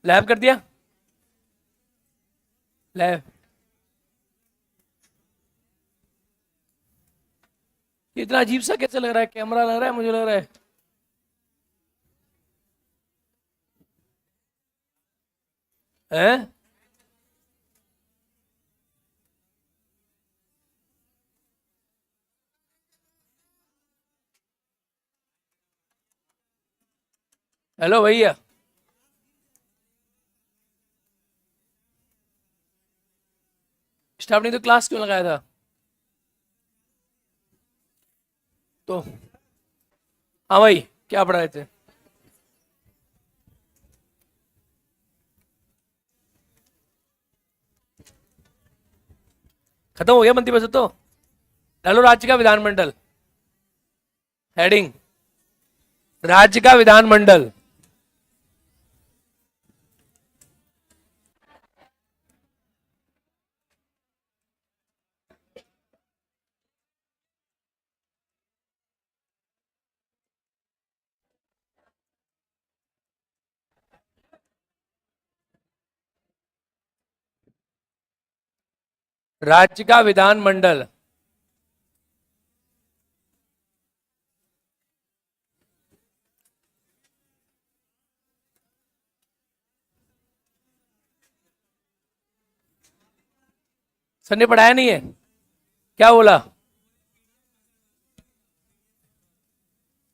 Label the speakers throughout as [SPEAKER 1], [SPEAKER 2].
[SPEAKER 1] Lab कर दिया, lab. इतना अजीब सा कैसे लग रहा है, कैमरा लग रहा है, मुझे लग रहा है। हैं? हेलो भैया। स्टाफ ने तो क्लास क्यों लगाया था? तो हाँ भाई, क्या पढ़ाए थे? खत्म हो गया मंत्री बस तो। डालो राज्य का विधानमंडल। हेडिंग, राज्य का विधानमंडल। राज्य का विधानमंडल। सर ने पढ़ाया नहीं है? क्या बोला?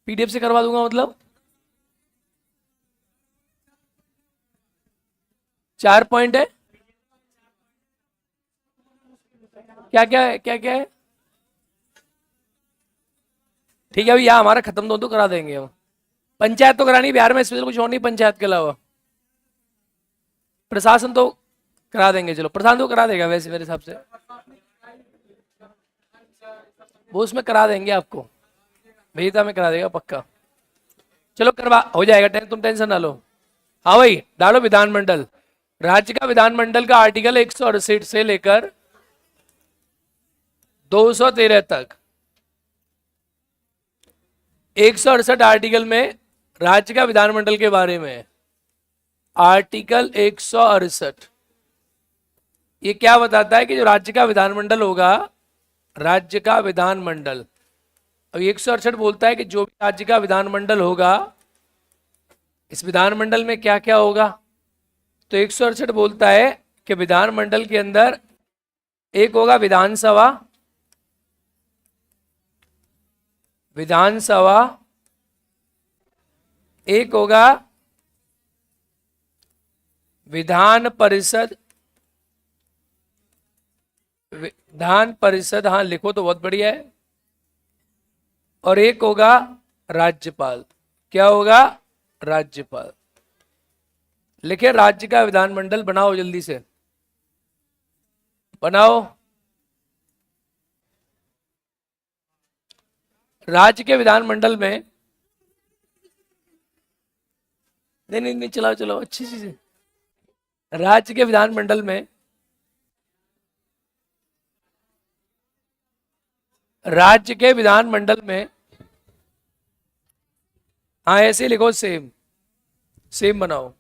[SPEAKER 1] पीडीएफ से करवा दूंगा मतलब? 4 पॉइंट है? क्या क्या है, क्या क्या है? ठीक है, अभी यहाँ हमारा खत्म तो करा देंगे हम। पंचायत तो करानी बिहार में, स्पेशल कुछ और नहीं पंचायत के अलावा। प्रशासन तो करा देंगे, चलो प्रशासन तो करा देगा वैसे मेरे हिसाब से। वो उसमें करा देंगे आपको, भेजता में करा देगा पक्का। चलो करवा हो जाएगा, तुम टेंशन ना लो। हाँ भाई, डालो विधानमंडल। राज्य का विधानमंडल का आर्टिकल 168 से लेकर 213 तक। 168 आर्टिकल में राज्य का विधानमंडल के बारे में। आर्टिकल 168 ये क्या बताता है कि जो राज्य का विधानमंडल होगा, राज्य का विधानमंडल, अब 168 बोलता है कि जो भी राज्य का विधानमंडल होगा, इस विधानमंडल में क्या क्या होगा। तो 168 बोलता है कि विधानमंडल के अंदर एक होगा विधानसभा, विधानसभा, एक होगा विधान परिषद, विधान परिषद, हाँ लिखो तो बहुत बढ़िया है। और एक होगा राज्यपाल। क्या होगा? राज्यपाल। लिखे राज्य का विधानमंडल बनाओ, जल्दी से बनाओ। राज्य के विधानमंडल में, नहीं नहीं नहीं, चलाओ चलाओ अच्छी चीज है। राज्य के विधानमंडल में, राज्य के विधानमंडल में, हाँ ऐसे ही लिखो, सेम सेम बनाओ।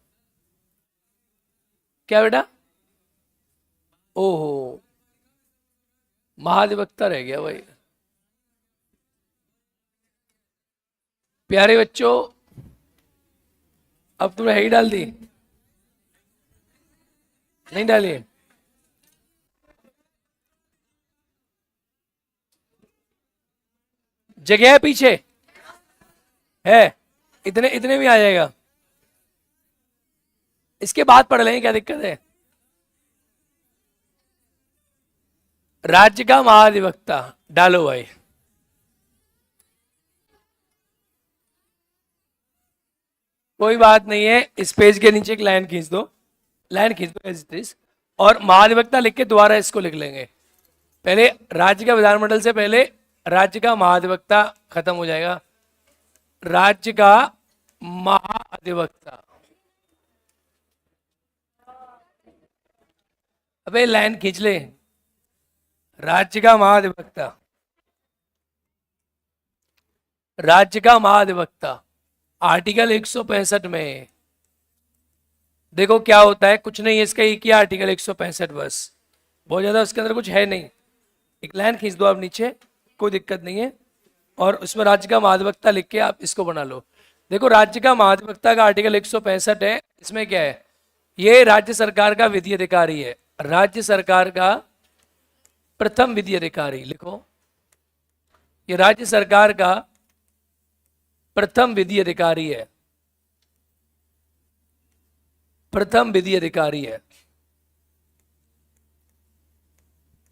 [SPEAKER 1] क्या बेटा? ओहो, महाधिवक्ता रह गया भाई। प्यारे बच्चों, अब तुमने है ही डाल दी? नहीं डाली? जगह है पीछे है, इतने इतने भी आ जाएगा। इसके बाद पढ़ लेंगे, क्या दिक्कत है। राज्य का महाधिवक्ता डालो भाई। कोई बात नहीं है, इस पेज के नीचे एक लाइन खींच दो, लाइन खींच दो एज इट इज, और महाधिवक्ता लिख के दोबारा इसको लिख लेंगे। पहले राज्य का विधानमंडल से पहले राज्य का महाधिवक्ता खत्म हो जाएगा। राज्य का महाधिवक्ता, अबे लाइन खींच ले। राज्य का महाधिवक्ता, राज्य का महाधिवक्ता, आर्टिकल 165 में, देखो क्या होता है, कुछ नहीं है इसका, एक ही आर्टिकल 165 बस, बहुत ज्यादा उसके अंदर कुछ है नहीं। एक लाइन खींच दो आप नीचे, कोई दिक्कत नहीं है, और उसमें राज्य का महाधिवक्ता लिख के आप इसको बना लो। देखो राज्य का महाधिवक्ता का आर्टिकल 165 है, इसमें क्या है, ये राज्य सरकार का विधि अधिकारी है, राज्य सरकार का प्रथम विधि अधिकारी, लिखो ये राज्य सरकार का प्रथम विधि अधिकारी है, प्रथम विधि अधिकारी है,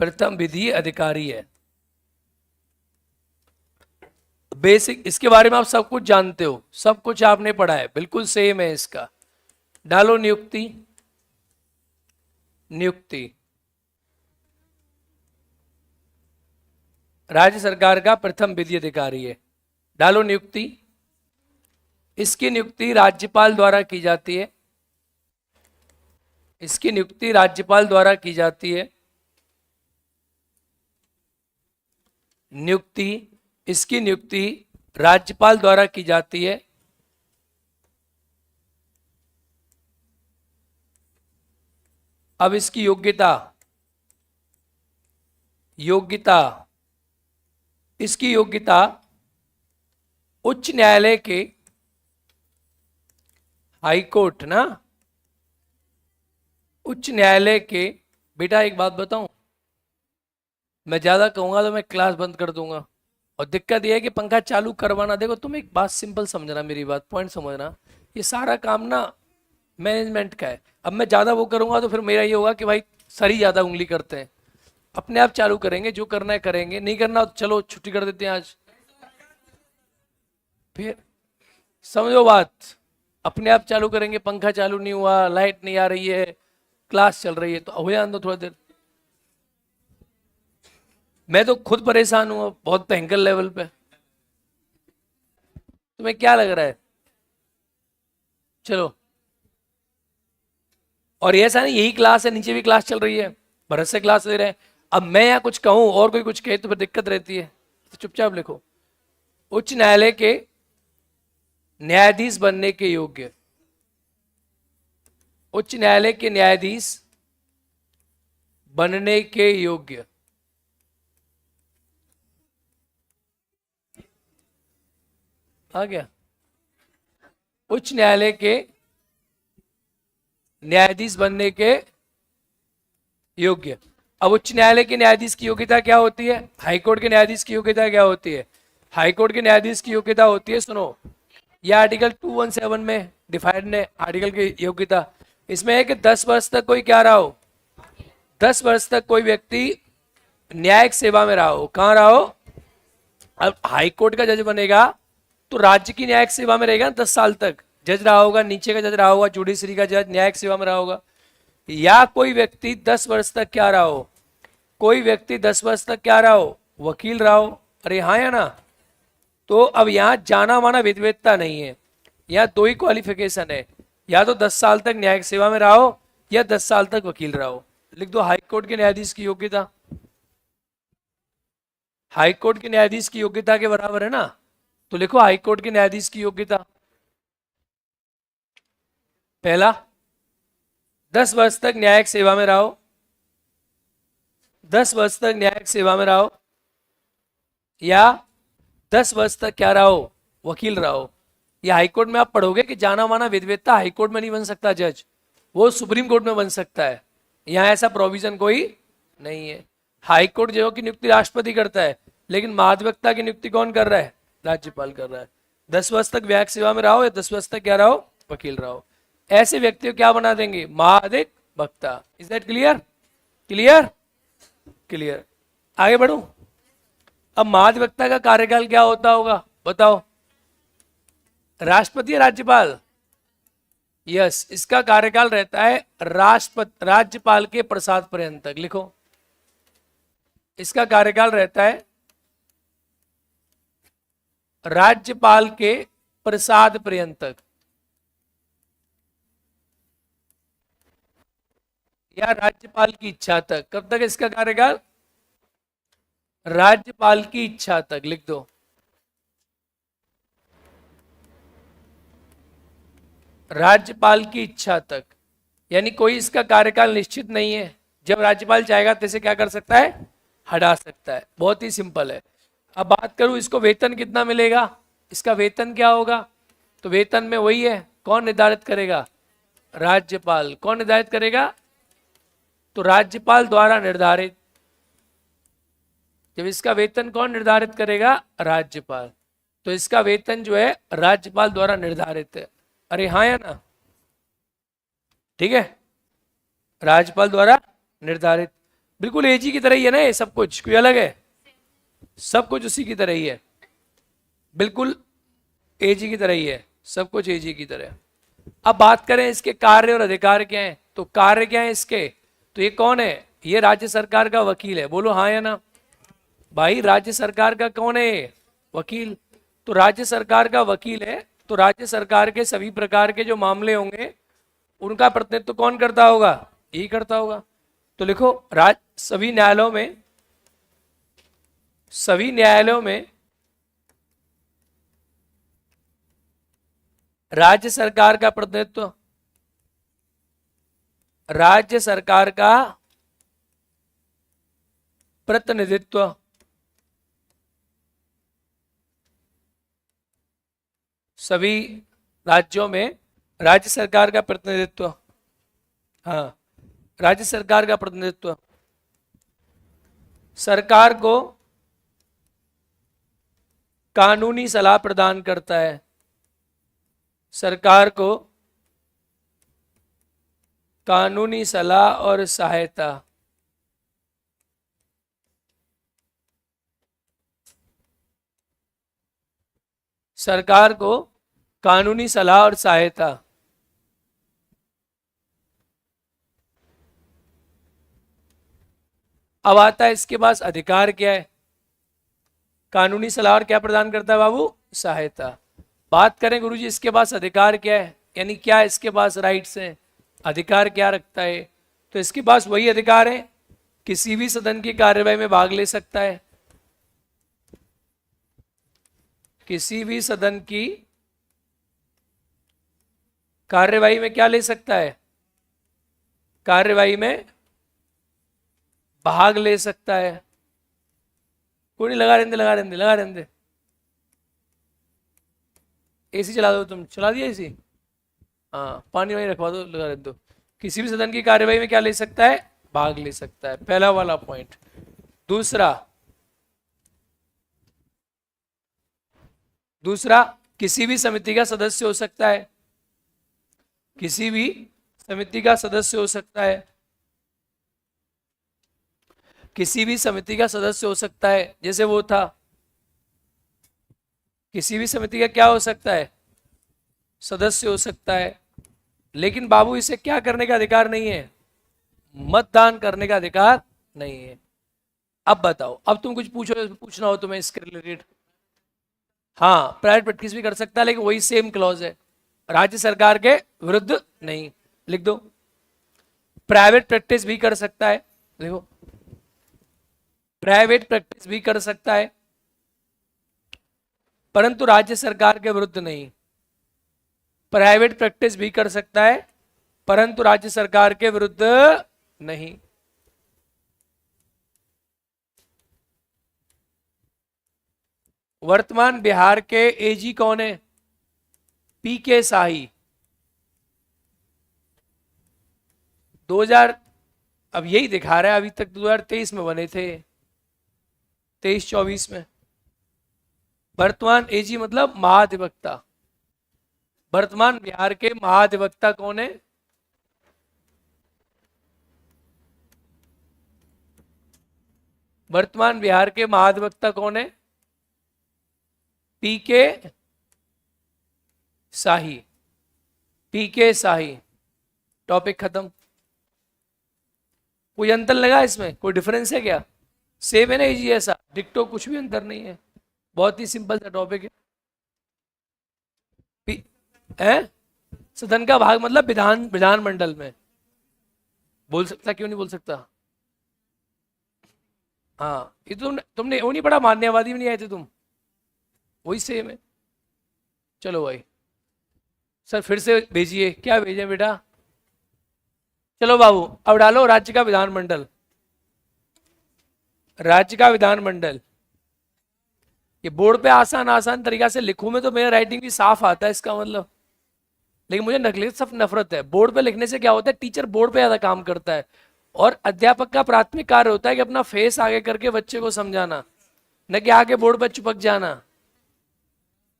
[SPEAKER 1] प्रथम विधि अधिकारी है। बेसिक इसके बारे में आप सब कुछ जानते हो, सब कुछ आपने पढ़ा है, बिल्कुल सेम है इसका। डालो नियुक्ति, नियुक्ति राज्य सरकार का प्रथम विधि अधिकारी है, डालो नियुक्ति। इसकी नियुक्ति राज्यपाल द्वारा की जाती है, इसकी नियुक्ति राज्यपाल द्वारा की जाती है, नियुक्ति, इसकी नियुक्ति राज्यपाल द्वारा की जाती है। अब इसकी योग्यता, योग्यता, इसकी योग्यता उच्च न्यायालय के, हाई कोर्ट ना, उच्च न्यायालय के, बेटा एक बात बताऊं, मैं ज्यादा कहूंगा तो मैं क्लास बंद कर दूंगा, और दिक्कत यह है कि पंखा चालू करवाना, देखो तुम एक बात सिंपल समझना, मेरी बात पॉइंट समझना, ये सारा काम ना मैनेजमेंट का है। अब मैं ज्यादा वो करूंगा तो फिर मेरा ये होगा कि भाई सर ही ज्यादा उंगली करते हैं, अपने आप चालू करेंगे, जो करना है करेंगे, नहीं करना तो चलो छुट्टी कर देते हैं आज। फिर समझो बात, अपने आप चालू करेंगे, पंखा चालू नहीं हुआ, लाइट नहीं आ रही है, क्लास चल रही है, तो हो जाने दो थोड़ा देर। मैं तो खुद परेशान हूं बहुत भयंकर लेवल पे, तुम्हें क्या लग रहा है? चलो, और ऐसा नहीं यही क्लास है, नीचे भी क्लास चल रही है, भरत से क्लास ले रहे हैं। अब मैं यहाँ कुछ कहूं और कोई कुछ कहे तो फिर दिक्कत रहती है, तो चुपचाप लिखो, उच्च न्यायालय के न्यायाधीश बनने के योग्य, उच्च न्यायालय के न्यायाधीश बनने के योग्य, आ गया, उच्च न्यायालय के न्यायाधीश बनने के योग्य। अब उच्च न्यायालय के न्यायाधीश की योग्यता क्या होती है, हाईकोर्ट के न्यायाधीश की योग्यता क्या होती है, हाईकोर्ट के न्यायाधीश की योग्यता होती है, सुनो, यह आर्टिकल 217 में डिफाइंड है आर्टिकल की योग्यता। इसमें है कि 10 वर्ष तक कोई क्या रहा हो, 10 वर्ष तक कोई व्यक्ति न्यायिक सेवा में रहा हो, कहां रहा हो। अब हाईकोर्ट का जज बनेगा तो राज्य की न्यायिक सेवा में रहेगा 10 साल तक, जज रहा होगा, नीचे का जज रहा होगा, जुडिशरी का जज न्यायिक सेवा में रहा होगा। या कोई व्यक्ति 10 वर्ष तक क्या रहा हो, कोई व्यक्ति 10 वर्ष तक क्या रहा हो, वकील रहा हो, अरे हाँ या ना। तो अब यहाँ जाना माना विधिवेत्ता नहीं है, यहाँ दो ही क्वालिफिकेशन है, या तो 10 साल तक न्यायिक सेवा में रहा हो या 10 साल तक वकील रहा हो। लिख दो हाईकोर्ट के न्यायाधीश की योग्यता, हाईकोर्ट के न्यायाधीश की योग्यता के बराबर है ना, तो लिखो हाईकोर्ट के न्यायाधीश की योग्यता, पहला 10 वर्ष तक न्यायिक सेवा में रहो, 10 वर्ष तक न्यायिक सेवा में रहो, या 10 वर्ष तक क्या रहो, वकील रहो। या हाईकोर्ट में आप पढ़ोगे कि जाना माना विधिवेत्ता हाईकोर्ट में नहीं बन सकता जज, वो सुप्रीम कोर्ट में बन सकता है, यहां ऐसा प्रोविजन कोई नहीं है। हाईकोर्ट जो की नियुक्ति राष्ट्रपति करता है, लेकिन महाधिवक्ता की नियुक्ति कौन कर रहा है, राज्यपाल कर रहा है। 10 वर्ष तक न्यायिक सेवा में रहो या 10 वर्ष तक क्या रहो, वकील रहो। ऐसे व्यक्ति को क्या बना देंगे, महाधिवक्ता। Is that clear, clear, clear. आगे बढ़ू। अब महाधिवक्ता का कार्यकाल क्या होता होगा बताओ, राष्ट्रपति या राज्यपाल, यस, इसका कार्यकाल रहता है राष्ट्रपति राज्यपाल के प्रसाद पर्यंत तक। लिखो इसका कार्यकाल रहता है राज्यपाल के प्रसाद पर्यंत तक, या राज्यपाल की इच्छा तक। कब तक इसका कार्यकाल, राज्यपाल की इच्छा तक। लिख दो राज्यपाल की इच्छा तक। यानी कोई इसका कार्यकाल निश्चित नहीं है, जब राज्यपाल चाहेगा तैसे क्या कर सकता है, हटा सकता है। बहुत ही सिंपल है। अब बात करूं इसको वेतन कितना मिलेगा, इसका वेतन क्या होगा, तो वेतन में वही है, कौन निर्धारित करेगा, राज्यपाल। कौन निर्धारित करेगा, तो राज्यपाल द्वारा निर्धारित। जब इसका वेतन कौन निर्धारित करेगा, राज्यपाल, तो इसका वेतन जो है राज्यपाल द्वारा निर्धारित है। अरे हाँ या ना, ठीक है, राज्यपाल द्वारा निर्धारित। बिल्कुल एजी की तरह ही है ना, ये सब कुछ कोई अलग है, सब कुछ उसी की तरह ही है, बिल्कुल एजी की तरह ही है, सब कुछ एजी की तरह। अब बात करें इसके कार्य और अधिकार क्या हैं, तो कार्य क्या है इसके, तो ये कौन है, ये राज्य सरकार का वकील है। बोलो हाँ या ना भाई, राज्य सरकार का कौन है, वकील। तो राज्य सरकार का वकील है, तो राज्य सरकार के सभी प्रकार के जो मामले होंगे उनका प्रतिनिधित्व कौन करता होगा, यही करता होगा। तो लिखो सभी न्यायालयों में राज्य सरकार का प्रतिनिधित्व, राज्य सरकार का प्रतिनिधित्व सभी राज्यों में, राज्य सरकार का प्रतिनिधित्व, हाँ, राज्य सरकार का प्रतिनिधित्व सरकार को कानूनी सलाह प्रदान करता है, सरकार को कानूनी सलाह और सहायता, सरकार को कानूनी सलाह और सहायता। अब आता है इसके पास अधिकार क्या है, कानूनी सलाह और क्या प्रदान करता है बाबू, सहायता। बात करें गुरुजी इसके पास अधिकार क्या है, यानी क्या इसके पास राइट्स हैं, अधिकार क्या रखता है, तो इसके पास वही अधिकार है, किसी भी सदन की कार्यवाही में भाग ले सकता है, किसी भी सदन की कार्यवाही में क्या ले सकता है, कार्यवाही में भाग ले सकता है। कोई नहीं, लगा रहने दे, लगा रहने दे, लगा रहने दे, एसी चला दो, तुम चला दिया एसी, हाँ, पानी वानी रखवा दो, लगा रहने दो। किसी भी सदन की कार्यवाही में क्या ले सकता है, भाग ले सकता है, पहला वाला पॉइंट। दूसरा किसी भी समिति का सदस्य हो सकता है, किसी भी समिति का सदस्य हो सकता है, किसी भी समिति का सदस्य हो सकता है, जैसे वो था, किसी भी समिति का क्या हो सकता है, सदस्य हो सकता है। लेकिन बाबू इसे क्या करने का अधिकार नहीं है, मतदान करने का अधिकार नहीं है। अब बताओ, अब तुम कुछ पूछना हो तुम्हें इसके रिलेटेड। हाँ, प्राइवेट प्रैक्टिस भी कर सकता है, लेकिन वही सेम क्लॉज है, राज्य सरकार के विरुद्ध नहीं। लिख दो, प्राइवेट प्रैक्टिस भी कर सकता है, देखो, प्राइवेट प्रैक्टिस भी कर सकता है, परंतु राज्य सरकार के विरुद्ध नहीं। प्राइवेट प्रैक्टिस भी कर सकता है, परंतु राज्य सरकार के विरुद्ध नहीं। वर्तमान बिहार के एजी कौन है, पीके शाही। 2000, अब यही दिखा रहा है, अभी तक 2023 में बने थे, 23-24 में। वर्तमान एजी मतलब महाधिवक्ता, वर्तमान बिहार के महाधिवक्ता कौन है, वर्तमान बिहार के महाधिवक्ता कौन है, पीके शाही, पीके शाही। टॉपिक खत्म। कोई अंतर लगा इसमें, कोई डिफरेंस है क्या, सेम है ना, एजी ऐसा डिक्टो, कुछ भी अंतर नहीं है, बहुत ही सिंपल सा टॉपिक है। सदन का भाग मतलब विधानमंडल में। बोल सकता, क्यों नहीं बोल सकता, हाँ, ये तो तुमने वो नहीं पढ़ा, मान्यवादी में नहीं आए थे तुम, वही सेम है। चलो भाई, सर फिर से भेजिए, क्या भेजें बेटा, चलो बाबू, अब डालो राज्य का विधानमंडल। राज्य का विधानमंडल, ये बोर्ड पे आसान आसान तरीका से लिखूं मैं तो मेरा राइटिंग भी साफ आता है, इसका मतलब। लेकिन मुझे नकली सब नफरत है। बोर्ड पे लिखने से क्या होता है, टीचर बोर्ड पे ज्यादा काम करता है, और अध्यापक का प्राथमिक कार्य होता है कि अपना फेस आगे करके बच्चे को समझाना, न कि आगे बोर्ड पर चिपक जाना।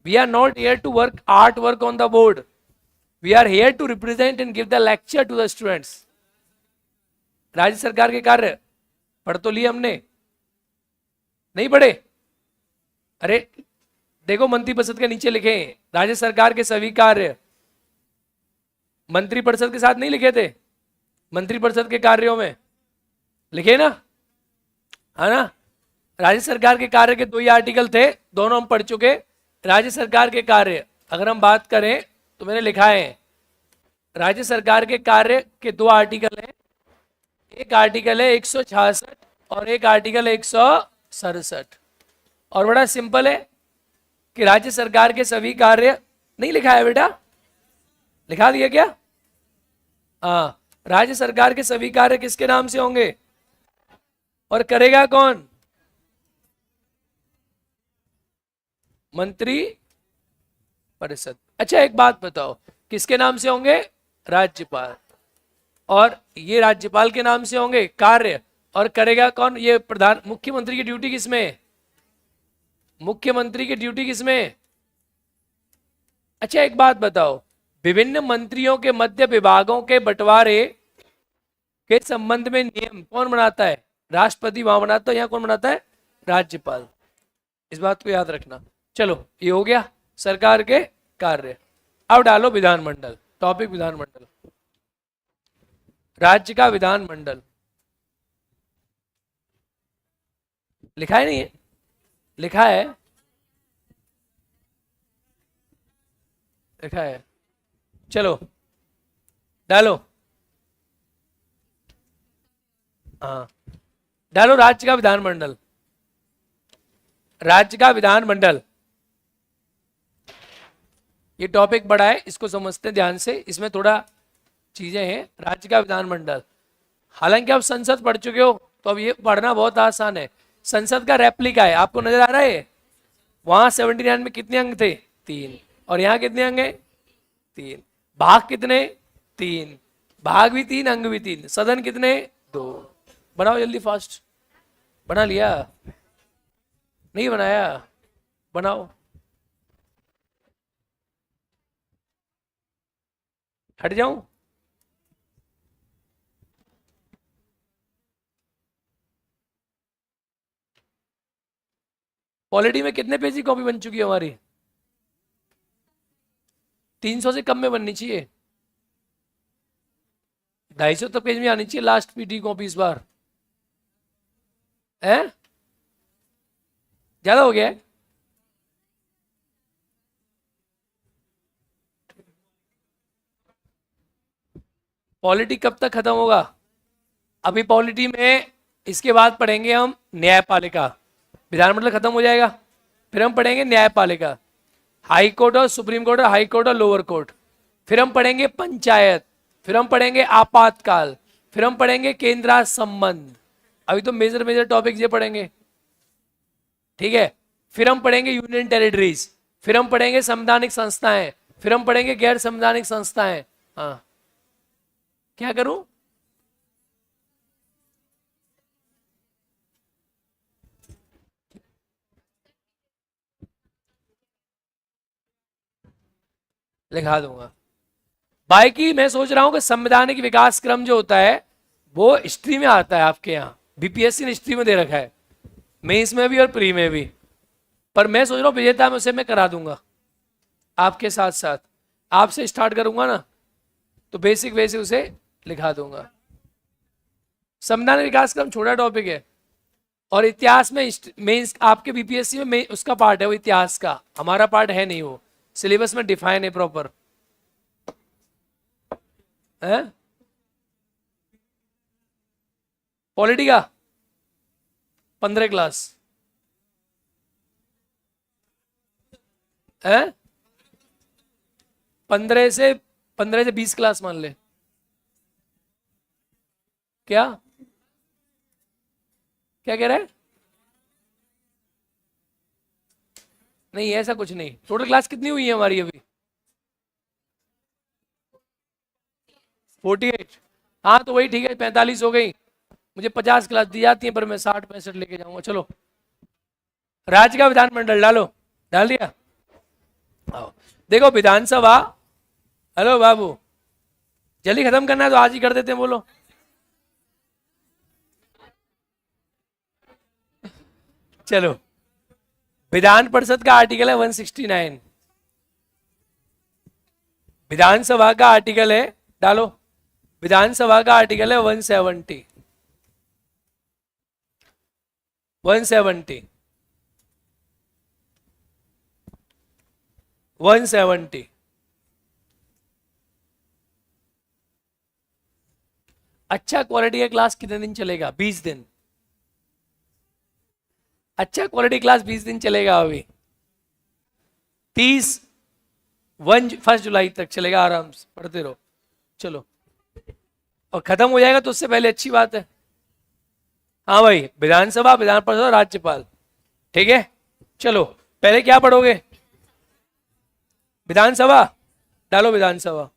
[SPEAKER 1] We are not here to work art work on the board, we are here to represent and give the lecture to the students. राज्य सरकार के कार्य पढ़ तो लिए हमने, नहीं पढ़े? अरे देखो, मंत्रिपरिषद के नीचे लिखे हैं, राज्य सरकार के सभी कार्य। मंत्रिपरिषद के साथ नहीं लिखे थे? मंत्रिपरिषद के कार्यों में लिखे ना, है ना? राज्य सरकार के कार्य के 2 ही आर्टिकल थे, दोनों हम पढ़ चुके। राज्य सरकार के कार्य अगर हम बात करें तो मैंने लिखा है, राज्य सरकार के कार्य के 2 आर्टिकल हैं। एक आर्टिकल है 166 और एक आर्टिकल 167। और बड़ा सिंपल है कि राज्य सरकार के सभी कार्य, नहीं लिखा है बेटा? लिखा दिया क्या? हाँ, राज्य सरकार के सभी कार्य किसके नाम से होंगे और करेगा कौन? मंत्री परिषद। अच्छा एक बात बताओ, किसके नाम से होंगे? राज्यपाल। और ये राज्यपाल के नाम से होंगे कार्य, और करेगा कौन? ये प्रधान, मुख्यमंत्री की ड्यूटी किसमें है? मुख्यमंत्री की ड्यूटी किसमें? अच्छा एक बात बताओ, विभिन्न मंत्रियों के मध्य विभागों के बंटवारे के संबंध में नियम कौन बनाता है? राष्ट्रपति वहां बनाता है, यहां कौन बनाता है? राज्यपाल। इस बात को याद रखना। चलो ये हो गया सरकार के कार्य। अब डालो विधानमंडल, टॉपिक विधानमंडल। राज्य का विधानमंडल लिखा है, नहीं है? लिखा है, लिखा है। चलो डालो, हाँ डालो राज्य का विधानमंडल। राज्य का विधानमंडल, ये टॉपिक बड़ा है, इसको समझते हैं ध्यान से, इसमें थोड़ा चीजें हैं। राज्य का विधानमंडल, हालांकि आप संसद पढ़ चुके हो तो अब ये पढ़ना बहुत आसान है। संसद का रेप्लिका है, आपको नजर आ रहा है? वहां 79 में कितने अंग थे? 3। और यहाँ कितने अंग है? 3। भाग कितने? 3। भाग भी 3, अंग भी 3। सदन कितने? 2। बनाओ जल्दी, फास्ट। बना लिया? नहीं बनाया? बनाओ। हट जाऊं? पॉलिटी में कितने पेज की कॉपी बन चुकी है हमारी? 300 से कम में बननी चाहिए। 250 तक पेज में आनी चाहिए लास्ट पीटी कॉपी इस बार। है ज्यादा हो गया है? पॉलिटी कब तक खत्म होगा? अभी पॉलिटी में इसके बाद पढ़ेंगे हम न्यायपालिका। विधानमंडल खत्म हो जाएगा, फिर हम पढ़ेंगे न्यायपालिका, हाई कोर्ट और सुप्रीम कोर्ट और हाई कोर्ट और लोअर कोर्ट। फिर हम पढ़ेंगे पंचायत, फिर हम पढ़ेंगे आपातकाल, फिर हम पढ़ेंगे केंद्र संबंध। अभी तो मेजर मेजर टॉपिक्स ये पढ़ेंगे, ठीक है? फिर हम पढ़ेंगे यूनियन टेरिटरीज, फिर हम पढ़ेंगे संवैधानिक संस्थाएं, फिर हम पढ़ेंगे गैर संवैधानिक संस्थाएं। हाँ, क्या करूं? लिखा दूंगा। बाकी मैं सोच रहा हूं कि संवैधानिक विकास क्रम जो होता है वो हिस्ट्री में आता है आपके यहाँ, बीपीएससी ने हिस्ट्री में दे रखा है, मेंस में भी और प्री में भी। पर मैं सोच रहा हूँ विजेता में उसे मैं करा दूंगा आपके साथ साथ। आपसे स्टार्ट करूंगा ना, तो बेसिक बेसिक उसे लिखा दूंगा। संवैधानिक विकास क्रम छोटा टॉपिक है, और इतिहास में मेंस आपके बीपीएससी में उसका पार्ट है वो, इतिहास का हमारा पार्ट है नहीं, वो सिलेबस में डिफाइन है प्रॉपर है। पॉलिटी का 15 क्लास है, 15 से 20 क्लास मान ले। क्या क्या कह रहा है? नहीं ऐसा कुछ नहीं। टोटल क्लास कितनी हुई है हमारी अभी? 48। हाँ तो वही ठीक है, 45 हो गई। मुझे 50 क्लास दी जाती है पर मैं 60-65 लेके जाऊंगा। चलो, राज्य का विधानमंडल डालो। डाल दिया? आओ देखो, विधानसभा। हेलो बाबू, जल्दी खत्म करना है तो आज ही कर देते हैं, बोलो। चलो, विधान परिषद का आर्टिकल है 169। विधानसभा का आर्टिकल है, डालो। विधानसभा का आर्टिकल है 170। 170। 170। अच्छा क्वालिटी का क्लास कितने दिन चलेगा? 20 दिन। अच्छा क्वालिटी क्लास 20 दिन चलेगा अभी। 1 जुलाई तक चलेगा, आराम से पढ़ते रहो। चलो, और खत्म हो जाएगा तो उससे पहले अच्छी बात है। हाँ भाई, विधानसभा, विधान परिषद और राज्यपाल। ठीक है, चलो पहले क्या पढ़ोगे? विधानसभा डालो। विधानसभा।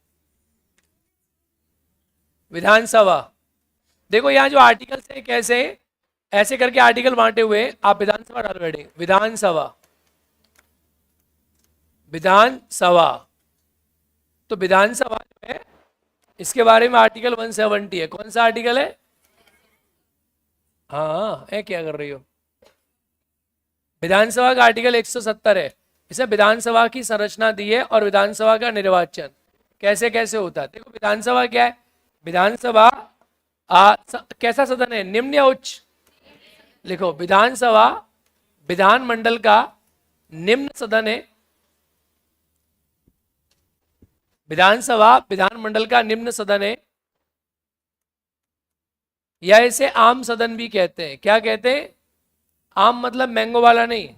[SPEAKER 1] विधानसभा। देखो यहाँ जो आर्टिकल्स है, कैसे ऐसे करके आर्टिकल बांटे हुए, आप विधानसभा डालो हेडिंग। विधानसभा। विधानसभा। तो विधानसभा जो है, इसके बारे में आर्टिकल 170 है। कौन सा आर्टिकल है? हाँ है, क्या कर रही हो? विधानसभा का आर्टिकल 170 है। इसमें विधानसभा की संरचना दी है और विधानसभा का निर्वाचन कैसे कैसे होता है। देखो विधानसभा क्या है? विधानसभा कैसा सदन है? निम्न या उच्च? लिखो, विधानसभा विधानमंडल का निम्न सदन है। विधानसभा विधानमंडल का निम्न सदन है, या इसे आम सदन भी कहते हैं। क्या कहते हैं? आम मतलब मैंगो वाला नहीं,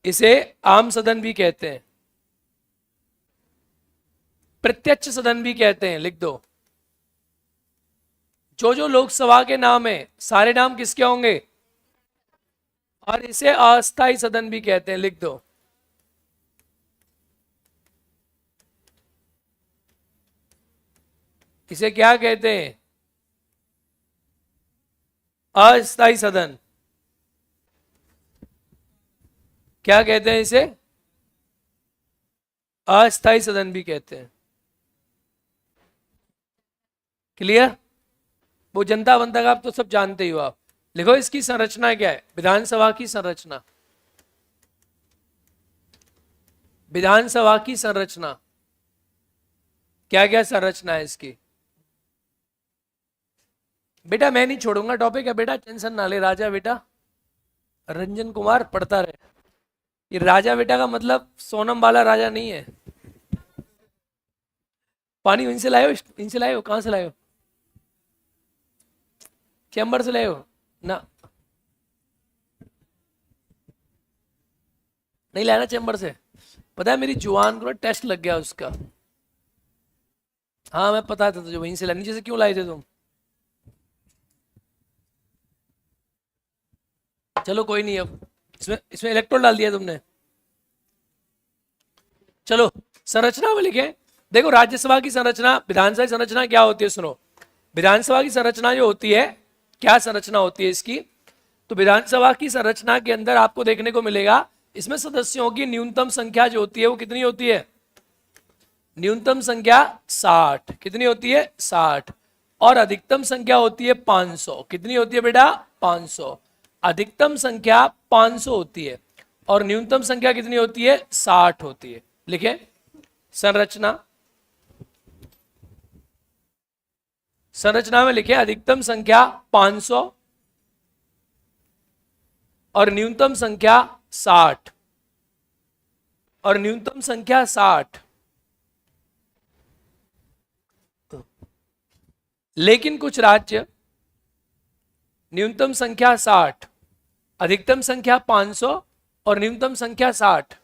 [SPEAKER 1] इसे आम सदन भी कहते हैं। प्रत्यक्ष सदन भी कहते हैं, लिख दो। जो लोकसभा के नाम है, सारे नाम किसके होंगे? और इसे अस्थायी सदन भी कहते हैं, लिख दो। इसे क्या कहते हैं? अस्थायी सदन। क्या कहते हैं इसे? अस्थायी सदन भी कहते हैं। क्लियर? वो जनता बनता का आप तो सब जानते ही हो आप। लिखो इसकी संरचना क्या है? विधानसभा की संरचना। विधानसभा की संरचना क्या क्या संरचना है इसकी? बेटा मैं नहीं छोड़ूंगा टॉपिक है, बेटा टेंशन ना ले। राजा बेटा रंजन कुमार पढ़ता रहे। ये राजा बेटा का मतलब सोनम वाला राजा नहीं है। पानी इनसे लाए हो? इनसे लाए हो? कहां से लाए हो? चैम्बर से लाए हो ना? नहीं लाया ना चैम्बर से? पता है मेरी जुआन को टेस्ट लग गया उसका। हाँ मैं पता था तुझे, वहीं से नीचे से क्यों लाए थे तुम? चलो कोई नहीं, अब इसमें इसमें इलेक्ट्रोल डाल दिया तुमने। चलो संरचना में लिखे। देखो राज्यसभा की संरचना, विधानसभा की संरचना क्या होती है, सुनो। विधानसभा की संरचना जो होती है, क्या संरचना होती है इसकी? तो विधानसभा की संरचना के अंदर आपको देखने को मिलेगा, इसमें सदस्यों की न्यूनतम संख्या जो होती है वो कितनी होती है? न्यूनतम संख्या 60। कितनी होती है? 60। और अधिकतम संख्या होती है 500। कितनी होती है बेटा? 500। अधिकतम संख्या 500 होती है और न्यूनतम संख्या कितनी होती है? 60 होती है। लिखे संरचना। संरचना में लिखे अधिकतम संख्या 500 और न्यूनतम संख्या 60। और न्यूनतम संख्या 60। लेकिन कुछ राज्य न्यूनतम संख्या 60, अधिकतम संख्या 500 और न्यूनतम संख्या 60।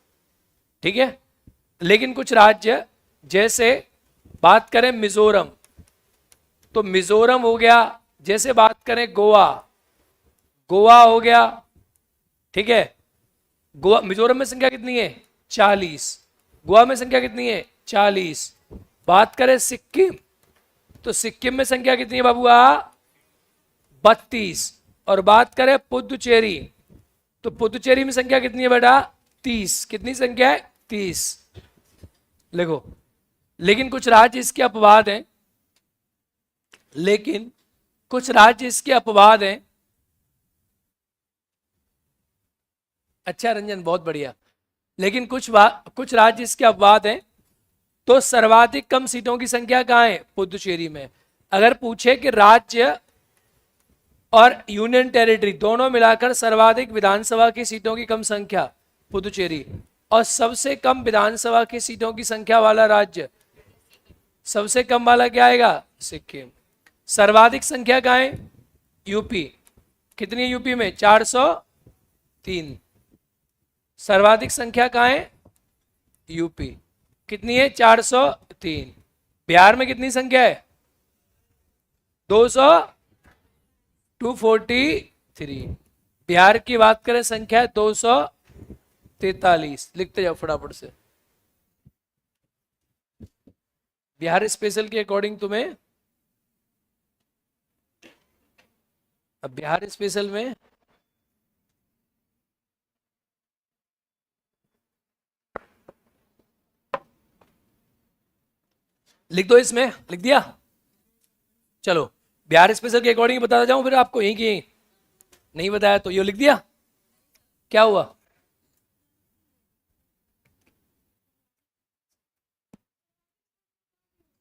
[SPEAKER 1] ठीक है, लेकिन कुछ राज्य, जैसे बात करें मिजोरम, तो मिजोरम हो गया, जैसे बात करें गोवा, गोवा हो गया, ठीक है। गोवा, मिजोरम में संख्या कितनी है 40, गोवा में संख्या कितनी है 40। बात करें सिक्किम, तो सिक्किम में संख्या कितनी है बाबूआ 32। और बात करें पुदुचेरी, तो पुदुचेरी में संख्या कितनी है बेटा 30। कितनी संख्या है 30। लिखो। लेकिन कुछ राज्य इसके अपवाद हैं, लेकिन कुछ राज्य इसके अपवाद हैं। अच्छा रंजन, बहुत बढ़िया। लेकिन कुछ राज्य इसके अपवाद हैं। तो सर्वाधिक कम सीटों की संख्या कहां है पुदुचेरी में। अगर पूछे कि राज्य और यूनियन टेरिटरी दोनों मिलाकर सर्वाधिक विधानसभा की सीटों की कम संख्या पुदुचेरी, और सबसे कम विधानसभा की सीटों की संख्या वाला राज्य, सबसे कम वाला क्या आएगा सिक्किम। सर्वाधिक संख्या कहां है यूपी। कितनी है यूपी में 403। सर्वाधिक संख्या कहां है यूपी, कितनी है 403। बिहार में कितनी संख्या है 243। बिहार की बात करें संख्या है 243। लिखते जाओ फटाफट से। बिहार स्पेशल के अकॉर्डिंग तुम्हें, अब बिहार स्पेशल में लिख दो, इसमें लिख दिया। चलो बिहार स्पेशल के अकॉर्डिंग बताता जाऊं फिर आपको, यहीं की नहीं बताया तो ये लिख दिया। क्या हुआ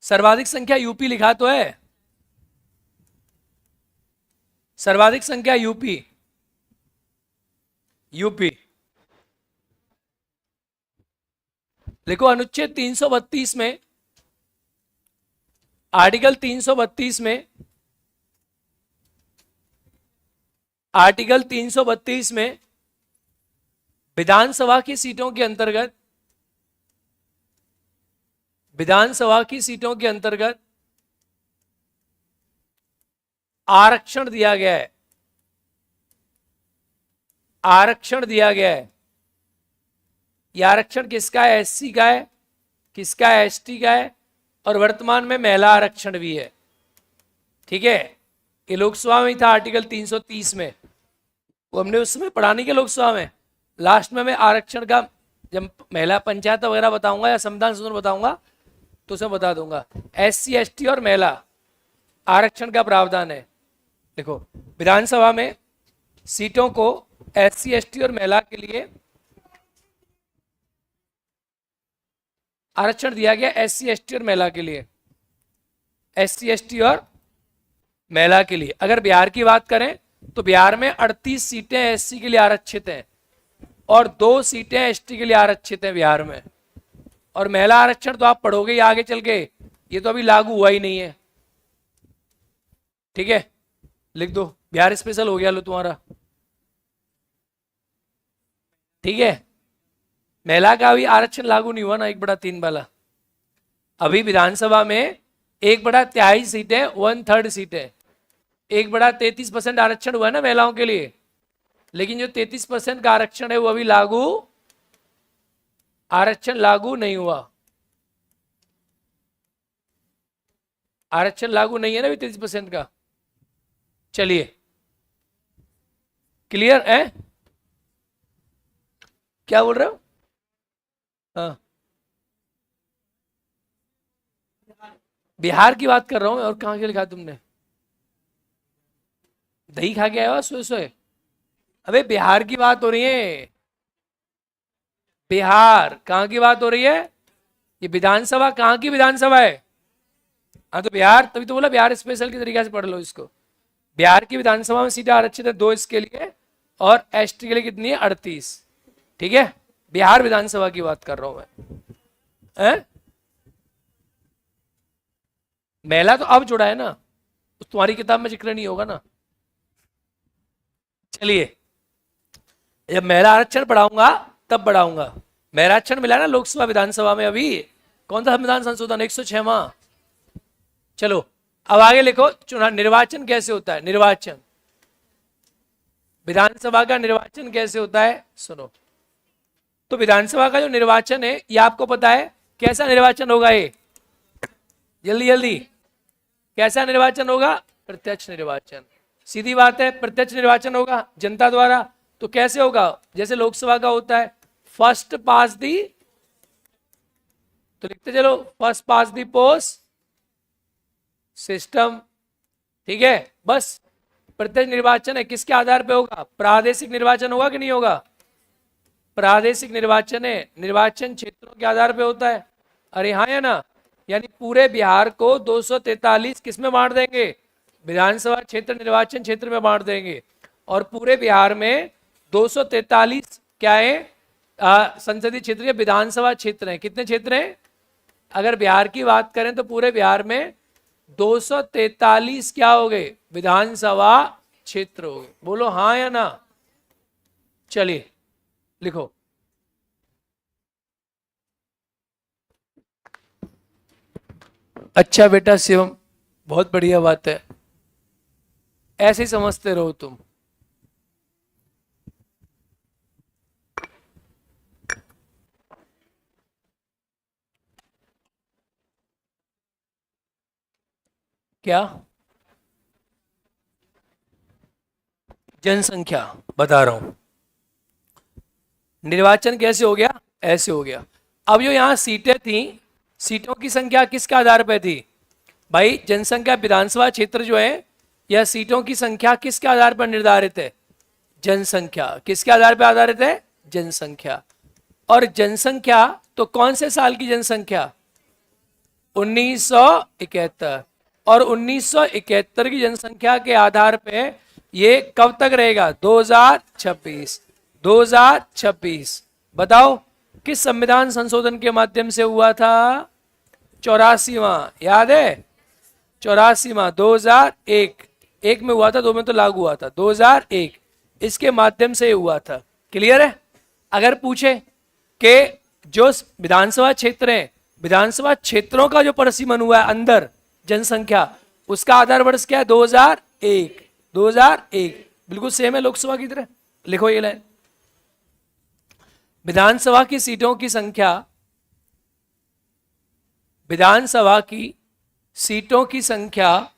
[SPEAKER 1] सर्वाधिक संख्या यूपी लिखा तो है, सर्वाधिक संख्या यूपी, यूपी। देखो अनुच्छेद 332 में, आर्टिकल 332 में, आर्टिकल 332 में विधानसभा की सीटों के अंतर्गत, विधानसभा की सीटों के अंतर्गत आरक्षण दिया गया है, आरक्षण दिया गया है। यह आरक्षण किसका है एससी का है, किसका है एसटी का है, और वर्तमान में महिला आरक्षण भी है। ठीक है, ये लोकसभा में ही था आर्टिकल 330 में, वो हमने उस समय पढ़ा नहीं के लोकसभा में। लास्ट में मैं आरक्षण का जब महिला पंचायत वगैरह बताऊंगा या संविधान संशोधन बताऊंगा तो उसे बता दूंगा। एससी एसटी और महिला आरक्षण का प्रावधान है। देखो विधानसभा में सीटों को एससी एसटी और महिला के लिए आरक्षण दिया गया, एससी एसटी और महिला के लिए, एससी एसटी और महिला के लिए। अगर बिहार की बात करें तो बिहार में 38 सीटें एससी के लिए आरक्षित हैं और 2 सीटें एसटी के लिए आरक्षित हैं बिहार में। और महिला आरक्षण तो आप पढ़ोगे ही आगे चल के, ये तो अभी लागू हुआ ही नहीं है। ठीक है, लिख दो, बिहार स्पेशल हो गया लो तुम्हारा। ठीक है, महिला का अभी आरक्षण लागू नहीं हुआ ना 1/3 वाला। अभी विधानसभा में 1/23 सीटें, 1/3 सीटें, 1/33% आरक्षण हुआ है ना महिलाओं के लिए। लेकिन जो 33% का आरक्षण है वो अभी लागू, आरक्षण लागू नहीं हुआ, आरक्षण लागू नहीं है ना अभी 33% का। चलिए क्लियर है, क्या बोल रहे हो। हाँ बिहार की बात कर रहा हूं, और कहां के लिखा तुमने, दही खा के आया हो सोए सोए। अबे बिहार की बात हो रही है, बिहार कहां की बात हो रही है, ये विधानसभा कहां की विधानसभा है। हाँ तो बिहार, तभी तो बोला बिहार स्पेशल के तरीके से पढ़ लो इसको। बिहार की विधानसभा में सीटें आरक्षित है 2 इसके लिए, और एसटी के लिए कितनी है 38। ठीक है, बिहार विधानसभा की बात कर रहा हूं मैं। महिला तो अब जुड़ा है ना, तो तुम्हारी किताब में जिक्र नहीं होगा ना। चलिए, जब महिला आरक्षण पढ़ाऊंगा तब बढ़ाऊंगा। महिला आरक्षण मिला ना लोकसभा विधानसभा में, अभी कौन सा संविधान संशोधन 106वां। चलो अब आगे लिखो, चुनाव निर्वाचन कैसे होता है, निर्वाचन, विधानसभा का निर्वाचन कैसे होता है, सुनो। तो विधानसभा का जो निर्वाचन है ये आपको पता है कैसा निर्वाचन होगा, ये जल्दी जल्दी, कैसा निर्वाचन होगा, प्रत्यक्ष निर्वाचन। सीधी बात है, प्रत्यक्ष निर्वाचन होगा जनता द्वारा। तो कैसे होगा, जैसे लोकसभा का होता है, फर्स्ट पास दी, तो लिखते चलो फर्स्ट पास दी पोस्ट सिस्टम, ठीक है। बस प्रत्यक्ष निर्वाचन है, किसके आधार पे होगा, प्रादेशिक निर्वाचन होगा कि नहीं होगा, प्रादेशिक निर्वाचन है, निर्वाचन क्षेत्रों के आधार पे होता है। अरे हाँ या ना, यानी पूरे बिहार को 243 किस में बांट देंगे, विधानसभा क्षेत्र निर्वाचन क्षेत्र में बांट देंगे। और पूरे बिहार में 243 क्या है, संसदीय क्षेत्र के विधानसभा क्षेत्र हैं। कितने क्षेत्र हैं, अगर बिहार की बात करें तो पूरे बिहार में 243 क्या हो गए, विधानसभा क्षेत्र हो गए। बोलो हाँ या ना, चलिए लिखो। अच्छा बेटा शिवम, बहुत बढ़िया बात है, ऐसे ही समझते रहो तुम। क्या जनसंख्या बता रहा हूं, निर्वाचन कैसे हो गया, ऐसे हो गया। अब जो यहां सीटें थी, सीटों की संख्या किसके आधार पर थी भाई, जनसंख्या, विधानसभा क्षेत्र जो है, यह सीटों की संख्या किसके आधार पर निर्धारित है, जनसंख्या, किसके आधार पर आधारित है, जनसंख्या। और जनसंख्या तो कौन से साल की जनसंख्या, 1971, और 1971 की जनसंख्या के आधार पे ये कब तक रहेगा, 2026, 2026। बताओ किस संविधान संशोधन के माध्यम से हुआ था, 84वां, याद है, 84वां, 2001, एक में हुआ था, दो में तो लागू हुआ था, 2001 इसके माध्यम से हुआ था। क्लियर है। अगर पूछे कि जो विधानसभा क्षेत्र है, विधानसभा क्षेत्रों का जो परिसीमन हुआ है अंदर जनसंख्या, उसका आधार वर्ष क्या है, 2001, 2001 बिल्कुल सेम है लोकसभा की तरह। लिखो ये लाइन, विधानसभा की सीटों की संख्या, विधानसभा की सीटों की संख्या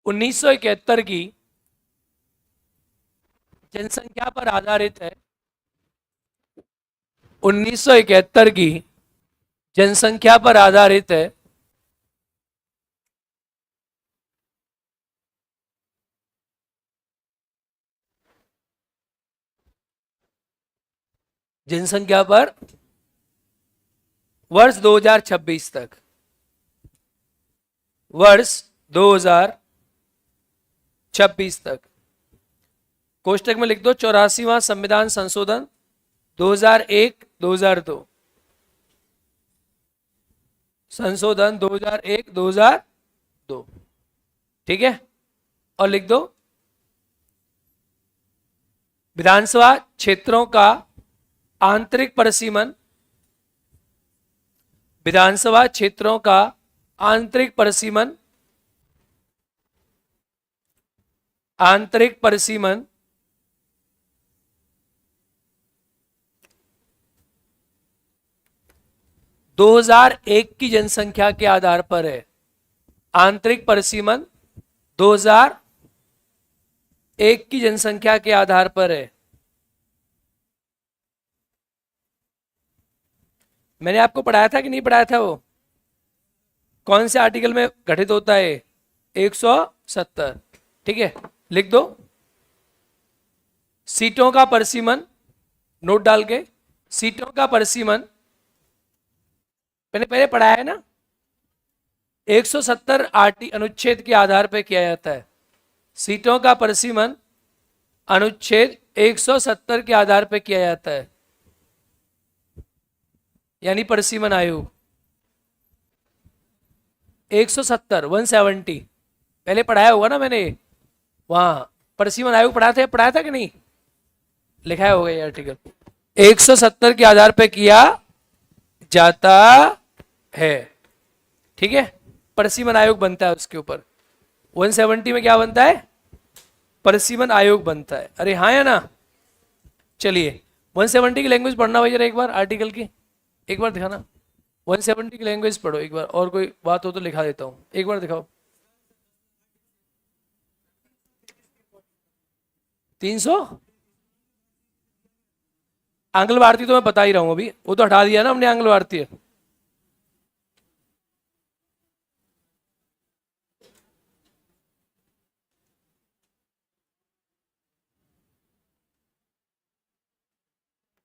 [SPEAKER 1] उन्नीस सौ इकहत्तर की जनसंख्या पर आधारित है, 1971 की जनसंख्या पर आधारित है। जनसंख्या पर वर्ष 2026 तक, वर्ष 2026 तक कोष्टक में लिख दो 84वां संविधान संशोधन 2001-2002, संशोधन 2001-2002, ठीक है। और लिख दो विधानसभा क्षेत्रों का आंतरिक परिसीमन, विधानसभा क्षेत्रों का आंतरिक परिसीमन, आंतरिक परिसीमन 2001 की जनसंख्या के आधार पर है। आंतरिक परिसीमन 2001 की जनसंख्या के आधार पर है। मैंने आपको पढ़ाया था कि नहीं पढ़ाया था, वो कौन से आर्टिकल में गठित होता है, 170, ठीक है। लिख दो सीटों का परिसीमन, नोट डाल के, सीटों का परिसीमन मैंने पहले पढ़ाया है ना, 170 अनुच्छेद के आधार पर किया जाता है। सीटों का परिसीमन अनुच्छेद 170 के आधार पर किया जाता है, यानी परिसीमन आयोग 170 170 पहले पढ़ाया होगा ना मैंने, वहां परसीमन आयोग पढ़ाया था कि नहीं, लिखा होगा ये आर्टिकल। 170 के आधार पे किया जाता है, ठीक है, परसीमन आयोग बनता है उसके ऊपर। 170 में क्या बनता है, परसीमन आयोग बनता है। अरे हाँ या ना, चलिए 170 की लैंग्वेज पढ़ना भाई जरा एक बार, आर्टिकल की एक बार दिखाना। 170 की लैंग्वेज पढ़ो एक बार, और कोई बात हो तो लिखा देता हूं, एक बार दिखाओ। 300 आंग्ल भारतीय तो मैं बता ही रहा हूं अभी, वो तो हटा दिया ना हमने आंग्ल भारतीय।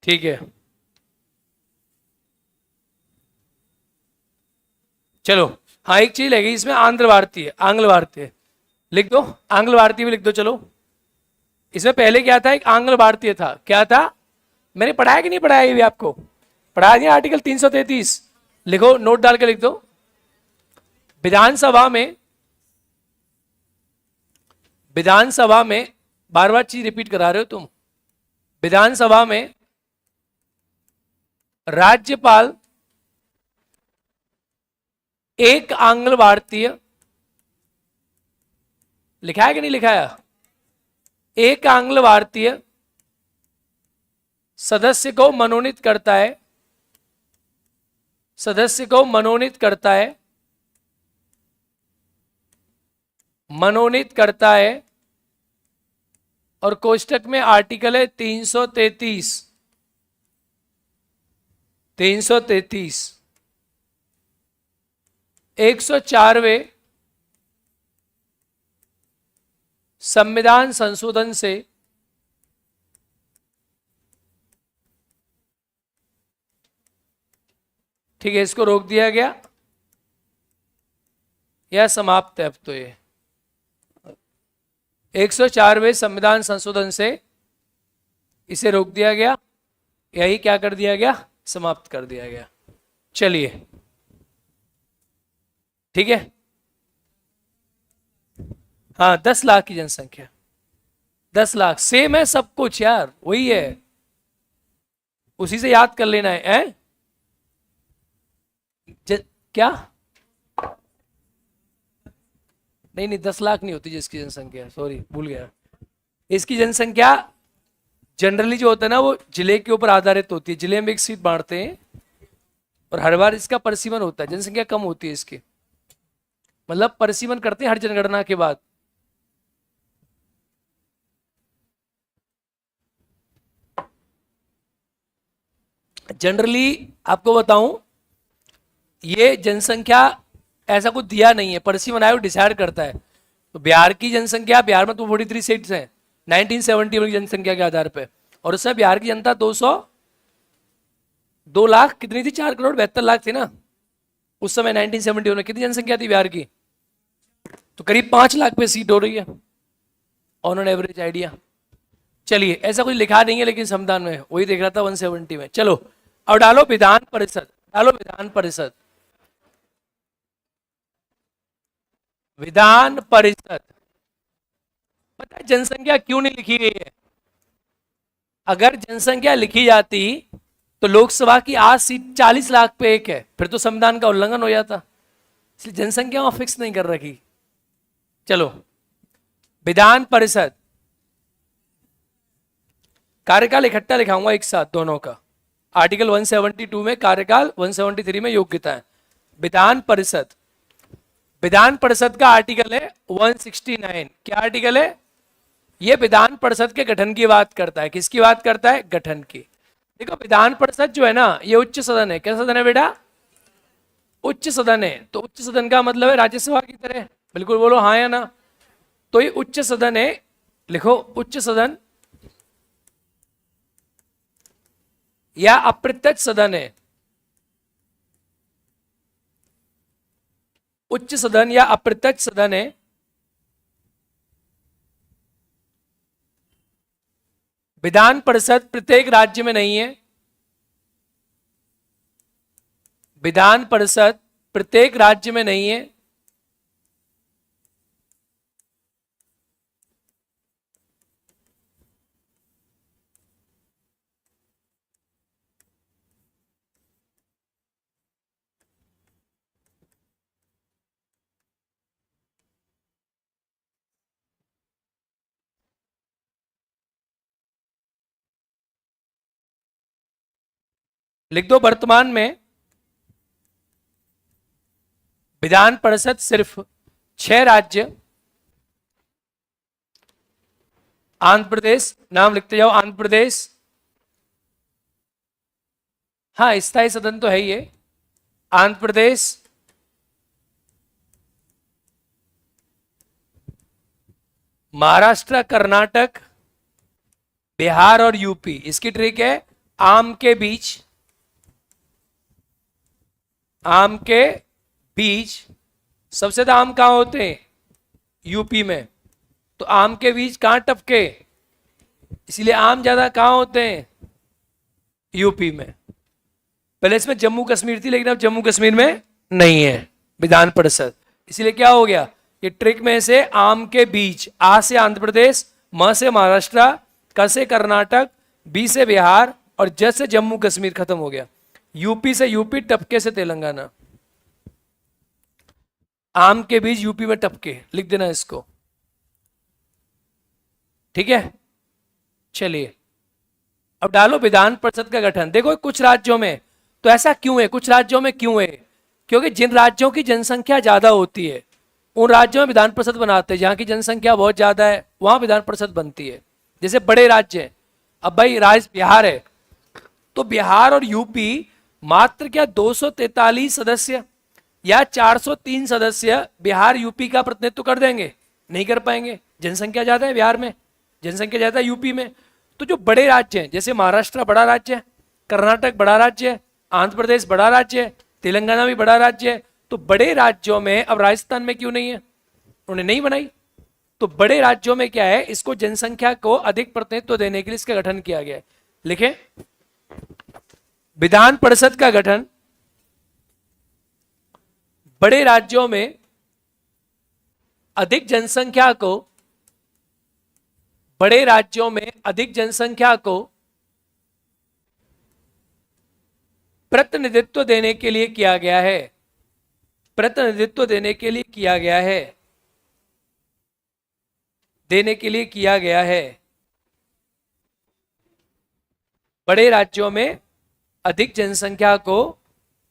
[SPEAKER 1] ठीक है, चलो। हाँ एक चीज लगेगी इसमें, आंध्र भारतीय, आंग्ल भारतीय लिख दो, आंग्ल भारतीय भी लिख दो। चलो, इसमें पहले क्या था, एक आंग्ल भारतीय था, क्या था, मैंने पढ़ाया कि नहीं पढ़ाया, ये भी आपको पढ़ा दिया। आर्टिकल 333 लिखो, नोट डाल के लिख दो। विधानसभा में, विधानसभा में, बार बार चीज रिपीट करा रहे हो तुम। विधानसभा में राज्यपाल एक आंग्ल भारतीय, लिखा है कि नहीं लिखा है, एक आंग्ल भारतीय सदस्य को मनोनीत करता है, सदस्य को मनोनीत करता है, मनोनीत करता है, और कोष्टक में आर्टिकल है 333, 333 104वें संविधान संशोधन से ठीक है, इसको रोक दिया गया या समाप्त है अब तो ये। 104वें संविधान संशोधन से इसे रोक दिया गया, यही क्या कर दिया गया, समाप्त कर दिया गया। चलिए ठीक है, हाँ 10 लाख की जनसंख्या, 10 लाख सेम है सब कुछ यार, वही है, उसी से याद कर लेना है, क्या, नहीं नहीं 10 लाख नहीं होती जिसकी जनसंख्या, सॉरी भूल गया। इसकी जनसंख्या जनरली जो होता है ना, वो जिले के ऊपर आधारित होती है, जिले में एक सीट बांटते हैं और हर बार इसका परिसीमन होता है, जनसंख्या कम होती है इसकी, मतलब परिसीमन करते हैं हर जनगणना के बाद। जनरली आपको बताऊं, ये जनसंख्या ऐसा कुछ दिया नहीं है, परिसीमन आयोग डिसाइड करता है। तो बिहार की जनसंख्या, बिहार में तो 43 सीट्स हैं 1971 की जनसंख्या के आधार पे, और उसमें बिहार की जनता 2 लाख कितनी थी, 4 करोड़ 72 लाख थी ना उस समय 1971 में। कितनी जनसंख्या थी बिहार की, तो करीब 5 लाख पे सीट हो रही है ऑन एन एवरेज आइडिया। चलिए ऐसा कुछ लिखा नहीं है लेकिन संविधान में, वही देख रहा था 170 में। चलो अब डालो विधान परिषद, डालो विधान परिषद, विधान परिषद। पता है जनसंख्या क्यों नहीं लिखी गई है, अगर जनसंख्या लिखी जाती तो लोकसभा की 8 सीट 40 लाख पे एक है, फिर तो संविधान का उल्लंघन हो जाता, इसलिए जनसंख्या वहां फिक्स नहीं कर रखी। चलो विधान परिषद, कार्यकाल इकट्ठा लिखाऊंगा एक साथ दोनों का, आर्टिकल 172 में कार्यकाल, 173 में योग्यता है। विधान परिषद, विधान परिषद का आर्टिकल है 169, क्या आर्टिकल है, ये विधान परिषद के गठन की बात करता है, किसकी बात करता है, गठन की। देखो विधान परिषद जो है ना, ये उच्च सदन है, क्या सदन है बेटा, उच्च सदन है। तो उच्च सदन का मतलब है राज्यसभा की तरह, बिल्कुल बोलो हाँ या ना। तो ये उच्च सदन है, लिखो उच्च सदन या अप्रत्यक्ष सदन है, उच्च सदन या अप्रत्यक्ष सदन है। विधान परिषद प्रत्येक राज्य में नहीं है, विधान परिषद प्रत्येक राज्य में नहीं है, लिख दो वर्तमान में विधान परिषद सिर्फ 6 राज्य, आंध्र प्रदेश, नाम लिखते जाओ, आंध्र प्रदेश, हाँ स्थायी सदन तो है ही है, आंध्र प्रदेश, महाराष्ट्र, कर्नाटक, बिहार और यूपी। इसकी ट्रिक है आम के बीच, आम के बीच सबसे ज्यादा आम कहां होते हैं? यूपी में। तो आम के बीच कहां टपके? इसीलिए आम ज्यादा कहां होते हैं? यूपी में। पहले इसमें जम्मू कश्मीर थी, लेकिन अब जम्मू कश्मीर में नहीं है विधान परिषद, इसीलिए क्या हो गया? ये ट्रिक में से आम के बीच, आ से आंध्र प्रदेश, म से महाराष्ट्र, क से कर्नाटक, बी से बिहार और ज से जम्मू कश्मीर खत्म हो गया। यूपी से यूपी, टपके से तेलंगाना। आम के बीच यूपी में टपके, लिख देना इसको, ठीक है। चलिए अब डालो विधान परिषद का गठन। देखो कुछ राज्यों में तो ऐसा क्यों है, कुछ राज्यों में क्यों है? क्योंकि जिन राज्यों की जनसंख्या ज्यादा होती है उन राज्यों में विधान परिषद बनाते हैं। जहां की जनसंख्या बहुत ज्यादा है वहां विधान परिषद बनती है। जैसे बड़े राज्य हैं, अब भाई राज्य बिहार है, तो बिहार और यूपी मात्र क्या 243 सदस्य या 403 सदस्य बिहार यूपी का प्रतिनिधित्व कर देंगे? नहीं कर पाएंगे, जनसंख्या ज्यादा है बिहार में, जनसंख्या ज्यादा है यूपी में। तो जो बड़े राज्य हैं, जैसे महाराष्ट्र बड़ा राज्य है, कर्नाटक बड़ा राज्य है, आंध्र प्रदेश बड़ा राज्य है, तेलंगाना भी बड़ा राज्य है, तो बड़े राज्यों में, अब राजस्थान में क्यों नहीं है? उन्होंने नहीं बनाई। तो बड़े राज्यों में क्या है, इसको जनसंख्या को अधिक प्रतिनिधित्व देने के लिए इसका गठन किया गया है। लिखें, विधान परिषद का गठन बड़े राज्यों में अधिक जनसंख्या को, बड़े राज्यों में अधिक जनसंख्या को प्रतिनिधित्व देने के लिए किया गया है, प्रतिनिधित्व देने के लिए किया गया है, देने के लिए किया गया है। बड़े राज्यों में अधिक जनसंख्या को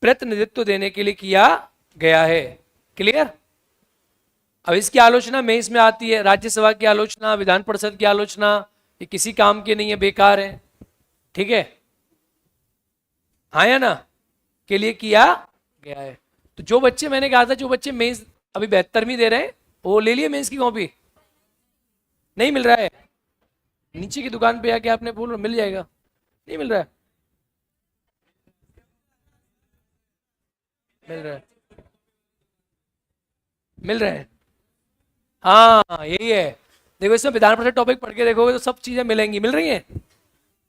[SPEAKER 1] प्रतिनिधित्व देने के लिए किया गया है। क्लियर? अब इसकी आलोचना में इसमें आती है, राज्यसभा की आलोचना, विधान परिषद की आलोचना, ये किसी काम के नहीं है, बेकार है, ठीक है, हाँ या ना, के लिए किया गया है। तो जो बच्चे, मैंने कहा था जो बच्चे मेंस अभी 72वीं दे रहे हैं वो ले लिए मेंस की कॉपी, नहीं मिल रहा है? नीचे की दुकान पे आके आपने बोल, मिल जाएगा, नहीं मिल रहा है? मिल रहा है, मिल रहा है, हाँ यही है। देखो इसमें विधान परिषद टॉपिक पढ़ के देखोगे तो सब चीजें मिलेंगी, मिल रही हैं,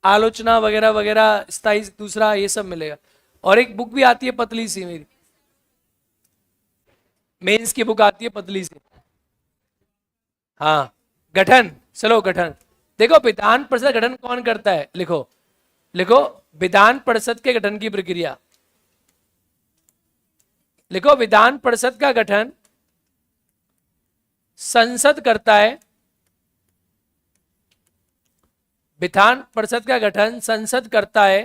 [SPEAKER 1] आलोचना वगैरह वगैरह, स्थायी दूसरा, ये सब मिलेगा। और एक बुक भी आती है पतली सी, मेरी मेंस की बुक आती है पतली सी, हाँ, गठन। चलो गठन देखो, विधान परिषद गठन कौन करता है? लिखो, लिखो, विधान परिषद के गठन की प्रक्रिया लिखो। विधान परिषद का गठन संसद करता है, विधान परिषद का गठन संसद करता है।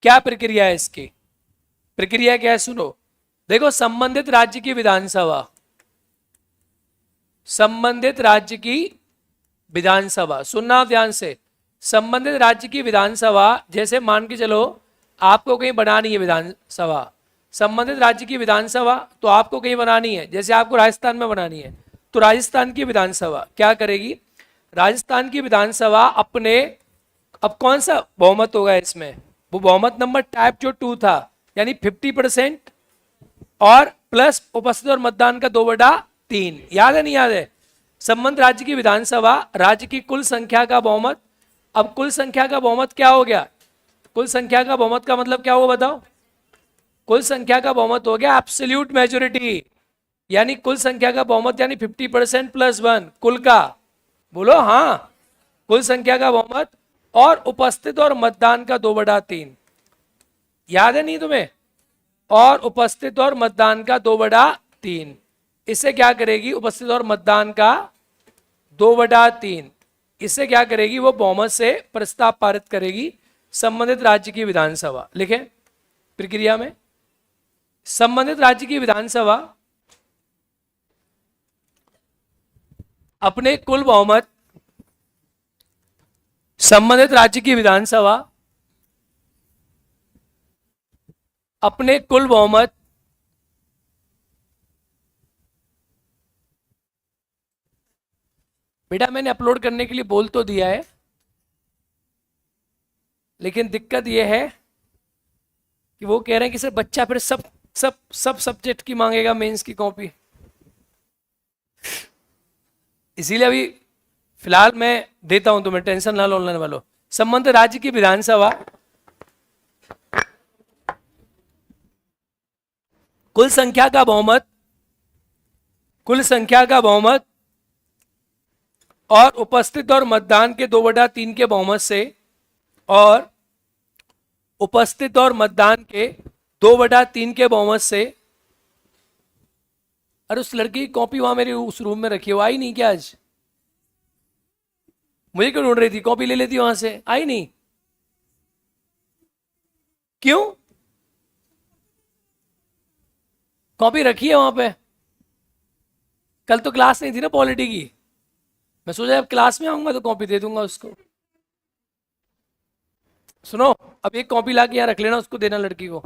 [SPEAKER 1] क्या प्रक्रिया है इसकी? प्रक्रिया क्या है सुनो, देखो, संबंधित राज्य की विधानसभा, संबंधित राज्य की विधानसभा, सुनना ध्यान से, संबंधित राज्य की विधानसभा, जैसे मान के चलो आपको कहीं बनानी है विधानसभा, संबंधित राज्य की विधानसभा तो आपको कहीं बनानी है, जैसे आपको राजस्थान में बनानी है, तो राजस्थान की विधानसभा क्या करेगी? राजस्थान की विधानसभा अपने, अब कौन सा बहुमत होगा इसमें? वो बहुमत नंबर टाइप जो 2 था, यानी 50% और प्लस उपस्थित और मतदान का 2/3, याद है नहीं याद है? संबंधित राज्य की विधानसभा राज्य की कुल संख्या का बहुमत। अब कुल संख्या का बहुमत क्या हो गया? कुल संख्या का बहुमत का मतलब क्या होगा बताओ? कुल संख्या का बहुमत हो गया एब्सोल्यूट मेजोरिटी, यानी कुल संख्या का बहुमत यानी 50% + 1 कुल का, बोलो हाँ, कुल संख्या का बहुमत और उपस्थित और मतदान का 2/3, याद है नहीं तुम्हें? और उपस्थित और मतदान का 2/3, इससे क्या करेगी? उपस्थित और मतदान का 2/3, इससे क्या करेगी वो बहुमत से प्रस्ताव पारित करेगी संबंधित राज्य की विधानसभा। लिखें प्रक्रिया में, संबंधित राज्य की विधानसभा अपने कुल बहुमत, संबंधित राज्य की विधानसभा अपने कुल बहुमत बेटा मैंने अपलोड करने के लिए बोल तो दिया है, लेकिन दिक्कत यह है कि वो कह रहे हैं कि सर बच्चा फिर सब सब्जेक्ट की मांगेगा मेंस की कॉपी, इसीलिए अभी फिलहाल मैं देता हूं तुम्हें, टेंशन ना लो ऑनलाइन वालों। संबंधित राज्य की विधानसभा कुल संख्या का बहुमत, कुल संख्या का बहुमत और उपस्थित और मतदान के 2/3 के बहुमत से, और उपस्थित और मतदान के 2/3 के बहुमत से। अरे उस लड़की की कॉपी वहां मेरे उस रूम में रखी है, वो आई नहीं क्या आज? मुझे क्यों ढूंढ रही थी? कॉपी ले लेती वहां से, आई नहीं क्यों? कॉपी रखी है वहां पे, कल तो क्लास नहीं थी ना पॉलिटी की, मैं सोचा अब क्लास में आऊंगा तो कॉपी दे दूंगा उसको। सुनो, अब एक कॉपी ला के यहाँ रख लेना, उसको देना लड़की को,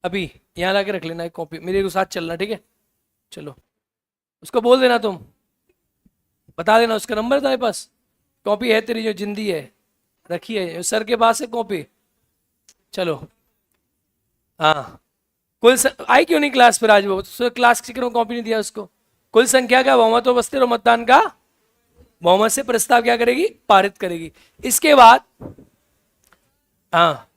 [SPEAKER 1] अभी यहाँ ला के रख लेना एक कॉपी, मेरे साथ चलना, ठीक है? चलो उसको बोल देना, तुम बता देना, उसका नंबर था मेरे पास, कॉपी है तेरी जो जिंदी है, रखी है सर के पास है कॉपी। चलो हाँ, आई क्यों नहीं क्लास पर आज? वो क्लास की कॉपी नहीं दिया उसको। कुल संख्या का बहुमत और उपस्थित और मतदान का बहुमत से प्रस्ताव क्या करेगी? पारित करेगी। इसके बाद हाँ,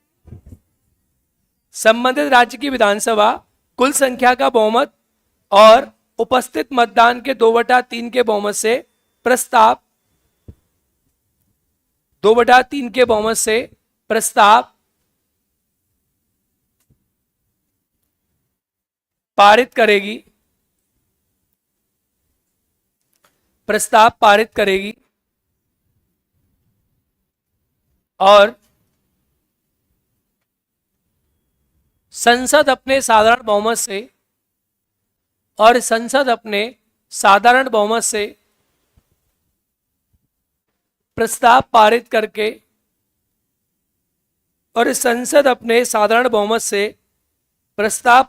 [SPEAKER 1] संबंधित राज्य की विधानसभा कुल संख्या का बहुमत और उपस्थित मतदान के 2/3 के बहुमत से प्रस्ताव, 2/3 के बहुमत से प्रस्ताव पारित करेगी, प्रस्ताव पारित करेगी और संसद अपने साधारण बहुमत से, और संसद अपने साधारण बहुमत से प्रस्ताव पारित करके, और संसद अपने साधारण बहुमत से प्रस्ताव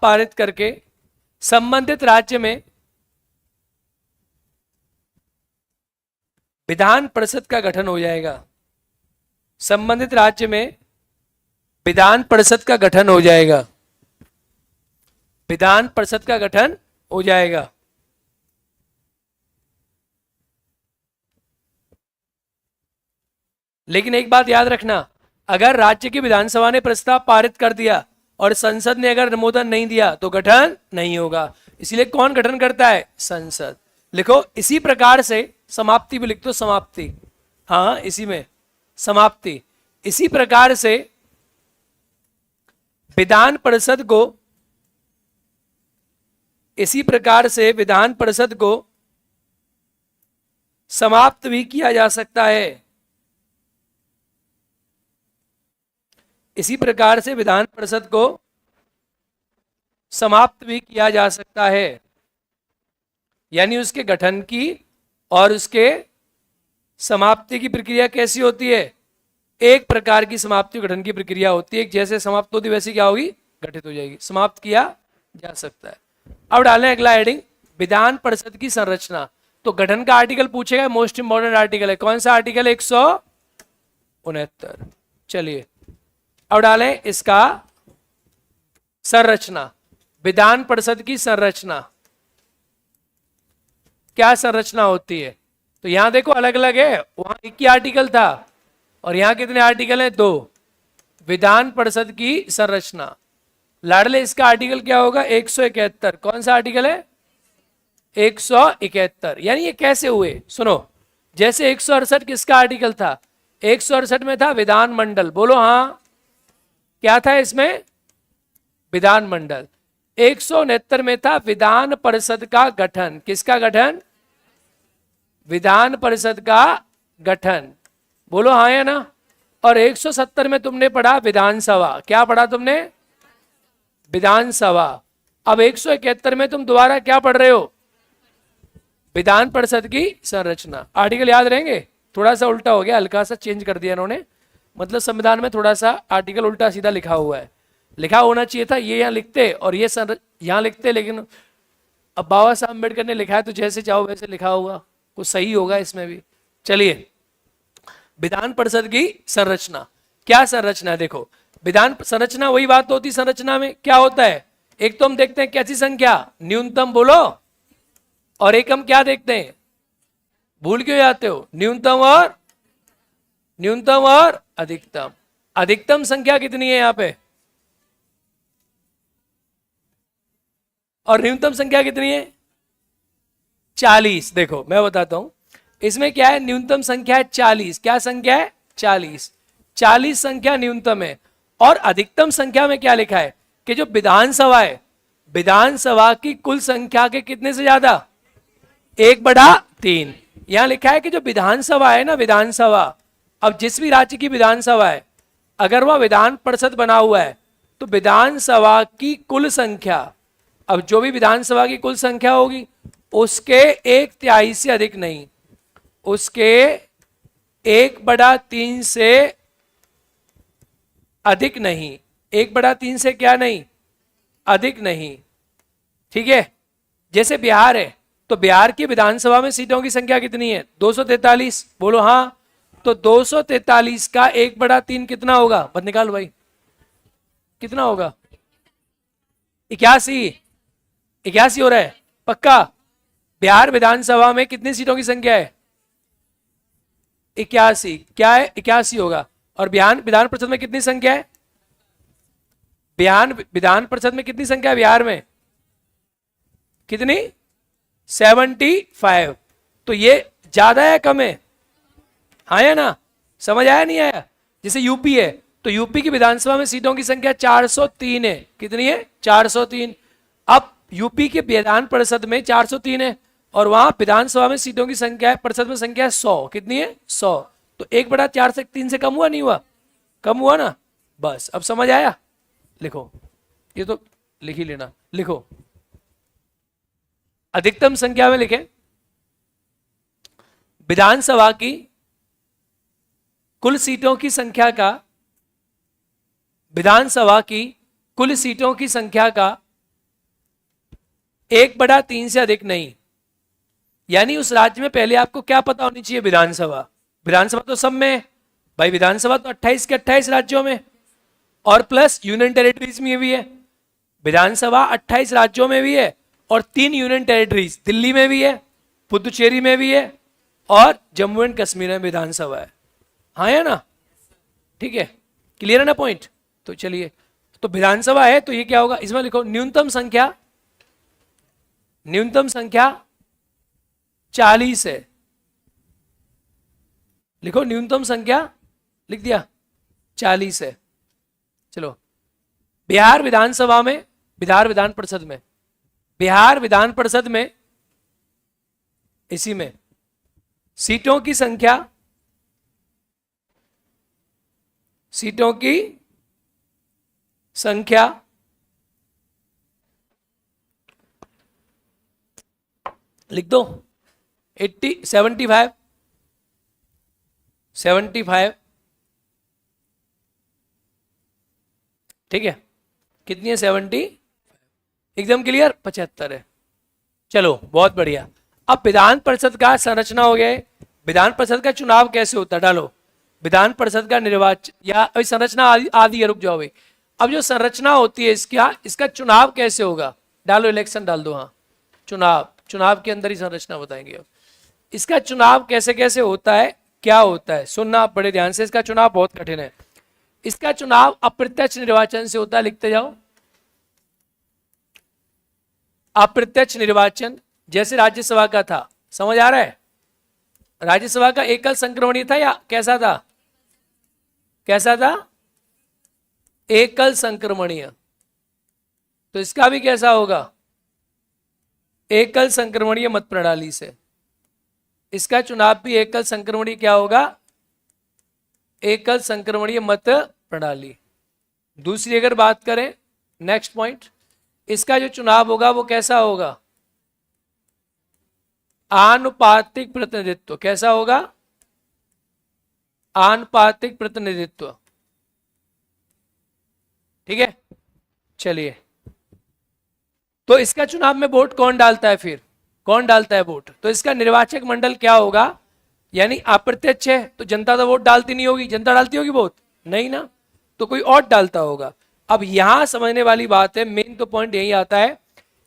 [SPEAKER 1] पारित करके संबंधित राज्य में विधान परिषद का गठन हो जाएगा। संबंधित राज्य में विधान परिषद का गठन हो जाएगा, विधान परिषद का गठन हो जाएगा। लेकिन एक बात याद रखना, अगर राज्य की विधानसभा ने प्रस्ताव पारित कर दिया और संसद ने अगर अनुमोदन नहीं दिया तो गठन नहीं होगा। इसलिए कौन गठन करता है? संसद। लिखो इसी प्रकार से, समाप्ति भी लिख दो, समाप्ति, हाँ इसी में समाप्ति। इसी प्रकार से विधान परिषद को, इसी प्रकार से विधान परिषद को समाप्त भी किया जा सकता है। इसी प्रकार से विधान परिषद को समाप्त भी किया जा सकता है, यानी उसके गठन की और उसके समाप्ति की प्रक्रिया कैसी होती है? एक प्रकार की समाप्ति गठन की प्रक्रिया होती है, जैसे समाप्त होती वैसी क्या होगी? गठित हो जाएगी, समाप्त किया जा सकता है। अब डालें अगला हेडिंग, विधान परिषद की संरचना। तो गठन का आर्टिकल पूछेगा, मोस्ट इंपॉर्टेंट आर्टिकल है, कौन सा आर्टिकल? 169। चलिए अब डालें इसका संरचना, विधान परिषद की संरचना। क्या संरचना होती है? तो यहां देखो अलग अलग है, वहां एक ही आर्टिकल था और यहां कितने आर्टिकल हैं? 2। विधान परिषद की संरचना, लाडले इसका आर्टिकल क्या होगा? 171। कौन सा आर्टिकल है? 171। यानी ये कैसे हुए? सुनो, जैसे 168 किसका आर्टिकल था? 168 में था विधान मंडल, बोलो हाँ, क्या था इसमें? विधानमंडल। 169 में था विधान परिषद का गठन। किसका गठन? विधान परिषद का गठन। बोलो हाँ या ना। और 170 में तुमने पढ़ा विधानसभा। क्या पढ़ा तुमने? विधानसभा। अब 171 में तुम दोबारा क्या पढ़ रहे हो? विधान परिषद की संरचना। आर्टिकल याद रहेंगे? थोड़ा सा उल्टा हो गया, हल्का सा चेंज कर दिया इन्होंने, मतलब संविधान में थोड़ा सा आर्टिकल उल्टा सीधा लिखा हुआ है। लिखा होना चाहिए था ये यहाँ लिखते और ये यहाँ लिखते, लेकिन अब बाबा साहब अम्बेडकर ने लिखा है तो जैसे चाहो वैसे लिखा होगा, कुछ सही होगा इसमें भी। चलिए, विधान परिषद की संरचना। क्या संरचना है? देखो, विधान संरचना वही बात होती, संरचना में क्या होता है? एक तो हम देखते हैं कैसी संख्या, न्यूनतम बोलो, और एक हम क्या देखते हैं, भूल क्यों जाते हो, न्यूनतम और अधिकतम। अधिकतम संख्या कितनी है यहाँ पे, और न्यूनतम संख्या कितनी है? 40। देखो मैं बताता हूं, इसमें क्या है, न्यूनतम संख्या है 40। क्या संख्या है? 40। 40 संख्या न्यूनतम है। और अधिकतम संख्या में क्या लिखा है कि जो विधानसभा है, विधानसभा की कुल संख्या के कितने से ज्यादा? 1/3। यहां लिखा है कि जो विधानसभा है ना, विधानसभा, अब जिस भी राज्य की विधानसभा है, अगर वह विधान परिषद बना हुआ है तो विधानसभा की कुल संख्या, अब जो भी विधानसभा की कुल संख्या होगी उसके 1/3 से अधिक नहीं, उसके 1/3 से अधिक नहीं। 1/3 से क्या नहीं? अधिक नहीं। ठीक है। जैसे बिहार है तो बिहार की विधानसभा में सीटों की संख्या कितनी है? 243। बोलो हाँ। तो 243 का 1/3 कितना होगा? बस निकालो भाई, कितना होगा? 81। 81 हो रहा है पक्का? बिहार विधानसभा में कितनी सीटों की संख्या है? 81। क्या है? 81 होगा। और विधान परिषद में कितनी संख्या है? विधान परिषद में कितनी संख्या है बिहार में? कितनी? 75। तो ये ज्यादा है कम है? हाँ या ना? समझ आया नहीं आया? जैसे यूपी है तो यूपी की विधानसभा में सीटों की संख्या 403 है। कितनी है? 403। अब यूपी के विधान परिषद में 403 है और वहां विधानसभा में सीटों की संख्या है, परिषद में संख्या है 100। कितनी है? 100। तो 1/4 से 3 से कम हुआ नहीं हुआ? कम हुआ ना। बस अब समझ आया? लिखो, ये तो लिख ही लेना। लिखो, अधिकतम संख्या में लिखें, विधानसभा की कुल सीटों की संख्या का, विधानसभा की कुल सीटों की संख्या का 1/3 से अधिक नहीं। यानी उस राज्य में पहले आपको क्या पता होनी चाहिए? विधानसभा। विधानसभा तो सब में भाई, विधानसभा तो 28 के 28 राज्यों में और प्लस यूनियन टेरिटरीज में भी है। विधानसभा 28 राज्यों में भी है और 3 यूनियन टेरिटरीज, दिल्ली में भी है, पुदुचेरी में भी है और जम्मू एंड कश्मीर में विधानसभा है। हाँ या ना? ठीक है, क्लियर है ना पॉइंट? तो चलिए, तो विधानसभा है तो ये क्या होगा, इसमें लिखो न्यूनतम संख्या, न्यूनतम संख्या 40 है। लिखो न्यूनतम संख्या, लिख दिया 40 है। चलो, बिहार विधानसभा में, बिहार विधान परिषद में, बिहार विधान परिषद में, इसी में सीटों की संख्या, सीटों की संख्या लिख दो 75। ठीक है, कितनी है? 70। एकदम क्लियर? 75 है। चलो बहुत बढ़िया। अब विधान परिषद का संरचना हो गया। विधान परिषद का चुनाव कैसे होता है? डालो विधान परिषद का निर्वाचन, या अभी संरचना आदि है, रुक जाओ भाई। अब जो संरचना होती है इसका चुनाव कैसे होगा? डालो इलेक्शन डाल दो। हाँ, चुनाव के अंदर ही संरचना बताएंगे। अब इसका चुनाव कैसे कैसे होता है, क्या होता है, सुनना आप बड़े ध्यान से। इसका चुनाव बहुत कठिन है। इसका चुनाव अप्रत्यक्ष निर्वाचन से होता है। लिखते जाओ, अप्रत्यक्ष निर्वाचन। जैसे राज्यसभा का था, समझ आ रहा है? राज्यसभा का एकल संक्रमणीय था या कैसा था? कैसा था? एकल संक्रमणीय। तो इसका भी कैसा होगा, एकल संक्रमणीय मत प्रणाली से। इसका चुनाव भी एकल संक्रमणीय क्या होगा, एकल संक्रमणीय मत प्रणाली। दूसरी अगर बात करें, नेक्स्ट पॉइंट, इसका जो चुनाव होगा वो कैसा होगा, आनुपातिक प्रतिनिधित्व। कैसा होगा, आनुपातिक प्रतिनिधित्व। ठीक है, चलिए, तो इसका चुनाव में वोट कौन डालता है, फिर कौन डालता है वोट, तो इसका निर्वाचक मंडल क्या होगा, यानी अप्रत्यक्ष है तो जनता तो वोट डालती नहीं होगी, जनता डालती होगी वोट नहीं ना, तो कोई और डालता होगा। अब यहां समझने वाली बात है, मेन तो पॉइंट यही आता है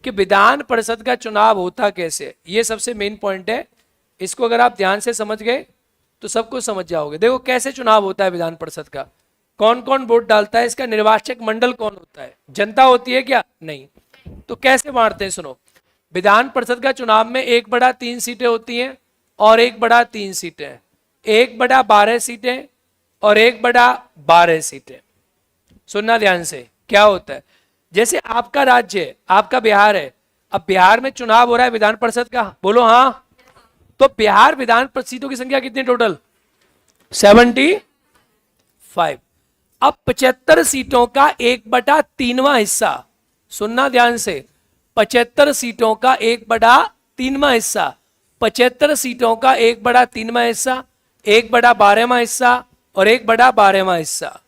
[SPEAKER 1] कि विधान परिषद का चुनाव होता कैसे, ये सबसे मेन पॉइंट है। इसको अगर आप ध्यान से समझ गए तो सब कुछ समझ जाओगे। देखो कैसे चुनाव होता है विधान परिषद का, कौन कौन वोट डालता है, इसका निर्वाचक मंडल कौन होता है, जनता होती है क्या, नहीं। तो कैसे बांटते हैं, सुनो, विधान परिषद का चुनाव में 1/3 सीटें होती हैं और 1/3 सीटें, 1/12 सीटें और 1/12 सीटें। सुनना ध्यान से, क्या होता है, जैसे आपका राज्य है, आपका बिहार है, अब बिहार में चुनाव हो रहा है विधान परिषद का, बोलो हाँ, तो बिहार विधान परिषद सीटों की संख्या कितनी टोटल, 75। अब 75 सीटों का 1/3वां हिस्सा, सुनना ध्यान से, 75 सीटों का 1/3वां हिस्सा, 75 सीटों का 1/3वां हिस्सा, 1/12वां हिस्सा और 1/12वां हिस्सा।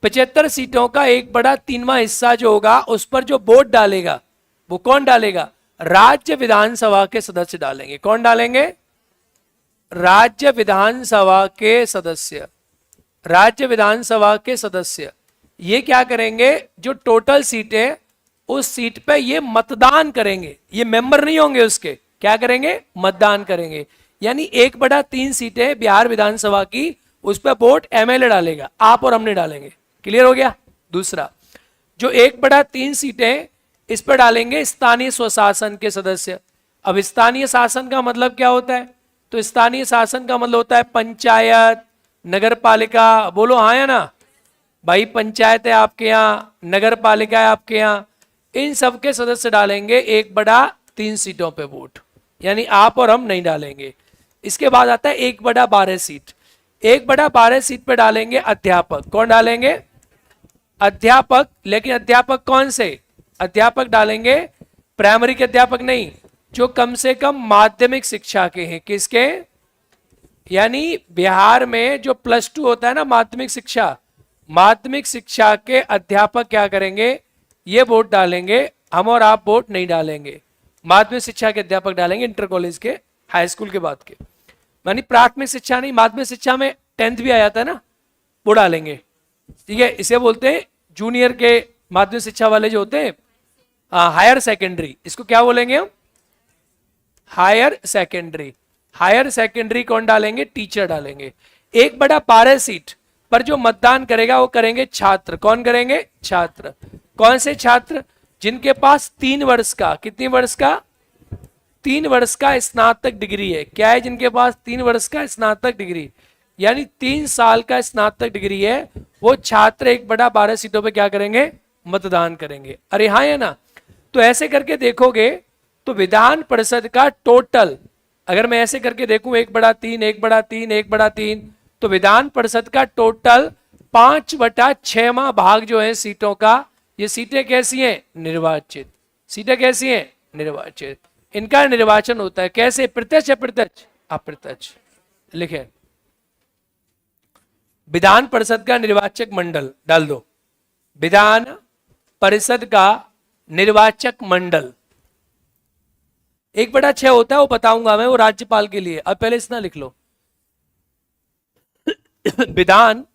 [SPEAKER 1] 75 सीटों का 1/3वां हिस्सा जो होगा उस पर जो वोट डालेगा वो कौन डालेगा, राज्य विधानसभा के सदस्य डालेंगे। कौन डालेंगे, राज्य विधानसभा के सदस्य। राज्य विधानसभा के सदस्य ये क्या करेंगे, जो टोटल सीट है उस सीट पे ये मतदान करेंगे, ये मेंबर नहीं होंगे उसके, क्या करेंगे, मतदान करेंगे। यानी 1/3 सीटें बिहार विधानसभा की, उस पर वोट एमएलए डालेगा, आप और हमने डालेंगे। क्लियर हो गया। दूसरा, जो 1/3 सीटें इस पर डालेंगे स्थानीय स्वशासन के सदस्य। अब स्थानीय शासन का मतलब क्या होता है, तो स्थानीय शासन का मतलब होता है पंचायत, नगर पालिका, बोलो हाँ या ना भाई, पंचायत है आपके यहाँ, नगर पालिका है आपके यहाँ, इन सब के सदस्य डालेंगे 1/3 सीटों पे वोट, यानी आप और हम नहीं डालेंगे। इसके बाद आता है 1/12 सीट। 1/12 सीट पे डालेंगे अध्यापक। कौन डालेंगे, अध्यापक। लेकिन अध्यापक कौन से, अध्यापक डालेंगे प्राइमरी के अध्यापक नहीं, जो कम से कम माध्यमिक शिक्षा के हैं। किसके, यानी बिहार में जो +2 होता है ना माध्यमिक शिक्षा, माध्यमिक शिक्षा के अध्यापक क्या करेंगे, ये वोट डालेंगे, हम और आप वोट नहीं डालेंगे। माध्यमिक शिक्षा के अध्यापक डालेंगे, इंटर कॉलेज के, हाई स्कूल के बाद के, यानी प्राथमिक शिक्षा नहीं, माध्यमिक शिक्षा में 10th भी आ जाता है ना, वो डालेंगे। ठीक है, इसे बोलते हैं जूनियर के माध्यमिक शिक्षा वाले जो होते हैं, हायर सेकेंडरी, इसको क्या बोलेंगे हम, हायर सेकेंडरी। हायर सेकेंडरी कौन डालेंगे, टीचर डालेंगे। 1/12 सीट पर जो मतदान करेगा वो करेंगे छात्र। कौन करेंगे, छात्र। कौन से छात्र, जिनके पास 3 वर्ष का, कितनी वर्ष का, 3 वर्ष का स्नातक डिग्री है। क्या है, जिनके पास 3 वर्ष का स्नातक डिग्री, यानी 3 साल का स्नातक डिग्री है, वो छात्र 1/12 सीटों पे क्या करेंगे, मतदान करेंगे। अरे हाँ या ना। तो ऐसे करके देखोगे तो विधान परिषद का टोटल, अगर मैं ऐसे करके देखूं 1/3 1/3 1/3, तो विधान परिषद का टोटल 5/6वां भाग जो है सीटों का, ये सीटें कैसी हैं, निर्वाचित। सीटें कैसी हैं, निर्वाचित। इनका निर्वाचन होता है कैसे, प्रत्यक्ष अप्रत्यक्ष, अप्रत्यक्ष। लिखे, विधान परिषद का निर्वाचक मंडल डाल दो, विधान परिषद का निर्वाचक मंडल 1/6 होता है, वो बताऊंगा मैं, वो राज्यपाल के लिए। अब पहले इतना लिख लो, विधान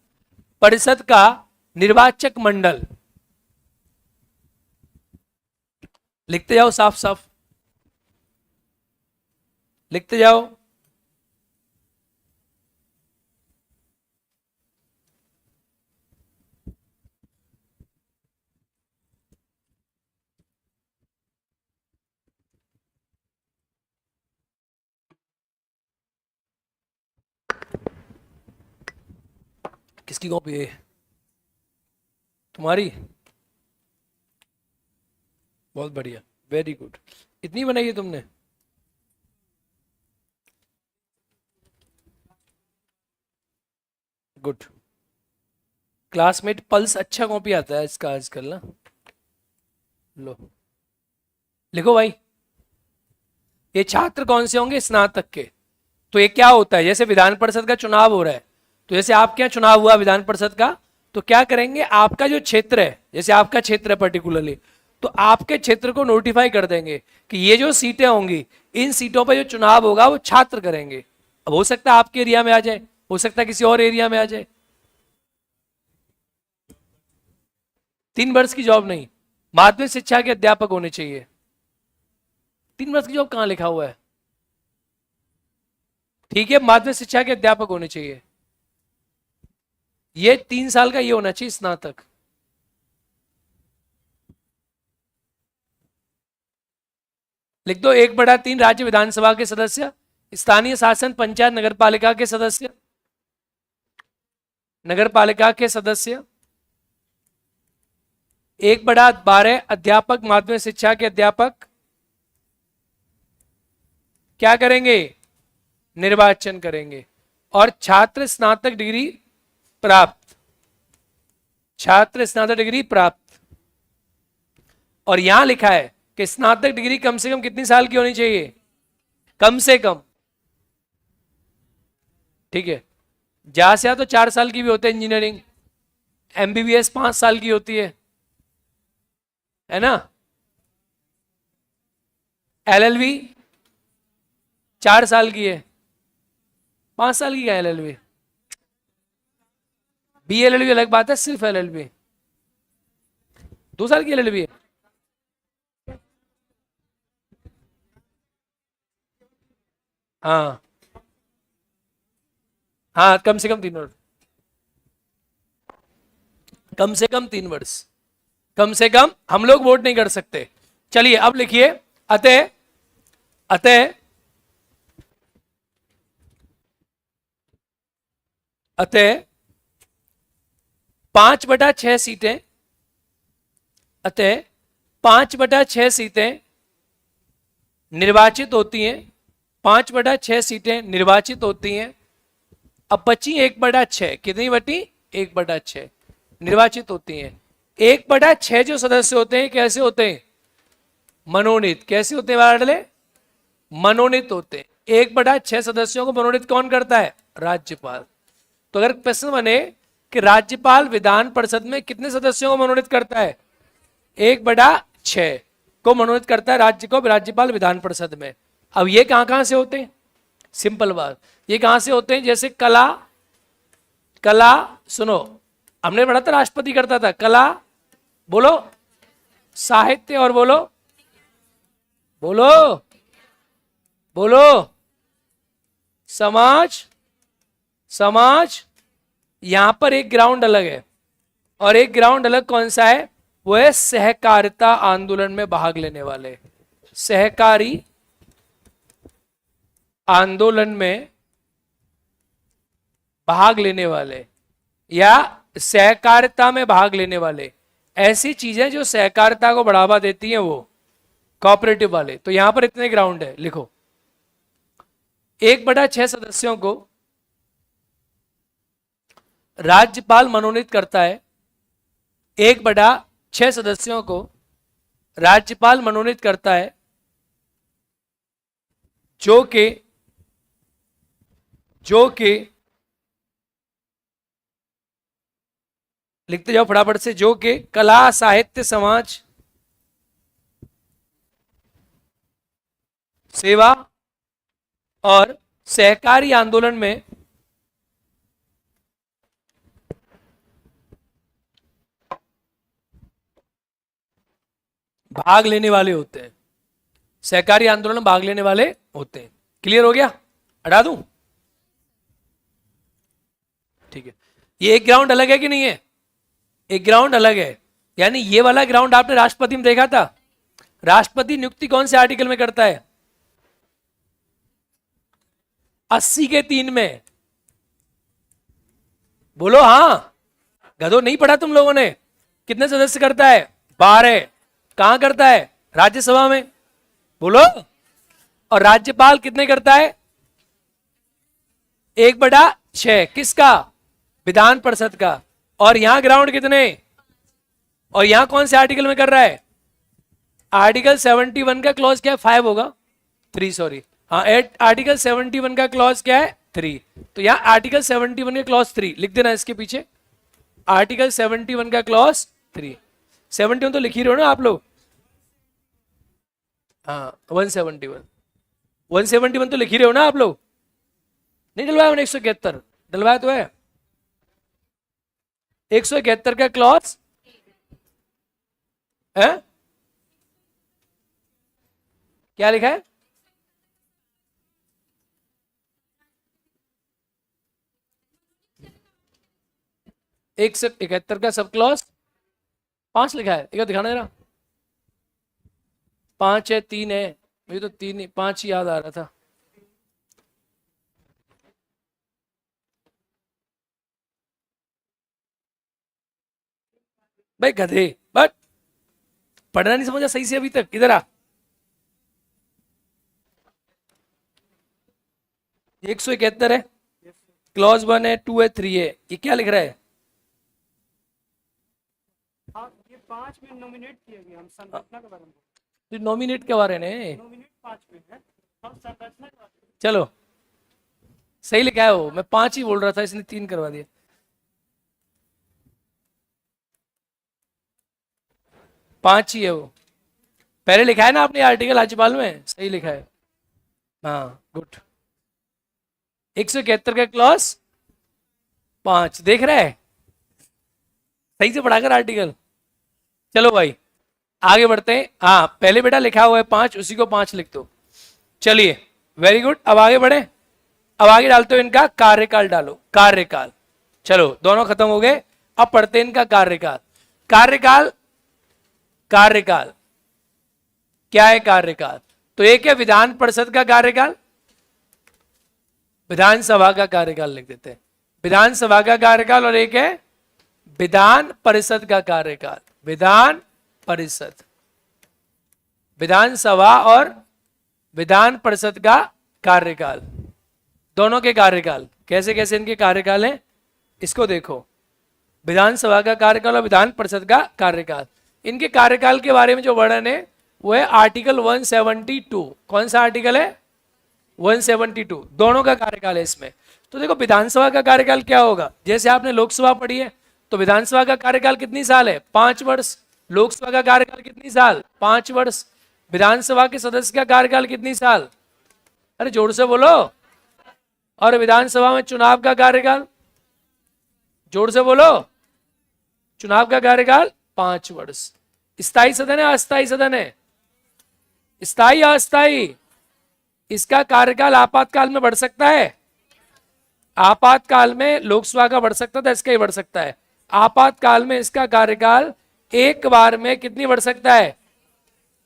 [SPEAKER 1] परिषद का निर्वाचक मंडल, लिखते जाओ, साफ साफ लिखते जाओ। किसकी कॉपी है, तुम्हारी। बहुत बढ़िया, वेरी गुड। इतनी बनाई है तुमने? गुड। क्लासमेट पल्स अच्छा कॉपी आता है इसका आजकल ना। लो लिखो भाई। ये छात्र कौन से होंगे? स्नातक के। तो ये क्या होता है, जैसे विधान परिषद का चुनाव हो रहा है, तो जैसे आपके यहाँ चुनाव हुआ विधान परिषद का, तो क्या करेंगे, आपका जो क्षेत्र है, जैसे आपका क्षेत्र है पर्टिकुलरली, तो आपके क्षेत्र को नोटिफाई कर देंगे कि ये जो सीटें होंगी, इन सीटों पर जो चुनाव होगा वो छात्र करेंगे। अब हो सकता है आपके एरिया में आ जाए, हो सकता है किसी और एरिया में आ जाए। 3 वर्ष की जॉब नहीं, माध्यमिक शिक्षा के अध्यापक होने चाहिए। 3 वर्ष की जॉब कहां लिखा हुआ है? ठीक है, माध्यमिक शिक्षा के अध्यापक होने चाहिए। ये 3 साल का ये होना चाहिए स्नातक। लिख दो 1/3 राज्य विधानसभा के सदस्य, स्थानीय शासन पंचायत नगरपालिका के सदस्य, नगरपालिका के सदस्य, 1/12 अध्यापक माध्यमिक शिक्षा के अध्यापक क्या करेंगे? निर्वाचन करेंगे। और छात्र स्नातक डिग्री प्राप्त, छात्र स्नातक डिग्री प्राप्त। और यहां लिखा है कि स्नातक डिग्री कम से कम कितनी साल की होनी चाहिए? कम से कम। ठीक है, ज्यादा से तो 4 साल की भी होते हैं इंजीनियरिंग, एमबीबीएस 5 साल की होती है ना। एलएलबी 4 साल की है, 5 साल की क्या एलएलबी? बीएलएलबी अलग बात है, सिर्फ एलएलबी 2 साल की एलएलबी है। हाँ हाँ, कम से कम 3 वर्ष, कम से कम 3 वर्ष, कम से कम। हम लोग वोट नहीं कर सकते। चलिए अब लिखिए, अतः अतः अतः 5/6 सीटें, अतः 5/6 सीटें निर्वाचित होती हैं, 5/6 सीटें निर्वाचित होती हैं। अब बची 1/6, कितनी बटी? 1/6 निर्वाचित होती हैं। 1/6 जो सदस्य होते हैं कैसे होते हैं? मनोनीत। कैसे होते हैं वार्डले? मनोनीत होते हैं। 1/6 सदस्यों को मनोनीत कौन करता है? राज्यपाल। तो अगर प्रश्न बने कि राज्यपाल विधान परिषद में कितने सदस्यों को मनोनीत करता है? 1/6 को मनोनीत करता है राज्यपाल विधान परिषद में। अब ये कहां से होते हैं? सिंपल बात, ये कहां से होते हैं? जैसे कला, कला सुनो, हमने पढ़ा था राष्ट्रपति करता था। कला बोलो, साहित्य और बोलो, बोलो बोलो, समाज, समाज। यहां पर एक ग्राउंड अलग है, और एक ग्राउंड अलग कौन सा है? वो है सहकारिता आंदोलन में भाग लेने वाले। सहकारी आंदोलन में भाग लेने वाले या सहकारिता में भाग लेने वाले, ऐसी चीजें जो सहकारिता को बढ़ावा देती हैं, वो कोऑपरेटिव वाले। तो यहां पर इतने ग्राउंड है, लिखो 1/6 सदस्यों को राज्यपाल मनोनीत करता है, 1/6 सदस्यों को राज्यपाल मनोनीत करता है, जो कि लिखते जाओ फटाफट से, जो कि कला साहित्य समाज सेवा और सहकारी आंदोलन में भाग लेने वाले होते हैं, सहकारी आंदोलन में भाग लेने वाले होते हैं। क्लियर हो गया? हटा दूं? ठीक है। ये एक ग्राउंड अलग है कि नहीं है? एक ग्राउंड अलग है, यानी ये वाला ग्राउंड आपने राष्ट्रपति में देखा था। राष्ट्रपति नियुक्ति कौन से आर्टिकल में करता है? 80 के 3 में। बोलो हाँ, गधो नहीं पढ़ा तुम लोगों ने? कितने सदस्य करता है? 12। कहां करता है? राज्यसभा में, बोलो। और राज्यपाल कितने करता है? 1/6 किसका? विधान परिषद का। और यहां ग्राउंड कितने? और यहां कौन से आर्टिकल में कर रहा है? आर्टिकल 71 का क्लॉज क्या है? 5 होगा, 3 सॉरी। हाँ, आर्टिकल 71 का क्लॉज क्या है? 3। तो यहां आर्टिकल 71 का क्लॉज 3 लिख देना इसके पीछे। आर्टिकल 71 का क्लॉज 3। 71 तो लिख ही रहे हो ना आप लोग? हाँ, 171 तो लिख ही रहे हो ना आप लोग? नहीं डलवाया मैंने 171, डलवाया तो है। 171 का क्लॉज है, क्या लिखा है? एक से 71 का सब क्लॉज 5 लिखा है। एक दिखाना जरा। 5 है, 3 है, मुझे तो 3 ही 5 ही याद आ रहा था। भाई गधे, बट पढ़ना नहीं समझा सही से अभी तक। इधर आ। 171 है, क्लॉज 1 है, 2 है, 3 है। ये क्या लिख रहा है?
[SPEAKER 2] हाँ, ये 5 में नॉमिनेट किया गया। हम संरचना के बारे में
[SPEAKER 1] तो नॉमिनेट के बारे में,
[SPEAKER 2] नॉमिनेट 5 में है, हम संरचना के बारे में।
[SPEAKER 1] चलो सही लिखा है वो। मैं 5 ही बोल रहा था, इसने 3 करवा दिया। 5 ही है वो। पहले लिखा है ना आपने आर्टिकल राज्यपाल में, सही लिखा है। हाँ गुड। 171 का क्लॉज 5 देख रहा है? सही से पढ़ाकर आर्टिकल। चलो भाई आगे बढ़ते हैं। हाँ पहले बेटा लिखा हुआ है 5, उसी को 5 लिख दो। चलिए वेरी गुड, अब आगे बढ़े। अब आगे डालते हो इनका कार्यकाल, डालो कार्यकाल। चलो दोनों खत्म हो गए, अब पढ़ते हैं इनका कार्यकाल। कार्यकाल, कार्यकाल क्या है? कार्यकाल तो एक है विधान परिषद का कार्यकाल, विधानसभा का कार्यकाल लिख देते हैं। विधानसभा का कार्यकाल, और एक है विधान परिषद का कार्यकाल। विधान परिषद, विधानसभा और विधान परिषद का कार्यकाल, दोनों के कार्यकाल कैसे कैसे इनके कार्यकाल हैं इसको देखो। विधानसभा का कार्यकाल और विधान परिषद का कार्यकाल, इनके कार्यकाल के बारे में जो वर्णन है वो है आर्टिकल 172। कौन सा आर्टिकल है? 172। दोनों का कार्यकाल है इसमें। तो देखो विधानसभा का कार्यकाल क्या होगा, जैसे आपने लोकसभा पढ़ी है तो विधानसभा का कार्यकाल कितनी साल है? 5 वर्ष। लोकसभा का कार्यकाल कितनी साल? 5 वर्ष। विधानसभा के सदस्य का कार्यकाल कितनी साल? अरे जोर से बोलो। और विधानसभा में चुनाव का कार्यकाल, जोर से बोलो, चुनाव का कार्यकाल 5 वर्ष। स्थायी सदन है अस्थायी सदन है? स्थायी या अस्थायी? इसका कार्यकाल आपातकाल में बढ़ सकता है। आपातकाल में लोकसभा का बढ़ सकता था, इसका ही बढ़ सकता है। आपातकाल में इसका कार्यकाल एक बार में कितनी बढ़ सकता है?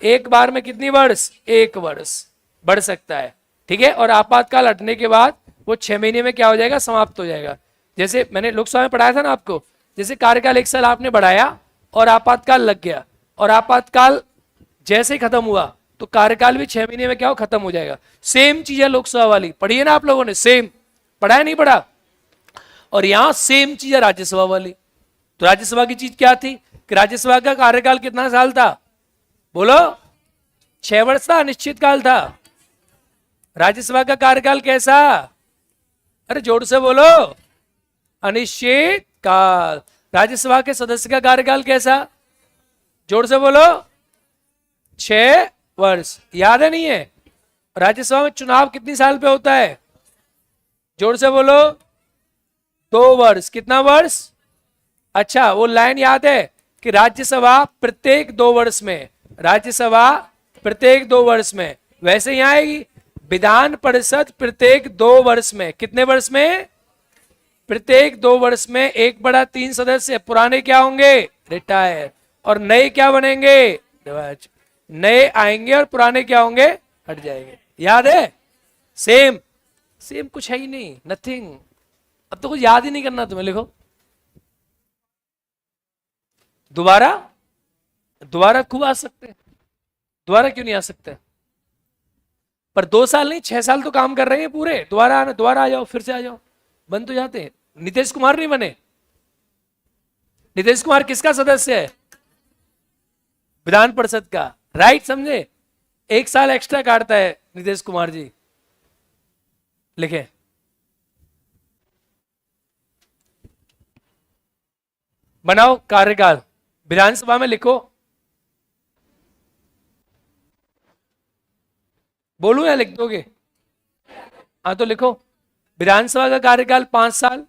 [SPEAKER 1] एक बार में कितनी वर्ष? 1 वर्ष बढ़ सकता है। ठीक है। और आपातकाल हटने के बाद वो 6 महीने में क्या हो जाएगा? समाप्त हो जाएगा। जैसे मैंने लोकसभा में पढ़ाया था ना आपको, जैसे कार्यकाल 1 साल आपने बढ़ाया और आपातकाल लग गया, और आपातकाल जैसे ही खत्म हुआ तो कार्यकाल भी 6 महीने में क्या हो? खत्म हो जाएगा। सेम चीज है लोकसभा वाली, पढ़ी है ना आप लोगों ने? सेम पढ़ा है, नहीं पढ़ा? और यहां सेम चीज है राज्यसभा वाली। तो राज्यसभा की चीज क्या थी कि राज्यसभा का कार्यकाल कितना साल था? बोलो। 6 वर्ष था, अनिश्चित काल था। राज्यसभा का कार्यकाल कैसा? अरे जोर से बोलो। अनिश्चित काल। राज्यसभा के सदस्य का कार्यकाल कैसा? जोर से बोलो। 6 वर्ष। याद है नहीं है? राज्यसभा में चुनाव कितनी साल पे होता है? जोर से बोलो। 2 वर्ष। कितना वर्ष? अच्छा वो लाइन याद है कि राज्यसभा प्रत्येक 2 वर्ष में, राज्यसभा प्रत्येक 2 वर्ष में, वैसे ही आएगी विधान परिषद प्रत्येक 2 वर्ष में। कितने वर्ष में? प्रत्येक 2 वर्ष में 1/3 सदस्य पुराने क्या होंगे? रिटायर। और नए क्या बनेंगे? नए आएंगे और पुराने क्या होंगे? हट जाएंगे। याद है? सेम सेम कुछ है ही नहीं, नथिंग। अब तो कुछ याद ही नहीं करना तुम्हें। लिखो दोबारा, दोबारा खूब आ सकते हैं। दोबारा क्यों नहीं आ सकते? पर 2 साल नहीं 6 साल तो काम कर रहे हैं पूरे, दोबारा आना, दोबारा आ जाओ, फिर से आ जाओ, बन तो जाते हैं। नीतीश कुमार नहीं बने? नीतीश कुमार किसका सदस्य है? विधान परिषद का, राइट, समझे? 1 साल एक्स्ट्रा काटता है नीतीश कुमार जी। लिखे बनाओ कार्यकाल, विधानसभा में लिखो, बोलूं या लिख दोगे? हाँ तो लिखो, विधानसभा का कार्यकाल 5 साल,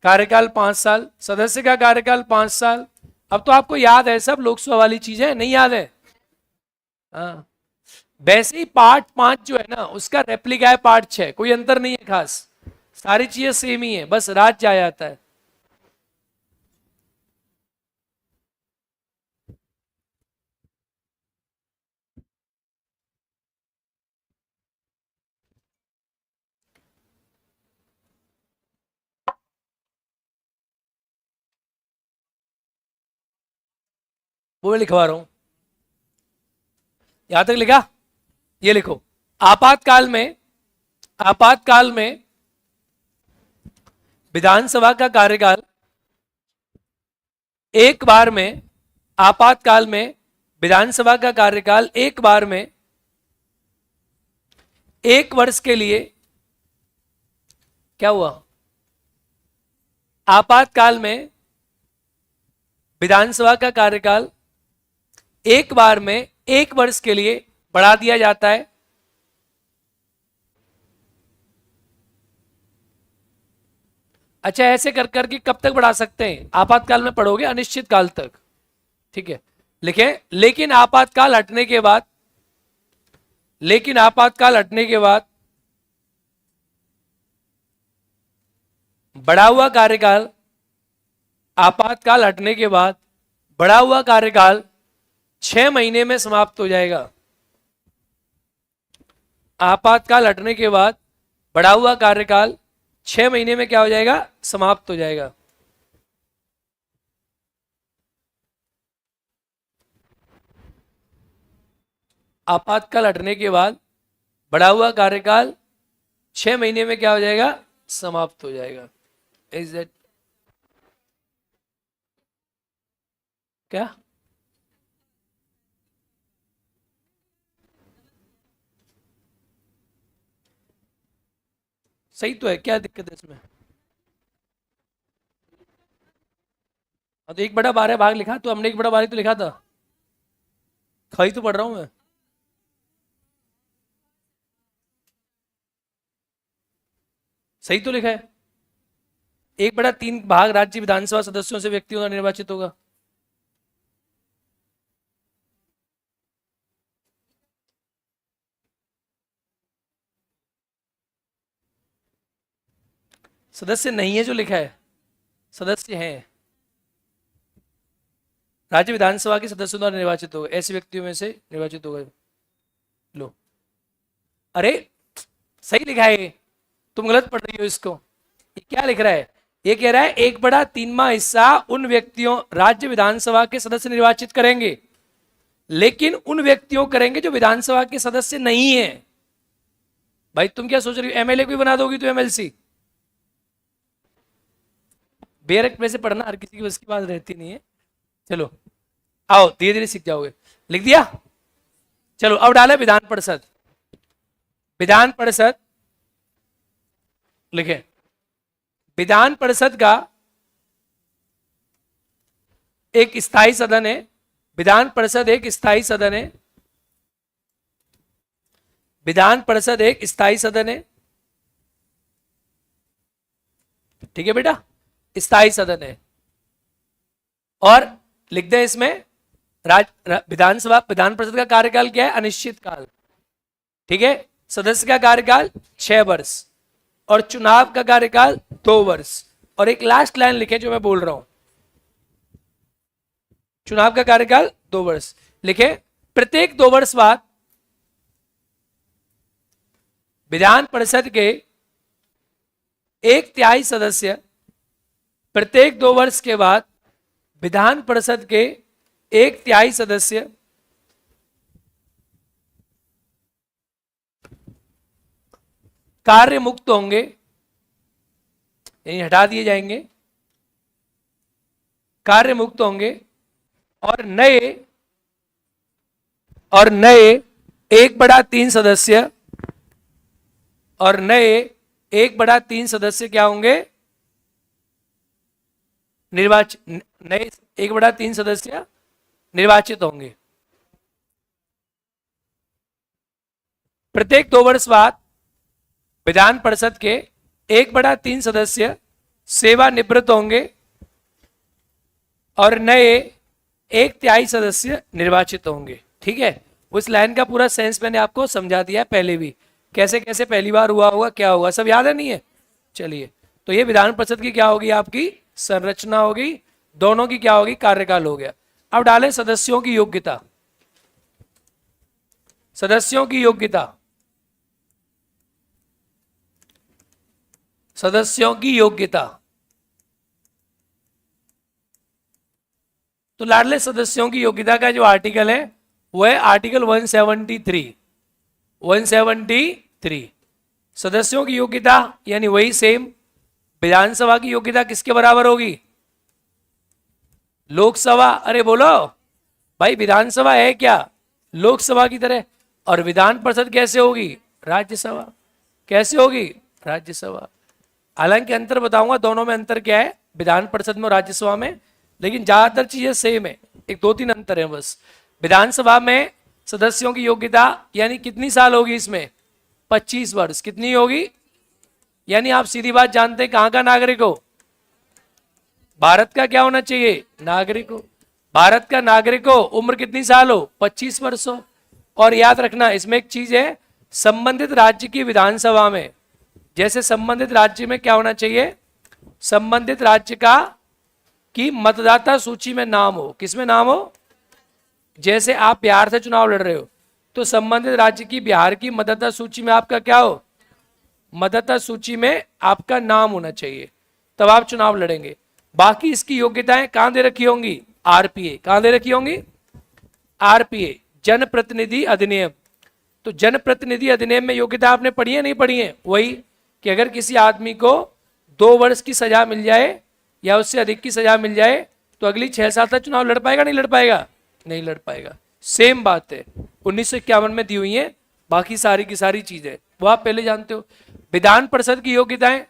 [SPEAKER 1] कार्यकाल 5 साल, सदस्य का कार्यकाल 5 साल। अब तो आपको याद है सब लोकसभा वाली चीजें, नहीं याद है? हाँ, वैसे ही पार्ट 5 जो है ना उसका रेप्लिका है पार्ट 6, कोई अंतर नहीं है खास, सारी चीजें सेम ही है, बस राज्य आ जाता है। वो मैं लिखवा रहा हूं, यहां तक लिखा? ये लिखो, आपातकाल में, आपातकाल में विधानसभा का कार्यकाल एक बार में, आपातकाल में विधानसभा का कार्यकाल एक बार में 1 वर्ष के लिए, क्या हुआ? आपातकाल में विधानसभा का कार्यकाल एक बार में 1 वर्ष के लिए बढ़ा दिया जाता है। अच्छा, ऐसे कर करके कब तक बढ़ा सकते हैं? आपातकाल में पढ़ोगे अनिश्चित काल तक, ठीक है? लिखें, लेकिन आपातकाल हटने के बाद, लेकिन आपातकाल हटने के बाद बढ़ा हुआ कार्यकाल, आपातकाल हटने के बाद बढ़ा हुआ कार्यकाल 6 महीने में समाप्त हो जाएगा। आपातकाल हटने के बाद बढ़ा हुआ कार्यकाल 6 महीने में क्या हो जाएगा? समाप्त हो जाएगा। आपातकाल हटने के बाद बढ़ा हुआ कार्यकाल 6 महीने में क्या हो जाएगा? समाप्त हो जाएगा। इज दैट क्या? सही तो है, क्या दिक्कत है इसमें? हाँ तो 1/12 भाग लिखा तो हमने, 1/12 तो लिखा था, खाई तो पढ़ रहा हूं मैं। सही तो लिखा है, 1/3 भाग राज्य विधानसभा सदस्यों से व्यक्तियों द्वारा निर्वाचित होगा। सदस्य नहीं है जो लिखा है, सदस्य हैं, राज्य विधानसभा के सदस्यों द्वारा निर्वाचित होगा, ऐसे व्यक्तियों में से निर्वाचित होगा। लो, अरे सही लिखा है ये, तुम गलत पढ़ रही हो इसको। ये क्या लिख रहा है? ये कह रहा है 1/3वां हिस्सा उन व्यक्तियों, राज्य विधानसभा के सदस्य निर्वाचित करेंगे, लेकिन उन व्यक्तियों करेंगे जो विधानसभा के सदस्य नहीं है। भाई तुम क्या सोच रही हो, एमएलए को भी बना दोगी तो एमएलसी? बेरक में से पढ़ना हर किसी की बस की बात रहती नहीं है। चलो आओ, धीरे धीरे सीख जाओगे। लिख दिया? चलो अब डाले विधान परिषद। विधान परिषद लिखे, विधान परिषद का एक स्थायी सदन है, विधान परिषद एक स्थायी सदन है, विधान परिषद एक स्थायी सदन है, ठीक है बेटा, स्थायी सदन है। और लिख दे इसमें विधानसभा, विधान परिषद का कार्यकाल क्या है? अनिश्चित काल, ठीक है? सदस्य का कार्यकाल 6 वर्ष और चुनाव का कार्यकाल 2 वर्ष। और एक लास्ट लाइन लिखे जो मैं बोल रहा हूं, चुनाव का कार्यकाल 2 वर्ष लिखे। प्रत्येक 2 वर्ष बाद विधान परिषद के 1/3 सदस्य प्रत्येक 2 वर्ष के बाद विधान परिषद के 1/3 सदस्य कार्य मुक्त होंगे, यानी हटा दिए जाएंगे, कार्य मुक्त होंगे और नए 1/3 सदस्य क्या होंगे? निर्वाचित। नए 1/3 सदस्य निर्वाचित होंगे। प्रत्येक 2 वर्ष बाद विधान परिषद के 1/3 सदस्य सेवानिवृत्त होंगे और नए 1/3 सदस्य निर्वाचित होंगे। ठीक है, उस लाइन का पूरा सेंस मैंने आपको समझा दिया है पहले भी, कैसे कैसे पहली बार हुआ होगा, क्या होगा, सब याद है नहीं है? चलिए, तो ये विधान परिषद की क्या होगी? आपकी संरचना होगी, दोनों की क्या होगी? कार्यकाल हो गया। अब डालें सदस्यों की योग्यता। सदस्यों की योग्यता, सदस्यों की योग्यता। तो लाडले सदस्यों की योग्यता का जो आर्टिकल है वो है आर्टिकल 173। सदस्यों की योग्यता यानी वही सेम। विधानसभा की योग्यता किसके बराबर होगी? लोकसभा। अरे बोलो भाई, विधानसभा है क्या? लोकसभा की तरह। और विधान परिषद कैसे होगी? राज्यसभा। कैसे होगी? राज्यसभा। हालांकि अंतर बताऊंगा दोनों में अंतर क्या है, विधान परिषद में और राज्यसभा में, लेकिन ज्यादातर चीजें सेम है, एक 2-3 अंतर है बस। विधानसभा में सदस्यों की योग्यता यानी कितनी साल होगी? इसमें 25 वर्ष। कितनी होगी? यानी आप सीधी बात जानते हैं कहां का नागरिक हो? भारत का क्या होना चाहिए? नागरिक हो। भारत का नागरिक हो, उम्र कितनी साल हो? 25 वर्ष हो। और याद रखना इसमें एक चीज है, संबंधित राज्य की विधानसभा में, जैसे संबंधित राज्य में क्या होना चाहिए? संबंधित राज्य का की मतदाता सूची में नाम हो। किसमें नाम हो? जैसे आप बिहार से चुनाव लड़ रहे हो तो संबंधित राज्य की बिहार की मतदाता सूची में आपका क्या हो? मतदाता सूची में आपका नाम होना चाहिए, तब आप चुनाव लड़ेंगे। बाकी इसकी योग्यताएं कहां दे रखी होंगी? आरपीए। कहां दे रखी होंगी? आरपीए, जनप्रतिनिधि अधिनियम। तो जनप्रतिनिधि अधिनियम में योग्यता आपने पढ़ी है नहीं पढ़ी है? वही कि अगर किसी आदमी को 2 वर्ष की सजा मिल जाए या उससे अधिक की सजा मिल जाए तो अगली 6 साल तक चुनाव लड़ पाएगा? नहीं लड़ पाएगा? नहीं लड़ पाएगा। सेम बात है 1951 में दी हुई है, बाकी सारी की सारी चीजें वो आप पहले जानते हो। विधान परिषद की योग्यताएं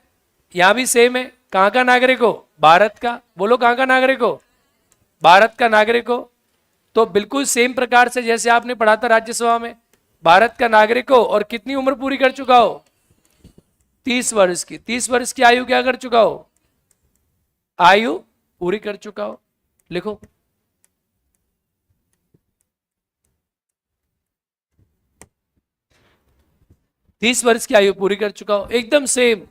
[SPEAKER 1] यहां भी सेम है। कहां का नागरिक हो? भारत का। बोलो कहां का नागरिक हो? भारत का नागरिक हो। तो बिल्कुल सेम प्रकार से जैसे आपने पढ़ा था राज्यसभा में, भारत का नागरिक हो और कितनी उम्र पूरी कर चुका हो? 30 वर्ष की। 30 वर्ष की आयु क्या कर चुका हो? आयु पूरी कर चुका हो। लिखो। तीस वर्ष की आयु पूरी कर चुका हो। एकदम सेम,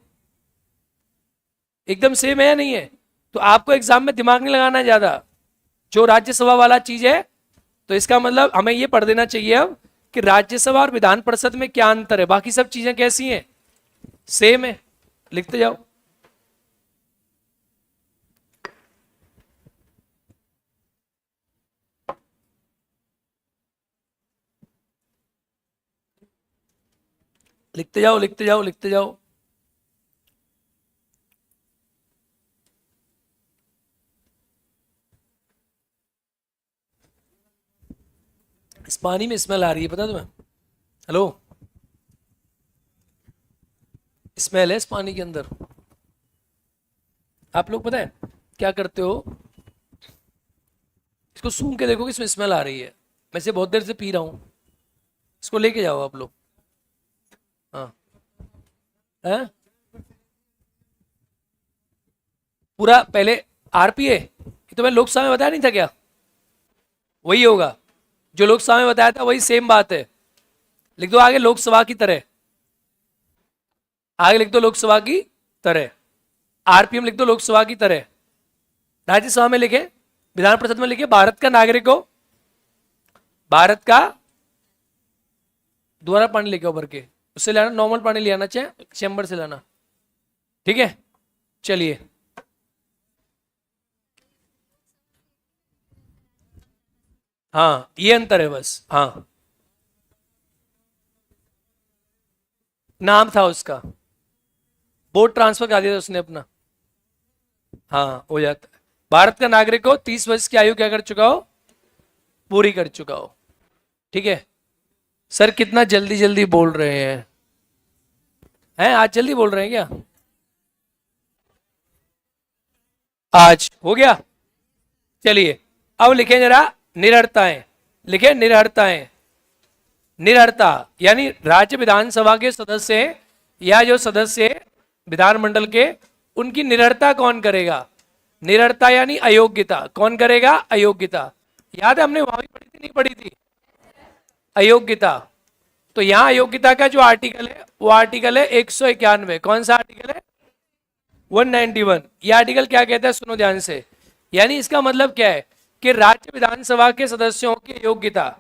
[SPEAKER 1] एकदम सेम है या नहीं है? तो आपको एग्जाम में दिमाग नहीं लगाना ज्यादा, जो राज्यसभा वाला चीज है। तो इसका मतलब हमें यह पढ़ देना चाहिए अब कि राज्यसभा और विधान परिषद में क्या अंतर है, बाकी सब चीजें कैसी हैं? सेम है। लिखते जाओ। लिखते जाओ, लिखते जाओ, लिखते जाओ। इस पानी में स्मेल आ रही है, पता तुम्हें? हेलो, स्मेल है इस पानी के अंदर। आप लोग पता है क्या करते हो? इसको सूंघ के देखो कि इसमें स्मेल आ रही है। मैं इसे बहुत देर से पी रहा हूं। इसको लेके जाओ आप लोग। हाँ है? पूरा पहले आरपीए, तो मैं लोकसभा में बताया नहीं था क्या? वही होगा जो लोकसभा में बताया था, वही सेम बात है। लिख दो आगे लोकसभा की तरह। आगे लिख दो लोकसभा की तरह। आरपीएम लिख दो लोकसभा की तरह। राज्यसभा में लिखे, विधान परिषद में लिखे भारत का नागरिक हो। भारत का, दोबारा पानी लेके उभर के उससे लाना, नॉर्मल पानी ले आना, चाहे चैम्बर से लाना। ठीक है, चलिए। हाँ ये अंतर है बस। हाँ नाम था उसका, बोर्ड ट्रांसफर करा दिया था उसने अपना। हाँ हो जाता है। भारत का नागरिक हो, 30 वर्ष की आयु क्या कर चुका हो, पूरी कर चुका हो। ठीक है। सर कितना जल्दी जल्दी बोल रहे हैं आज जल्दी बोल रहे हैं क्या? आज हो गया। चलिए अब लिखें जरा निरर्थाएं। लिखे निरर्थाएं। निरर्ता यानी राज्य विधानसभा के सदस्य या जो सदस्य विधानमंडल के, उनकी निरर्ता कौन करेगा? निरर्ता यानी अयोग्यता। कौन करेगा? अयोग्यता। याद है हमने वहां भी पढ़ी थी, नहीं पढ़ी थी? अयोग्यता। तो यहां अयोग्यता का जो आर्टिकल है वो आर्टिकल है 191। कौन सा आर्टिकल है? 191। यह आर्टिकल क्या कहता है सुनो ध्यान से। यानी इसका मतलब क्या है कि राज्य विधानसभा के सदस्यों की योग्यता,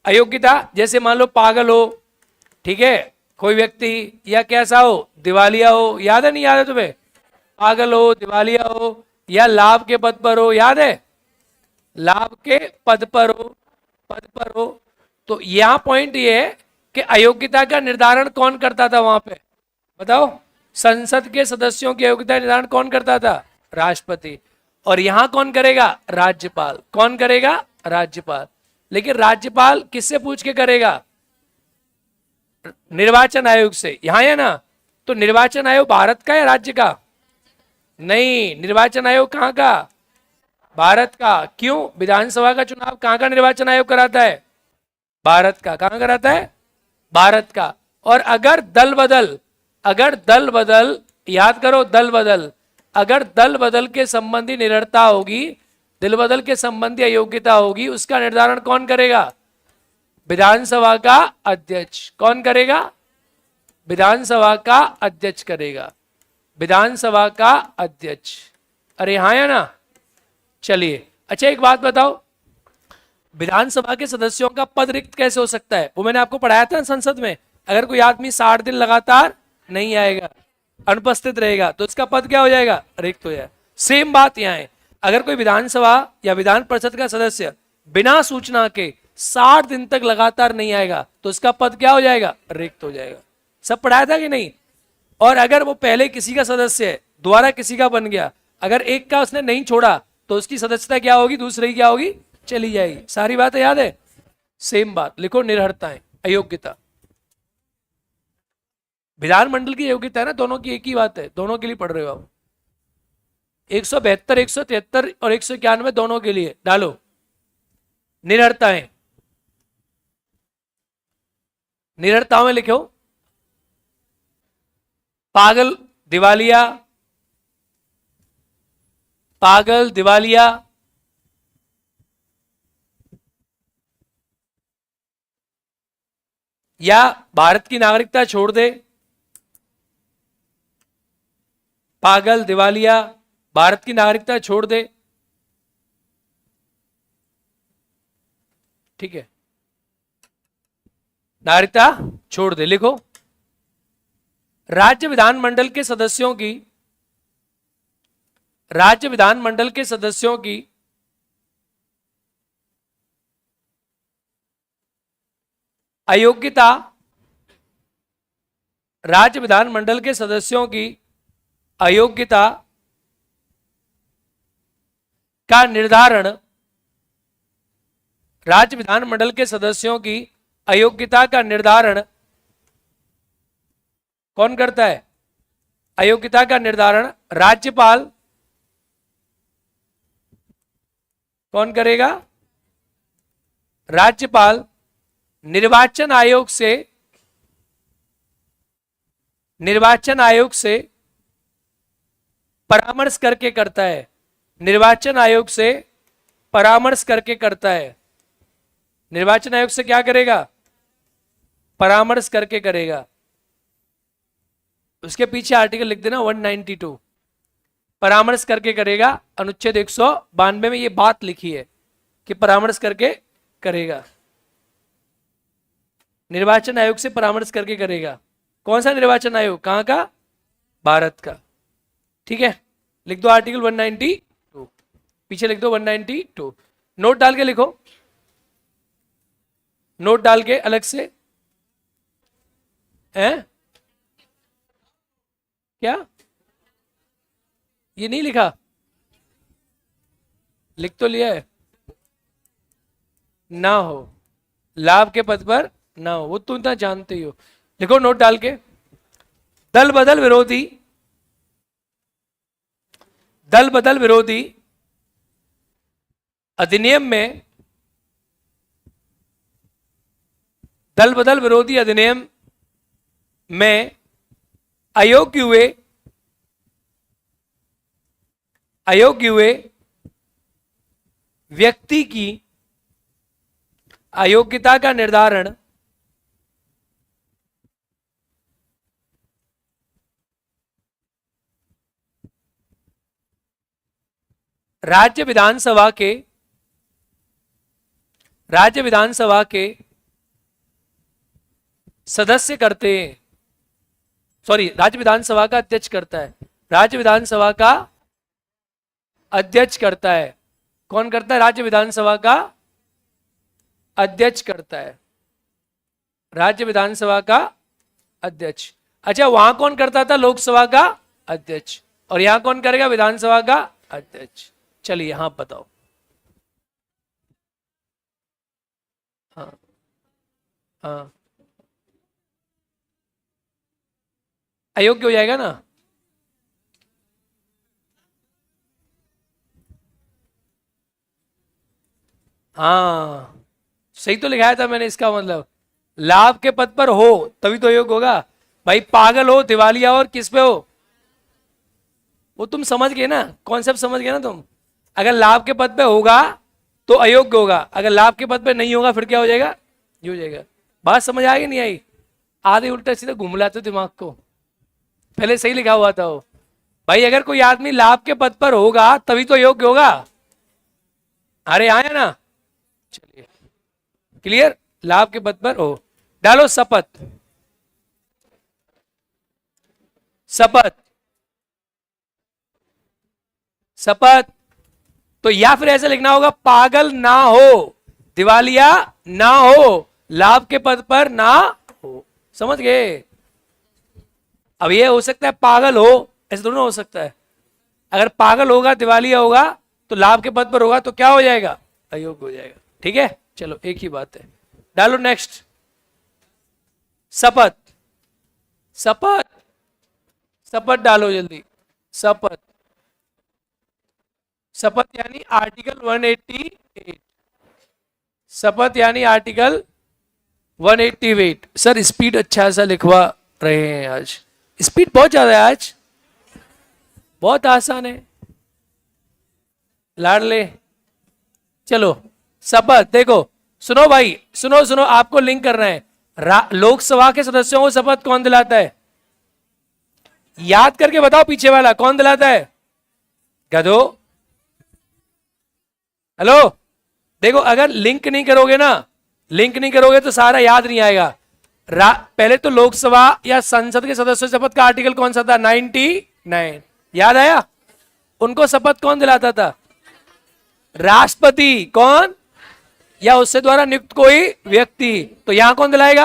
[SPEAKER 1] अयोग्यता जैसे मान लो पागल हो, ठीक है, कोई व्यक्ति, या कैसा हो, दिवालिया हो। याद है नहीं याद है तुम्हें? पागल हो, दिवालिया हो, या लाभ के पद पर हो। याद है? लाभ के पद पर हो, पद पर हो। तो यहां पॉइंट ये है कि अयोग्यता का निर्धारण कौन करता था वहां पे? बताओ। संसद के सदस्यों की योग्यता निर्धारण कौन करता था? राष्ट्रपति। और यहां कौन करेगा? राज्यपाल। कौन करेगा? राज्यपाल। लेकिन राज्यपाल किससे पूछ के करेगा? निर्वाचन आयोग से। यहां है ना? तो निर्वाचन आयोग भारत का या राज्य का? नहीं, निर्वाचन आयोग कहां का? भारत का। क्यों? विधानसभा का चुनाव कहां का निर्वाचन आयोग कराता है? भारत का। कहां कराता है? भारत का। और अगर दल बदल, याद करो दल बदल, अगर दल बदल के संबंधी निरर्ता होगी, दल बदल के संबंधी अयोग्यता होगी, उसका निर्धारण कौन करेगा? विधानसभा का अध्यक्ष। कौन करेगा? विधानसभा का अध्यक्ष करेगा। विधानसभा का अध्यक्ष। अरे हाँ या ना? चलिए अच्छा एक बात बताओ, विधानसभा के सदस्यों का पद रिक्त कैसे हो सकता है? वो मैंने आपको पढ़ाया था ना संसद में। अगर कोई आदमी 60 दिन लगातार नहीं आएगा, अनुपस्थित रहेगा, तो इसका पद क्या हो जाएगा? रिक्त हो जाएगा। सेम बात यहाँ है। अगर कोई विधानसभा या विधान परिषद का सदस्य बिना सूचना के 60 दिन तक लगातार नहीं आएगा, तो इसका पद क्या हो जाएगा? रिक्त हो जाएगा। सब पढ़ाया था कि नहीं? और अगर वो पहले किसी का सदस्य है, दोबारा किसी का बन गया, अगर एक का उसने नहीं छोड़ा, तो उसकी सदस्यता क्या होगी? दूसरे की क्या होगी? चली जाएगी। सारी बात याद है? सेम बात लिखो। निर्हरताएं, अयोग्यता। विधानमंडल की योग्यता है ना, दोनों की एक ही बात है, दोनों के लिए पढ़ रहे हो आप। 172, 173 और 191 दोनों के लिए डालो निरर्ताएं। निरर्ताओं में लिखो पागल, दिवालिया, पागल, दिवालिया, या भारत की नागरिकता छोड़ दे। पागल, दिवालिया, भारत की नागरिकता छोड़ दे। ठीक है, नागरिकता छोड़ दे। लिखो राज्य विधानमंडल के सदस्यों की, राज्य विधानमंडल के सदस्यों की अयोग्यता, राज्य विधानमंडल के सदस्यों की अयोग्यता का निर्धारण, राज्य विधानमंडल के सदस्यों की अयोग्यता का निर्धारण कौन करता है? अयोग्यता का निर्धारण राज्यपाल। कौन करेगा? राज्यपाल। निर्वाचन आयोग से, निर्वाचन आयोग से परामर्श करके करता है। निर्वाचन आयोग से परामर्श करके करता है। निर्वाचन आयोग से क्या करेगा? परामर्श करके करेगा। उसके पीछे आर्टिकल लिख देना 192। परामर्श करके करेगा। अनुच्छेद 192 में ये बात लिखी है कि परामर्श करके करेगा। निर्वाचन आयोग से परामर्श करके करेगा। कौन सा निर्वाचन आयोग? कहां का? भारत का। ठीक है, लिख दो आर्टिकल 192, पीछे लिख दो 192। नोट डाल के लिखो नोट डाल के अलग से, हैं? क्या ये नहीं लिखा? लिख तो लिया है। ना हो, लाभ के पद पर ना हो, वो तुम इतना जानते ही हो। लिखो नोट डाल के, दल बदल विरोधी, दल बदल विरोधी अधिनियम में, दल बदल विरोधी अधिनियम में अयोग्य हुए, अयोग्य हुए व्यक्ति की अयोग्यता का निर्धारण राज्य विधानसभा के, राज्य विधानसभा के सदस्य करते हैं। सॉरी, राज्य विधानसभा का अध्यक्ष करता है, राज्य विधानसभा का अध्यक्ष करता है। कौन करता है? राज्य विधानसभा का अध्यक्ष करता है, राज्य विधानसभा का अध्यक्ष। अच्छा, वहां कौन करता था? लोकसभा का अध्यक्ष। और यहां कौन करेगा? विधानसभा का अध्यक्ष। चलिए यहां बताओ। हाँ हाँ, अयोग्य हो जाएगा ना? हाँ, सही तो लिखाया था मैंने। इसका मतलब लाभ के पद पर हो तभी तो योग्य होगा। भाई पागल हो, दिवालिया और किस पे हो, वो तुम समझ गए ना, कॉन्सेप्ट समझ गए ना तुम। अगर लाभ के पद पे होगा तो अयोग्य होगा, अगर लाभ के पद पे नहीं होगा फिर क्या हो जाएगा? ये हो जाएगा। बात समझ आई नहीं आई? आधे उल्टा सीधा घूम लाते हो दिमाग को, पहले सही लिखा हुआ था वो। भाई अगर कोई आदमी लाभ के पद पर होगा तभी तो योग्य होगा। अरे आया ना? चलिए क्लियर, लाभ के पद पर हो। डालो शपथ, शपथ, शपथ। तो या फिर ऐसे लिखना होगा, पागल ना हो, दिवालिया ना हो, लाभ के पद पर ना हो। समझ गए? अब ये हो सकता है पागल हो, ऐसे दोनों हो सकता है। अगर पागल होगा, दिवालिया होगा, तो लाभ के पद पर होगा तो क्या हो जाएगा? अयोग्य हो जाएगा। ठीक है, चलो एक ही बात है। डालो नेक्स्ट, शपथ, शपथ, शपथ डालो जल्दी, शपथ, शपथ यानी आर्टिकल 188, शपथ यानी आर्टिकल 188। सर स्पीड अच्छा सा लिखवा रहे हैं आज, स्पीड बहुत ज्यादा है आज, बहुत आसान है लाडले। चलो शपथ, देखो सुनो भाई, सुनो सुनो, आपको लिंक करना है। लोकसभा के सदस्यों को शपथ कौन दिलाता है? याद करके बताओ, पीछे वाला कौन दिलाता है? गधो। हेलो, देखो अगर लिंक नहीं करोगे ना, लिंक नहीं करोगे तो सारा याद नहीं आएगा। पहले तो लोकसभा या संसद के सदस्यों शपथ का आर्टिकल कौन सा था? 99। याद आया? उनको शपथ कौन दिलाता था? राष्ट्रपति। कौन? या उससे द्वारा नियुक्त कोई व्यक्ति। तो यहां कौन दिलाएगा?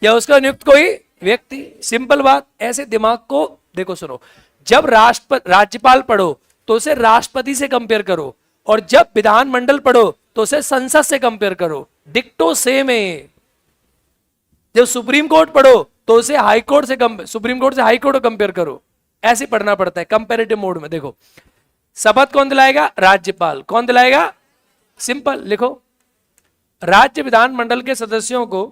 [SPEAKER 1] या उसका नियुक्त कोई व्यक्ति। सिंपल बात। ऐसे दिमाग को देखो, सुनो, जब राज्यपाल पढ़ो तो उसे राष्ट्रपति से कंपेयर करो, और जब विधानमंडल पढ़ो तो उसे संसद से कंपेयर करो। डिक्टो सेम है। जब सुप्रीम कोर्ट पढ़ो तो उसे हाई कोर्ट से सुप्रीम कोर्ट से हाई कोर्ट कंपेयर करो। ऐसे पढ़ना पड़ता है कंपैरेटिव मोड में। देखो शपथ कौन दिलाएगा? राज्यपाल। कौन दिलाएगा? सिंपल लिखो, राज्य विधानमंडल के सदस्यों को,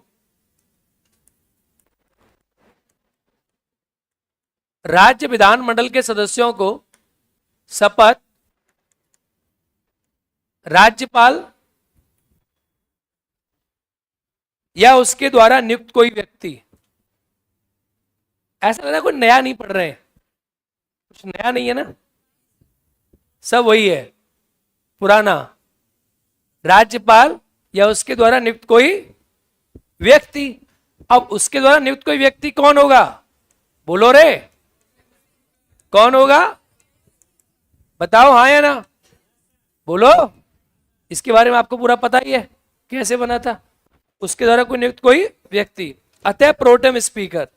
[SPEAKER 1] राज्य विधानमंडल के सदस्यों को शपथ राज्यपाल या उसके द्वारा नियुक्त कोई व्यक्ति। ऐसा लग रहा है कोई नया नहीं पढ़ रहे हैं, कुछ नया नहीं है ना, सब वही है पुराना। राज्यपाल या उसके द्वारा नियुक्त कोई व्यक्ति। अब उसके द्वारा नियुक्त कोई व्यक्ति कौन होगा? बोलो रे, कौन होगा? बताओ हाँ या ना, बोलो। इसके बारे में आपको पूरा पता ही है। कैसे बना था? उसके द्वारा कोई नियुक्त कोई व्यक्ति, अतः प्रोटेम स्पीकर,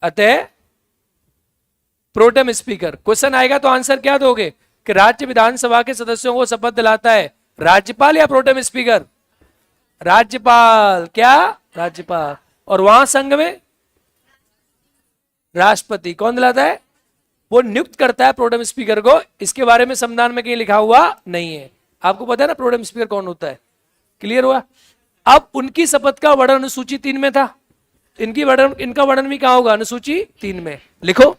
[SPEAKER 1] अतः प्रोटेम स्पीकर। क्वेश्चन आएगा तो आंसर क्या दोगे कि राज्य विधानसभा के सदस्यों को शपथ दिलाता है राज्यपाल या प्रोटेम स्पीकर? राज्यपाल। क्या? राज्यपाल। और वहां संघ में राष्ट्रपति। कौन दिलाता है? वो नियुक्त करता है प्रोटेम स्पीकर को। इसके बारे में संविधान में कहीं लिखा हुआ नहीं है। आपको पता है ना प्रोटेम स्पीकर कौन होता है? क्लियर हुआ? अब उनकी शपथ का वर्णन अनुसूची 3 में था, इनका वर्णन भी कहां होगा? अनुसूची 3 में। लिखो,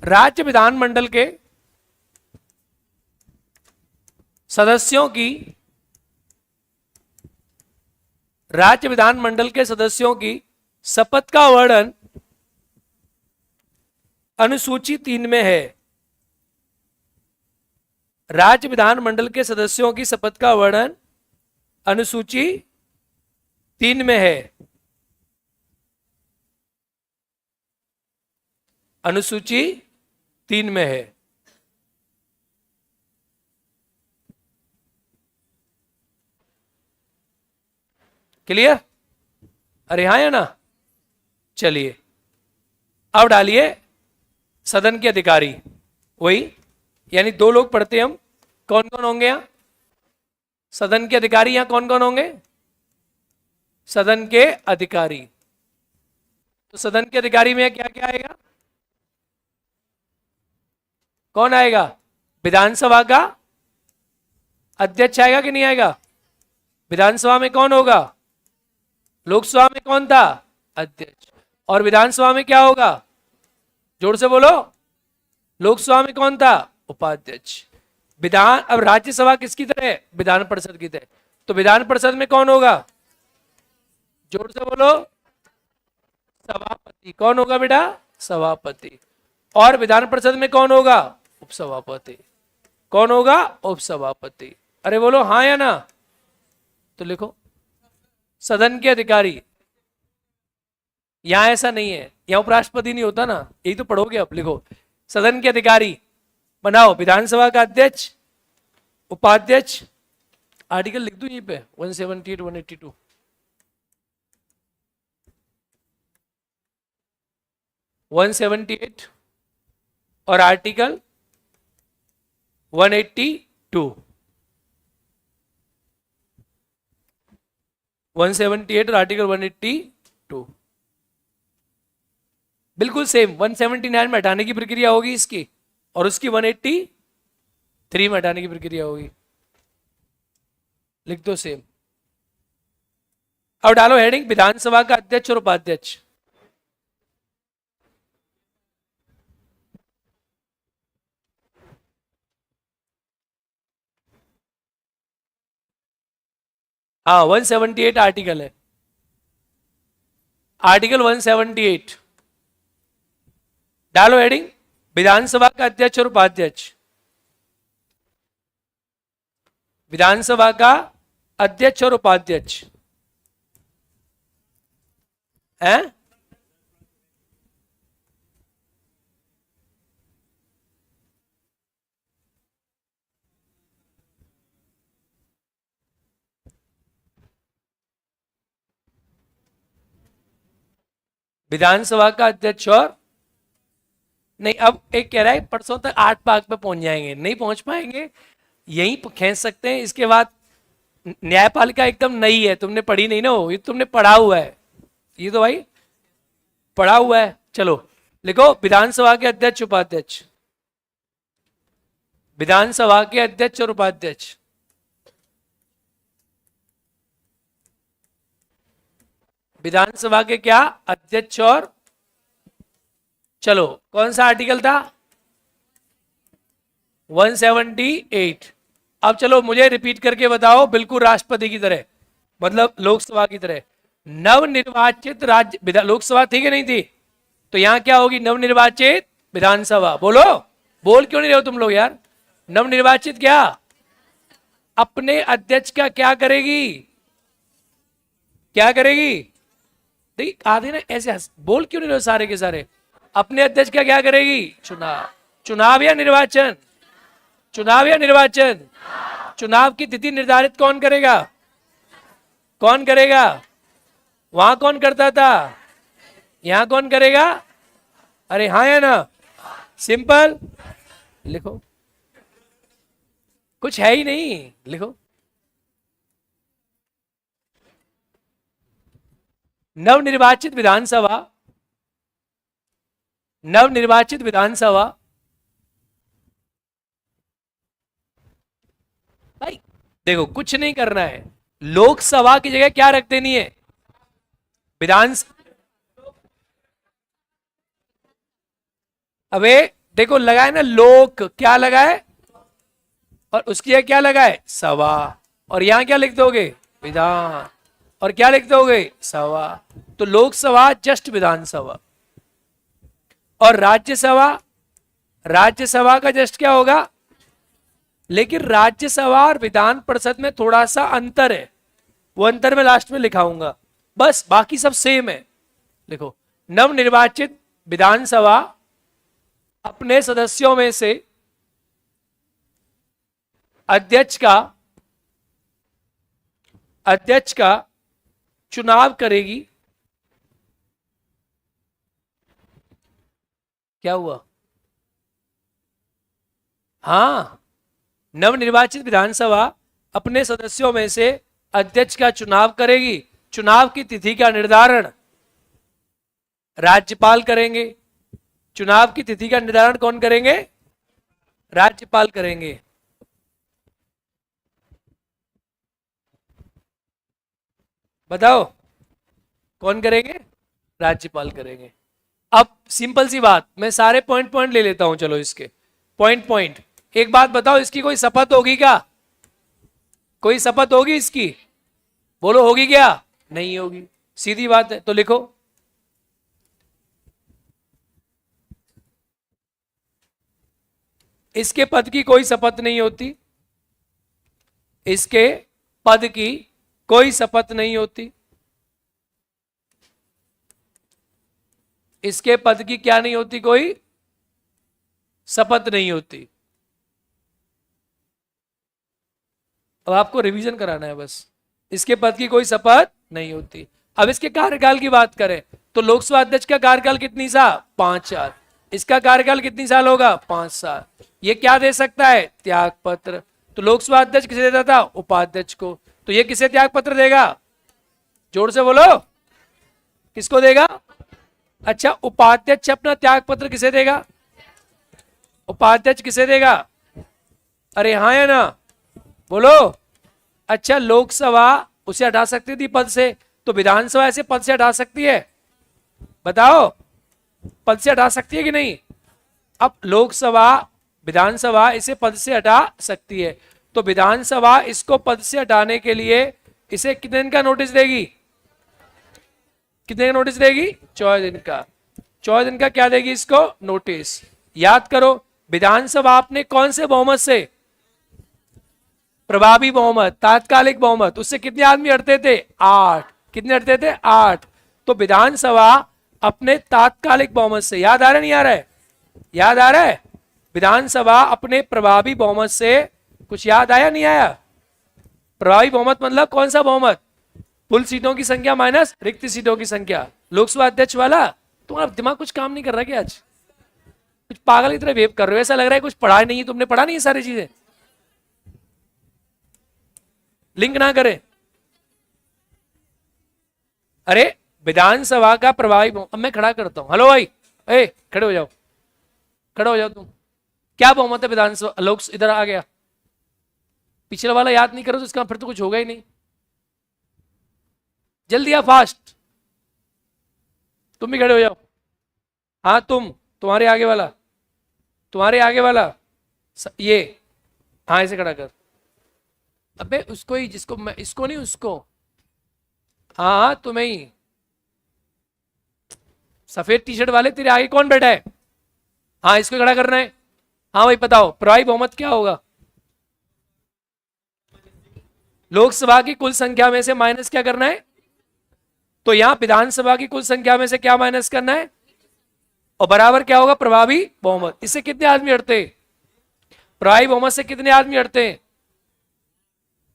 [SPEAKER 1] राज्य विधानमंडल के सदस्यों की, राज्य विधानमंडल के सदस्यों की शपथ का वर्णन अनुसूची 3 में है। राज्य विधानमंडल के सदस्यों की शपथ का वर्णन अनुसूची 3 में है। अनुसूची 3 में है। क्लियर? अरे हाँ या ना? चलिए अब डालिए सदन के अधिकारी। वही यानी 2 लोग पढ़ते हम, कौन कौन होंगे यहां सदन के अधिकारी? यहां कौन कौन होंगे सदन के अधिकारी? तो सदन के अधिकारी में क्या क्या आएगा? कौन आएगा? विधानसभा का अध्यक्ष आएगा कि नहीं आएगा? विधानसभा में कौन होगा? लोकसभा में कौन था? अध्यक्ष। और विधानसभा में क्या होगा? जोर से बोलो। लोकसभा में कौन था? उपाध्यक्ष। विधान, अब राज्यसभा किसकी तरह है? विधान परिषद की तरह। तो विधान परिषद में कौन होगा? जोर से बोलो। सभापति। कौन होगा बेटा? सभापति। और विधान परिषद में कौन होगा? उपसभापति। कौन होगा? उपसभापति। अरे बोलो हाँ या ना? तो लिखो सदन के अधिकारी। यहां ऐसा नहीं है, यहां उपराष्ट्रपति नहीं होता ना, यही तो पढ़ोगे अब। लिखो सदन के अधिकारी बनाओ विधानसभा का अध्यक्ष, उपाध्यक्ष। आर्टिकल लिख दूं यहीं पे 178 182 178 और आर्टिकल 182 178 और आर्टिकल 182 बिल्कुल सेम। 179 में हटाने की प्रक्रिया होगी इसकी, और उसकी 183 में हटाने की प्रक्रिया होगी। लिख दो सेम। अब डालो हेडिंग विधानसभा का अध्यक्ष और उपाध्यक्ष। हाँ 178 आर्टिकल है, आर्टिकल 178। डालो हेडिंग विधानसभा का अध्यक्ष और उपाध्यक्ष। विधानसभा का अध्यक्ष और उपाध्यक्ष है। विधानसभा का अध्यक्ष और नहीं, अब एक कह रहा है परसों तक 8 भाग पे पहुंच जाएंगे, नहीं पहुंच पाएंगे, यहीं खींच सकते हैं। इसके बाद न्यायपालिका एकदम नई है, तुमने पढ़ी नहीं ना हो, ये तुमने पढ़ा हुआ है, ये तो भाई पढ़ा हुआ है। चलो लिखो विधानसभा के अध्यक्ष उपाध्यक्ष। विधानसभा के अध्यक्ष और उपाध्यक्ष। विधानसभा के क्या? अध्यक्ष और, चलो कौन सा आर्टिकल था? 178। अब चलो मुझे रिपीट करके बताओ, बिल्कुल राष्ट्रपति की तरह, मतलब लोकसभा की तरह। नवनिर्वाचित राज्य, लोकसभा थी कि नहीं थी? तो यहां क्या होगी? नवनिर्वाचित विधानसभा। बोलो, बोल क्यों नहीं रहे हो तुम लोग यार? नवनिर्वाचित क्या अपने अध्यक्ष का क्या करेगी? क्या करेगी? देखिए आधे ना ऐसे बोल क्यों नहीं रहे हो सारे के सारे? अपने अध्यक्ष का क्या करेगी? चुनाव। चुनाव या निर्वाचन? चुनाव या निर्वाचन? चुनाव की तिथि निर्धारित कौन करेगा? कौन करेगा? वहां कौन करता था? यहां कौन करेगा? अरे हाँ या ना? सिंपल लिखो, कुछ है ही नहीं, लिखो। नवनिर्वाचित विधानसभा, नवनिर्वाचित विधानसभा, भाई देखो कुछ नहीं करना है, लोकसभा की जगह क्या रख देनी है? विधान। अबे देखो लगाए ना, लोक क्या लगाए और उसकी जगह क्या लगाए? सभा। और यहां क्या लिख दोगे? विधान। और क्या लिख दोगे? सभा। तो लोकसभा जस्ट विधानसभा, और राज्यसभा, राज्यसभा का जस्ट क्या होगा? लेकिन राज्यसभा और विधान परिषद में थोड़ा सा अंतर है, वो अंतर मैं लास्ट में लिखाऊंगा, बस बाकी सब सेम है। देखो, नवनिर्वाचित विधानसभा अपने सदस्यों में से अध्यक्ष का चुनाव करेगी। क्या हुआ? हाँ, नवनिर्वाचित विधानसभा अपने सदस्यों में से अध्यक्ष का चुनाव करेगी। चुनाव की तिथि का निर्धारण राज्यपाल करेंगे। चुनाव की तिथि का निर्धारण कौन करेंगे? राज्यपाल करेंगे। बताओ कौन करेंगे? राज्यपाल करेंगे। अब सिंपल सी बात, मैं सारे पॉइंट पॉइंट ले लेता हूं, चलो इसके पॉइंट पॉइंट। एक बात बताओ, इसकी कोई शपथ होगी क्या? कोई शपथ होगी इसकी? बोलो होगी क्या? नहीं होगी, सीधी बात है। तो लिखो, इसके पद की कोई शपथ नहीं होती, इसके पद की कोई शपथ नहीं होती, इसके पद की क्या नहीं होती? कोई शपथ नहीं होती। अब आपको रिवीजन कराना है बस, इसके पद की कोई शपथ नहीं होती। अब इसके कार्यकाल की बात करें तो लोकसभा अध्यक्ष का कार्यकाल कितनी साल? 5 साल। इसका कार्यकाल कितनी साल होगा? 5 साल। ये क्या दे सकता है? त्याग पत्र। तो लोकसभा अध्यक्ष किसे देता था? उपाध्यक्ष को। तो ये किसे त्याग पत्र देगा? जोर से बोलो, किसको देगा? अच्छा, उपाध्यक्ष अपना त्याग पत्र किसे देगा? उपाध्यक्ष किसे देगा? अरे हाँ या ना? बोलो। अच्छा, लोकसभा उसे हटा सकती थी पद से, तो विधानसभा ऐसे पद से हटा सकती है? बताओ, पद से हटा सकती है कि नहीं? अब लोकसभा, विधानसभा इसे पद से हटा सकती है, तो विधानसभा इसको पद से हटाने के लिए इसे कितने दिन का नोटिस देगी? कितने का नोटिस देगी? 14 दिन का। 14 दिन का क्या देगी इसको? नोटिस। याद करो, विधानसभा अपने कौन से बहुमत से? प्रभावी बहुमत, तात्कालिक बहुमत, उससे कितने आदमी हटते थे? 8। कितने हटते थे? 8। तो विधानसभा अपने तात्कालिक बहुमत से, याद आ रहा है नहीं आ रहा है? याद आ रहा है? विधानसभा अपने प्रभावी बहुमत से, कुछ याद आया नहीं आया? प्रभावी बहुमत मतलब कौन सा बहुमत? कुल सीटों की संख्या माइनस रिक्त सीटों की संख्या। लोकसभा अध्यक्ष वाला। तुम्हारा दिमाग कुछ काम नहीं कर रहा क्या आज? कुछ पागल की तरह वेव कर रहे हो, ऐसा लग रहा है कुछ पढ़ा नहीं है तुमने। पढ़ा नहीं है सारी चीजें? लिंक ना करें। अरे विधानसभा का प्रभावी बहुमत, अब मैं खड़ा करता हूं। हेलो भाई, ए खड़े हो जाओ, खड़े हो जाओ तुम। क्या बहुमत है विधानसभा? लोक इधर आ गया। पिछला वाला याद नहीं करो तो इसका फिर तो कुछ होगा ही नहीं। जल्दी आ, फास्ट। तुम भी खड़े हो जाओ। हाँ तुम्हारे आगे वाला, तुम्हारे आगे वाला ये, हाँ ऐसे खड़ा कर। अबे उसको ही, जिसको मैं, इसको नहीं उसको। हाँ हाँ तुम्हें ही। सफेद टी शर्ट वाले तेरे आगे कौन बैठा है? हाँ इसको खड़ा करना है। हाँ भाई बताओ, प्रभावी बहुमत क्या होगा? लोकसभा की कुल संख्या में से माइनस क्या करना है? तो यहां विधानसभा की कुल संख्या में से क्या माइनस करना है? और बराबर क्या होगा? प्रभावी बहुमत। इससे कितने आदमी हटते? प्रभावी बहुमत से कितने आदमी हटते हैं?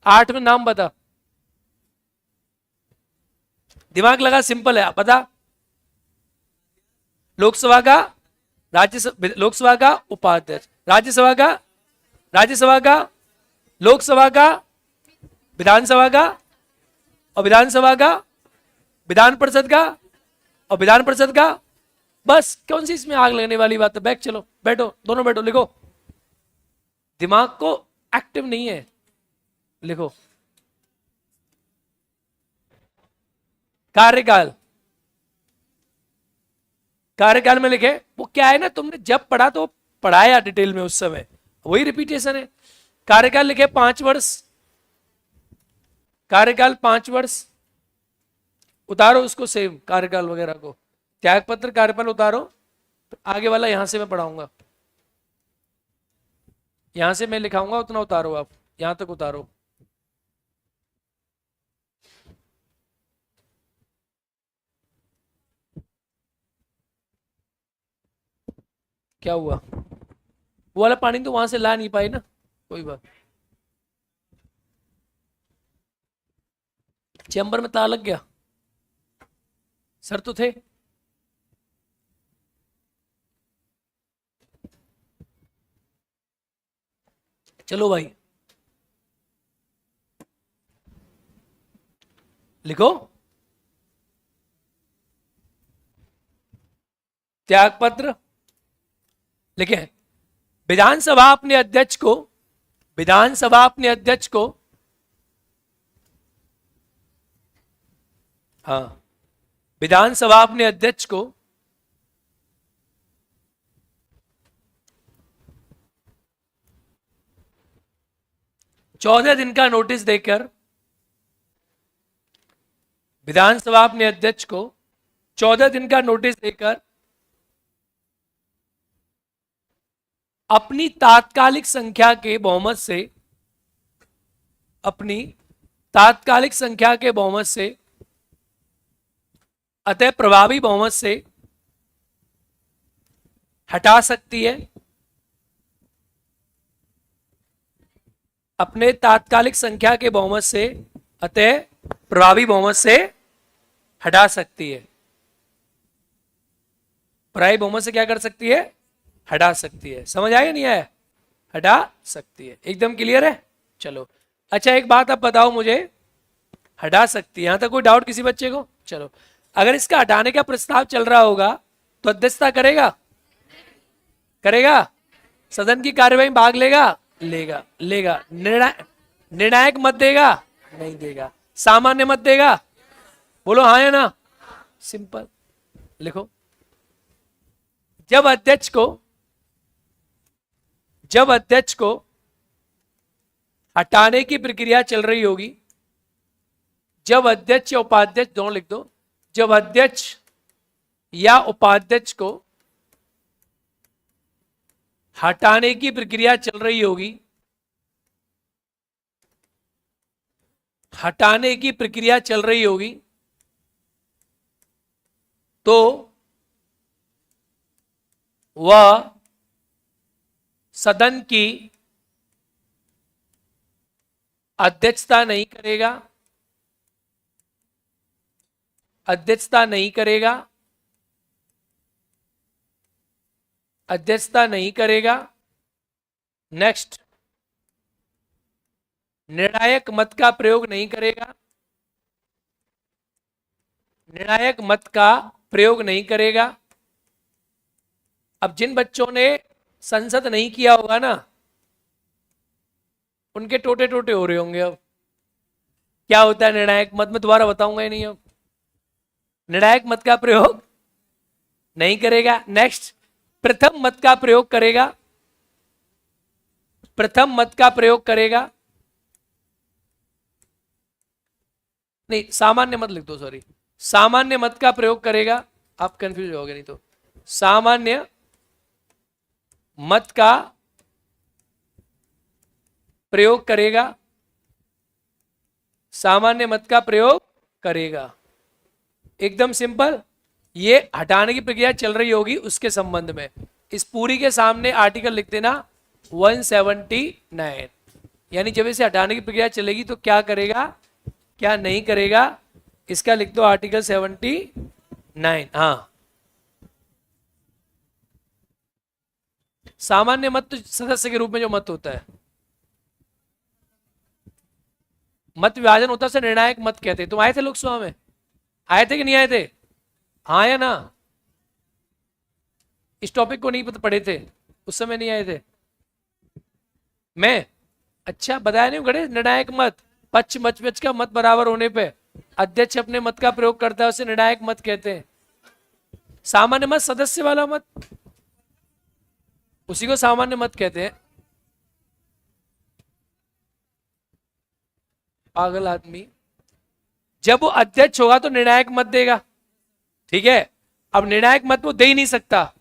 [SPEAKER 1] 8 में नाम बता। दिमाग लगा, सिंपल है, पता। लोकसभा का लोकसभा का उपाध्यक्ष, राज्यसभा का, लोकसभा का, विधानसभा का, और विधानसभा का, विधान परिषद का, और विधान परिषद का। बस, कौन सी इसमें आग लगने वाली बात है। बैठ, चलो बैठो, दोनों बैठो, लिखो। दिमाग को एक्टिव नहीं है, लिखो। कार्यकाल, कार्यकाल में लिखे। वो क्या है ना, तुमने जब पढ़ा तो पढ़ाया डिटेल में उस समय, वही रिपीटेशन है। कार्यकाल लिखे 5 वर्ष, कार्यकाल 5 वर्ष। उतारो उसको, सेम कार्यकाल वगैरह को, त्यागपत्र कार्यकाल उतारो। आगे वाला यहां से मैं पढ़ाऊंगा, यहां से मैं लिखाऊंगा, उतना उतारो आप, यहां तक उतारो। क्या हुआ, वो वाला पानी तो वहां से ला नहीं पाई ना, कोई बात। चैम्बर में ताला लग गया, सर तो थे। चलो भाई, लिखो। त्यागपत्र लिखे। विधानसभा अपने अध्यक्ष को, विधानसभा अपने अध्यक्ष को, हाँ, विधानसभा अपने अध्यक्ष को चौदह दिन का नोटिस देकर, विधानसभा अपने अध्यक्ष को 14 दिन का नोटिस देकर अपनी तात्कालिक संख्या के बहुमत से, अपनी तात्कालिक संख्या के बहुमत से, अतः प्रभावी बहुमत से हटा सकती है, अपने तात्कालिक संख्या के बहुमत से, अतः प्रभावी बहुमत से हटा सकती है। प्रभावी बहुमत से क्या कर सकती है, हटा सकती है। समझ आया नहीं आया, हटा सकती है। एकदम क्लियर है। चलो अच्छा, एक बात आप बताओ मुझे, हटा सकती है, यहां तक कोई डाउट किसी बच्चे को? चलो, अगर इसका हटाने का प्रस्ताव चल रहा होगा तो अध्यक्षता करेगा, करेगा? सदन की कार्यवाही भाग लेगा, लेगा, लेगा। निर्णायक मत देगा, नहीं देगा। सामान्य मत देगा, बोलो हाँ या ना। सिंपल, लिखो। जब अध्यक्ष को हटाने की प्रक्रिया चल रही होगी, जब अध्यक्ष या उपाध्यक्ष, दोनों लिख दो, जब अध्यक्ष या उपाध्यक्ष को हटाने की प्रक्रिया चल रही होगी, हटाने की प्रक्रिया चल रही होगी, तो वह सदन की अध्यक्षता नहीं करेगा, अध्यक्षता नहीं करेगा, अध्यक्षता नहीं करेगा। नेक्स्ट, निर्णायक मत का प्रयोग नहीं करेगा, निर्णायक मत का प्रयोग नहीं करेगा। अब जिन बच्चों ने संसद नहीं किया होगा ना, उनके टोटे टोटे हो रहे होंगे। अब क्या होता है निर्णायक मत, में दोबारा बताऊंगा ही नहीं। अब निर्णायक मत का प्रयोग नहीं करेगा। नेक्स्ट, प्रथम मत का प्रयोग करेगा, प्रथम मत का प्रयोग करेगा, नहीं सामान्य मत लिख दो, सॉरी, सामान्य मत का प्रयोग करेगा। आप कंफ्यूज हो गए, नहीं तो सामान्य मत का प्रयोग करेगा, सामान्य मत का प्रयोग करेगा। एकदम सिंपल। ये हटाने की प्रक्रिया चल रही होगी उसके संबंध में। इस पूरी के सामने आर्टिकल लिख देना 179, यानी जब इसे हटाने की प्रक्रिया चलेगी तो क्या करेगा, क्या नहीं करेगा, इसका लिख दो आर्टिकल 79। हाँ, सामान्य मत तो सदस्य के रूप में जो मत होता है, मत विभाजन होता है, उसे निर्णायक मत कहते हैं। तुम आए थे लोकसभा में? आए थे कि नहीं आए थे? हाँ या ना? इस टॉपिक को नहीं पढ़े थे उस समय? नहीं आए थे? मैं अच्छा बताया नहीं गणेश? निर्णायक मत, पक्ष मच का मत बराबर होने पे अध्यक्ष अपने मत का प्रयोग करता है, उसे निर्णायक मत कहते हैं। सामान्य मत सदस्य वाला मत, उसी को सामान्य मत कहते हैं। पागल आदमी। जब वो अध्यक्ष होगा तो निर्णायक मत देगा, ठीक है? अब निर्णायक मत वो दे ही नहीं सकता,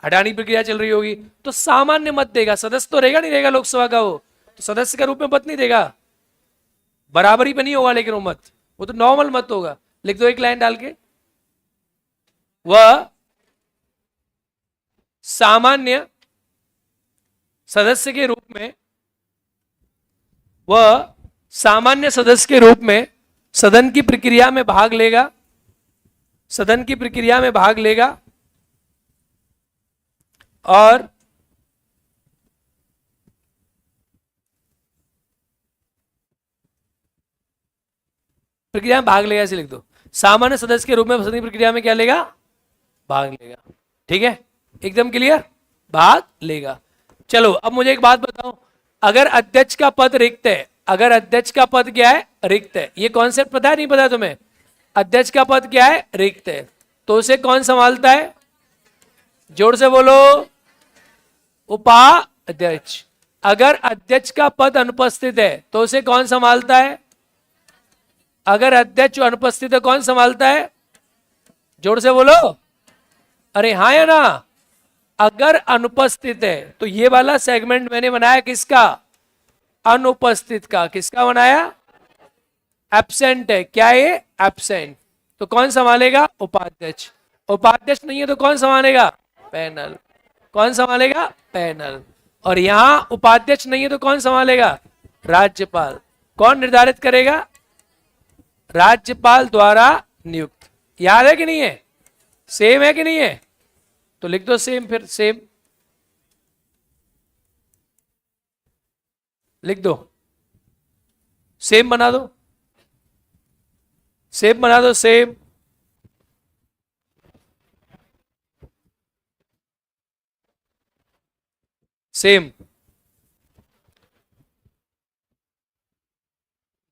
[SPEAKER 1] हटानी प्रक्रिया चल रही होगी, तो सामान्य मत देगा। सदस्य तो रहेगा नहीं रहेगा लोकसभा का, वो तो सदस्य का रूप में मत नहीं देगा, बराबरी पे नहीं होगा, लेकिन वो मत, वो तो नॉर्मल मत होगा। लिख दो एक लाइन डाल के, वह सामान्य सदस्य के रूप में, वह सामान्य सदस्य के रूप में सदन की प्रक्रिया में भाग लेगा, सदन की प्रक्रिया में भाग लेगा और प्रक्रिया में भाग लेगा, ऐसे लिख दो। सामान्य सदस्य के रूप में सदन की प्रक्रिया में क्या लेगा? भाग लेगा। ठीक है, एकदम क्लियर? भाग लेगा। चलो अब मुझे एक बात बताओ, अगर अध्यक्ष का पद रिक्त है, अगर अध्यक्ष का पद क्या है? रिक्त है। ये कॉन्सेप्ट पता है नहीं पता तुम्हें? अध्यक्ष का पद क्या है? रिक्त है। तो उसे कौन संभालता है? जोर से बोलो। उपाध्यक्ष। अगर अध्यक्ष का पद अनुपस्थित है तो उसे कौन संभालता है? अगर अध्यक्ष अनुपस्थित है कौन संभालता है? जोर से बोलो। अरे हाँ या ना? अगर अनुपस्थित है तो ये वाला सेगमेंट मैंने बनाया किसका? अनुपस्थित का। किसका बनाया? एब्सेंट है। क्या ये? एब्सेंट। तो कौन संभालेगा? उपाध्यक्ष। उपाध्यक्ष नहीं है तो कौन संभालेगा? पैनल। कौन संभालेगा? पैनल। और यहां उपाध्यक्ष नहीं है तो कौन संभालेगा? राज्यपाल। कौन निर्धारित करेगा? राज्यपाल द्वारा नियुक्त। याद है कि नहीं है? सेम है कि नहीं है? तो लिख दो सेम, फिर सेम लिख दो, सेम बना दो, सेम बना दो, सेम। सेम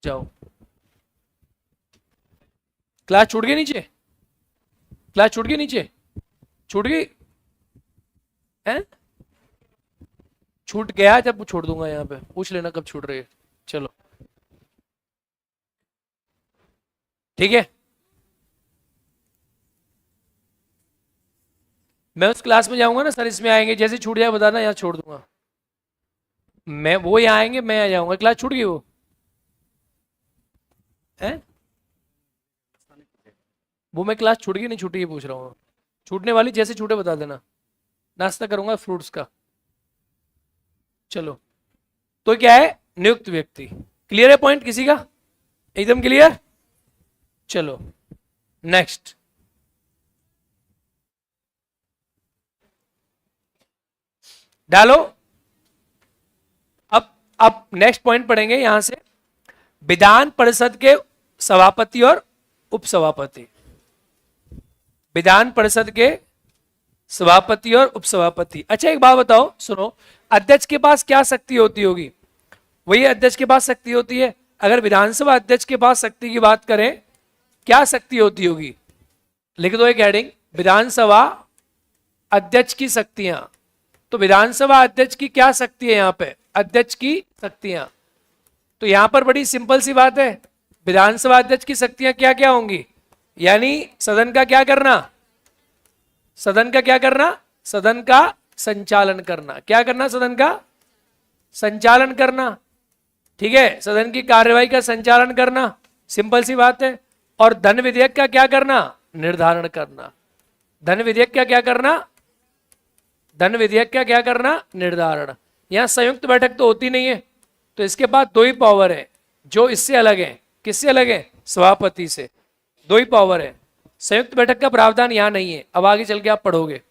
[SPEAKER 1] जाओ। क्लास छूट गई नीचे? क्लास छूट गई नीचे? छूट गई है? छूट गया जब छोड़ दूंगा, यहाँ पे पूछ लेना कब छूट रही है। चलो ठीक है, मैं उस क्लास में जाऊंगा ना सर, इसमें आएंगे, जैसे छूट जाए बताना, यहाँ छोड़ दूंगा मैं। वो यहाँ आएंगे, मैं आ जाऊंगा। क्लास छूट गई वो है? वो मैं क्लास छूट गई नहीं छूटी ये पूछ रहा हूँ। छूटने वाली जैसे छूटे बता देना, नाश्ता करूंगा फ्रूट्स का। चलो तो क्या है? नियुक्त व्यक्ति। क्लियर है पॉइंट किसी का? एकदम क्लियर? चलो नेक्स्ट। डालो। अब नेक्स्ट पॉइंट पढ़ेंगे यहां से, विधान परिषद के सभापति और उपसभापति। विधान परिषद के सभापति और उपसभापति। अच्छा एक बात बताओ, सुनो, अध्यक्ष के पास क्या शक्ति होती होगी? वही अध्यक्ष के पास शक्ति होती है। अगर विधानसभा अध्यक्ष के पास शक्ति की बात करें, क्या शक्ति होती होगी? लिख दो एक हेडिंग, विधानसभा अध्यक्ष की शक्तियां। तो विधानसभा अध्यक्ष की क्या शक्ति है यहाँ पे? अध्यक्ष की शक्तियां। तो यहां पर बड़ी सिंपल सी बात है, विधानसभा अध्यक्ष की शक्तियां क्या क्या होंगी? यानी सदन का क्या करना? सदन का क्या करना? सदन का संचालन करना। क्या करना? सदन का संचालन करना। ठीक है, सदन की कार्यवाही का संचालन करना, सिंपल सी बात है। और धन विधेयक का क्या करना? निर्धारण करना। धन विधेयक का क्या करना? धन विधेयक का क्या करना? निर्धारण। यहां संयुक्त बैठक तो होती नहीं है, तो इसके बाद दो ही पावर है जो इससे अलग है। किससे अलग है? सभापति से। दो ही पावर है। संयुक्त बैठक का प्रावधान यहां नहीं है, अब आगे चल के आप पढ़ोगे।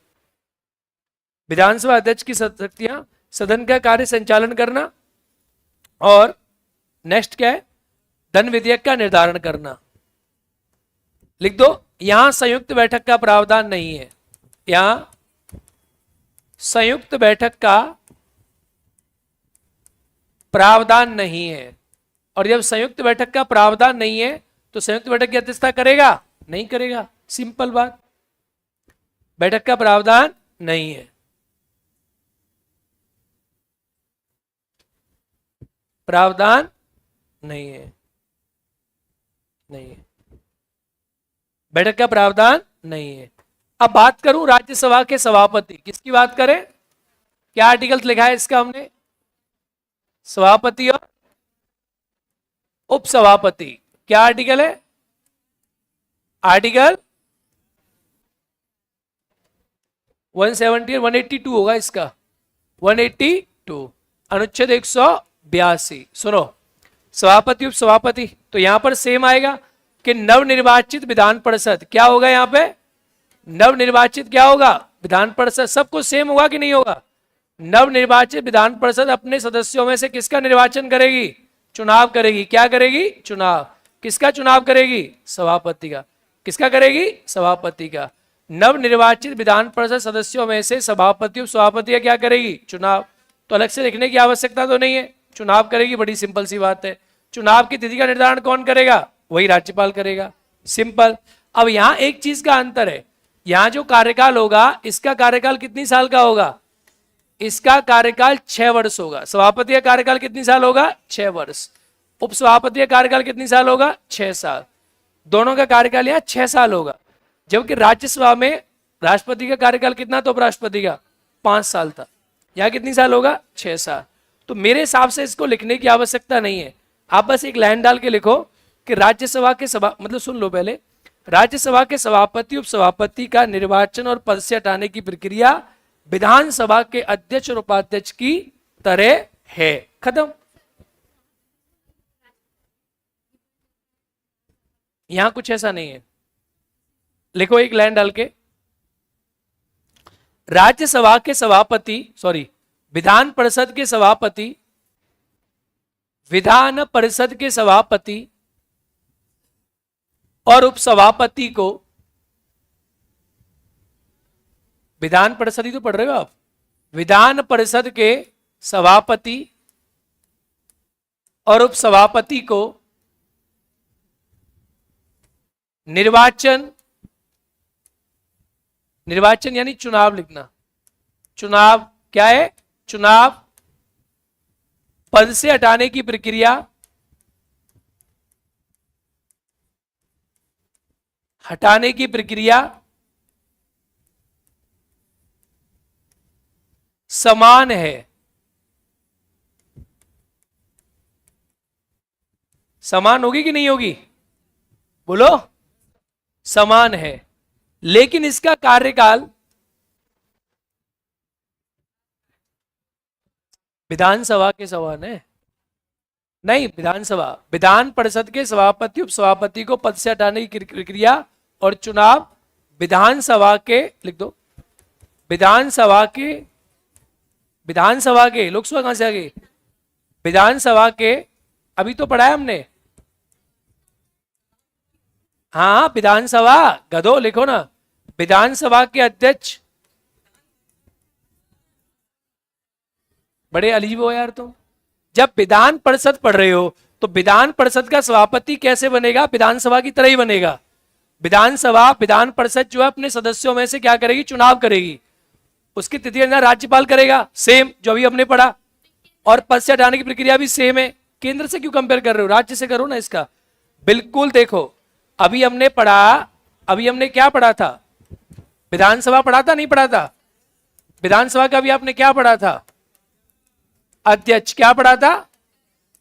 [SPEAKER 1] विधानसभा अध्यक्ष की शक्तियां सदन का कार्य संचालन करना, और नेक्स्ट क्या है, धन विधेयक का निर्धारण करना। लिख दो, यहां संयुक्त बैठक का प्रावधान नहीं है, यहां संयुक्त बैठक का प्रावधान नहीं है। और जब संयुक्त बैठक का प्रावधान नहीं है तो संयुक्त बैठक की अध्यक्षता करेगा? नहीं करेगा, सिंपल बात। बैठक का प्रावधान नहीं है, प्रावधान नहीं है, नहीं है, बैठक का प्रावधान नहीं है। अब बात करूं राज्यसभा के सभापति, किसकी बात करें? क्या आर्टिकल लिखा है इसका हमने? सभापति और उपसभापति। क्या आर्टिकल है? आर्टिकल 170 और 182 होगा इसका, 182, अनुच्छेद 182। सुनो, सभापति उपसभापति, तो यहां पर सेम आएगा कि नवनिर्वाचित विधान परिषद, क्या होगा यहां पे? नवनिर्वाचित क्या होगा? विधान परिषद। सब कुछ सेम होगा कि नहीं होगा? नवनिर्वाचित विधान परिषद अपने सदस्यों में से किसका निर्वाचन करेगी? चुनाव करेगी। क्या करेगी? चुनाव। किसका चुनाव करेगी? सभापति का। किसका करेगी? सभापति का। नवनिर्वाचित विधान परिषद सदस्यों में से सभापति उपसभापति का क्या करेगी? चुनाव। तो अलग से लिखने की आवश्यकता तो नहीं है, चुनाव करेगी, बड़ी सिंपल सी बात है। चुनाव की तिथि का निर्धारण कौन करेगा? वही राज्यपाल करेगा, सिंपल। अब यहां एक चीज का अंतर है, यहां जो कार्यकाल होगा, इसका कार्यकाल कितनी साल का होगा? इसका कार्यकाल 6 वर्ष होगा। सभापति का कार्यकाल कितनी साल होगा? 6 वर्ष। उपसभापति का कार्यकाल कितनी साल होगा? 6 साल। दोनों का कार्यकाल यहाँ 6 साल होगा। जबकि राज्यसभा में राष्ट्रपति का कार्यकाल कितना था? उपराष्ट्रपति का 5 साल था। यहाँ कितनी साल होगा? 6 साल। तो मेरे हिसाब से इसको लिखने की आवश्यकता नहीं है, आप बस एक लाइन डाल के लिखो कि राज्यसभा के सभा, मतलब सुन लो पहले, राज्यसभा के सभापति उपसभापति का निर्वाचन और पद से हटाने की प्रक्रिया विधानसभा के अध्यक्ष और उपाध्यक्ष की तरह है। खत्म। यहां कुछ ऐसा नहीं है, लिखो एक लाइन डाल के, राज्यसभा के सभापति, सॉरी, विधान परिषद के सभापति, विधान परिषद के सभापति और उपसभापति को, विधान परिषद ही तो पढ़ रहे हो आप, विधान परिषद के सभापति और उपसभापति को निर्वाचन, निर्वाचन यानी चुनाव लिखना, चुनाव क्या है? चुनाव, पद से हटाने की प्रक्रिया, हटाने की प्रक्रिया समान है। समान होगी कि नहीं होगी? बोलो, समान है। लेकिन इसका कार्यकाल विधानसभा के समान है। नहीं, विधानसभा, विधान परिषद के सभापति उपसभापति को पद से हटाने की प्रक्रिया और चुनाव विधानसभा के, लिख दो, विधानसभा के, विधानसभा के, लोकसभा कहां से आ गई? विधानसभा के, अभी तो पढ़ा है हमने। हाँ, विधानसभा, गधो लिखो ना, विधानसभा के अध्यक्ष, बड़े अलीब हो यार तुम। जब विधान परिषद पढ़ रहे हो तो विधान परिषद का सभापति कैसे बनेगा? विधानसभा की तरह ही बनेगा। विधानसभा, विधान परिषद जो है अपने सदस्यों में से क्या करेगी? चुनाव करेगी। उसकी तिथि राज्यपाल करेगा, सेम जो अभी हमने पढ़ा। और पद से हटाने की प्रक्रिया भी सेम है। केंद्र से क्यों कंपेयर कर रहे हो? राज्य से करो ना इसका। बिल्कुल देखो, अभी हमने पढ़ा, अभी हमने क्या पढ़ा था? विधानसभा पढ़ा था, नहीं पढ़ा था? विधानसभा का अभी आपने क्या पढ़ा था? अध्यक्ष। क्या पढ़ा था?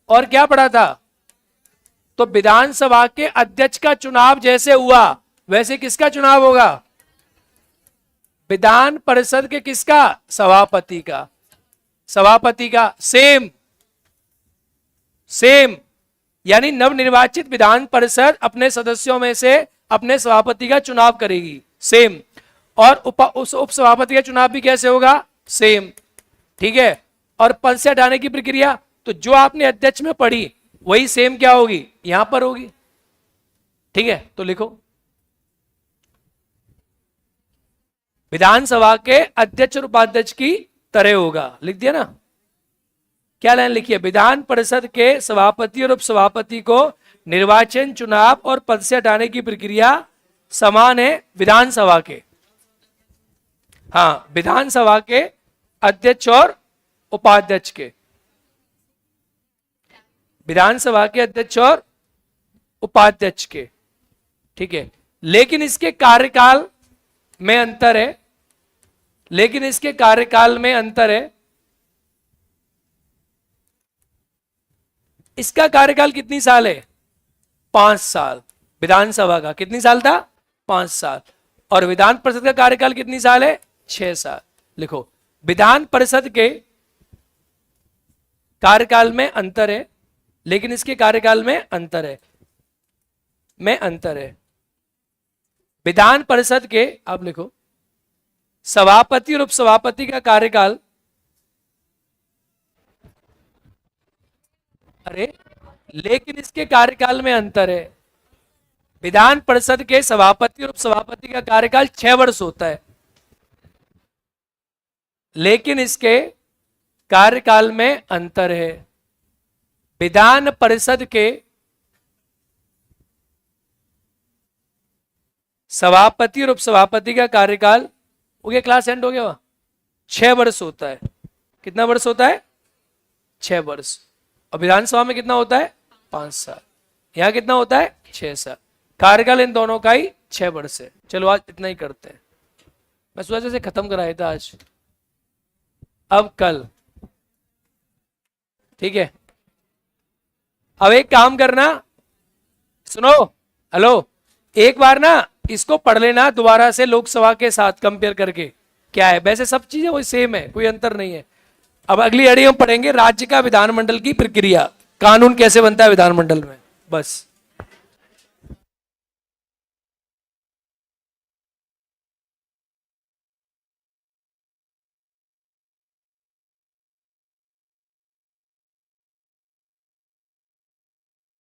[SPEAKER 1] और क्या पढ़ा था? तो विधानसभा के अध्यक्ष का चुनाव जैसे हुआ वैसे किसका चुनाव होगा? विधान परिषद के किसका? सभापति का। सभापति का सेम, सेम, यानी नवनिर्वाचित विधान परिषद अपने सदस्यों में से अपने सभापति का चुनाव करेगी, सेम। और उस उपसभापति का चुनाव भी कैसे होगा, सेम। ठीक है। और पद से हटाने की प्रक्रिया, तो जो आपने अध्यक्ष में पढ़ी वही सेम क्या होगी, यहां पर होगी। ठीक है, तो लिखो विधानसभा के अध्यक्ष और उपाध्यक्ष की तरह होगा, लिख दिया ना। क्या लाइन लिखी है, विधान परिषद के सभापति और उपसभापति को निर्वाचन, चुनाव और पद से हटाने की प्रक्रिया समान है विधानसभा के। हाँ, विधानसभा के अध्यक्ष और उपाध्यक्ष के, विधानसभा के अध्यक्ष और उपाध्यक्ष के। ठीक है, लेकिन इसके कार्यकाल में अंतर है, लेकिन इसके कार्यकाल में अंतर है। इसका कार्यकाल कितनी साल है, 5 साल। विधानसभा का कितनी साल था, 5 साल। और विधान परिषद का कार्यकाल कितनी साल है, 6 साल। लिखो विधान परिषद के कार्यकाल में अंतर है, लेकिन इसके कार्यकाल में अंतर है, विधान परिषद के, आप लिखो सभापति और उपसभापति का कार्यकाल, अरे लेकिन इसके कार्यकाल में अंतर है। विधान परिषद के सभापति और उपसभापति का कार्यकाल 6 वर्ष होता है, लेकिन इसके कार्यकाल में अंतर है। विधान परिषद के सभापति और उपसभापति का कार्यकाल हो गया, क्लास एंड हो गया, 6 वर्ष होता है। कितना वर्ष होता है, 6 वर्ष। और विधानसभा में कितना होता है, 5 साल। यहां कितना होता है, 6 साल। कार्यकाल इन दोनों का ही 6 वर्ष है। चलो आज इतना ही करते हैं, मैं सोचा से खत्म कराया था आज, अब कल। ठीक है, अब एक काम करना, सुनो, हेलो, एक बार ना इसको पढ़ लेना दोबारा से लोकसभा के साथ कंपेयर करके। क्या है, वैसे सब चीजें वही सेम है, कोई अंतर नहीं है। अब अगली अड़ी हम पढ़ेंगे राज्य का विधानमंडल की प्रक्रिया, कानून कैसे बनता है विधानमंडल में, बस।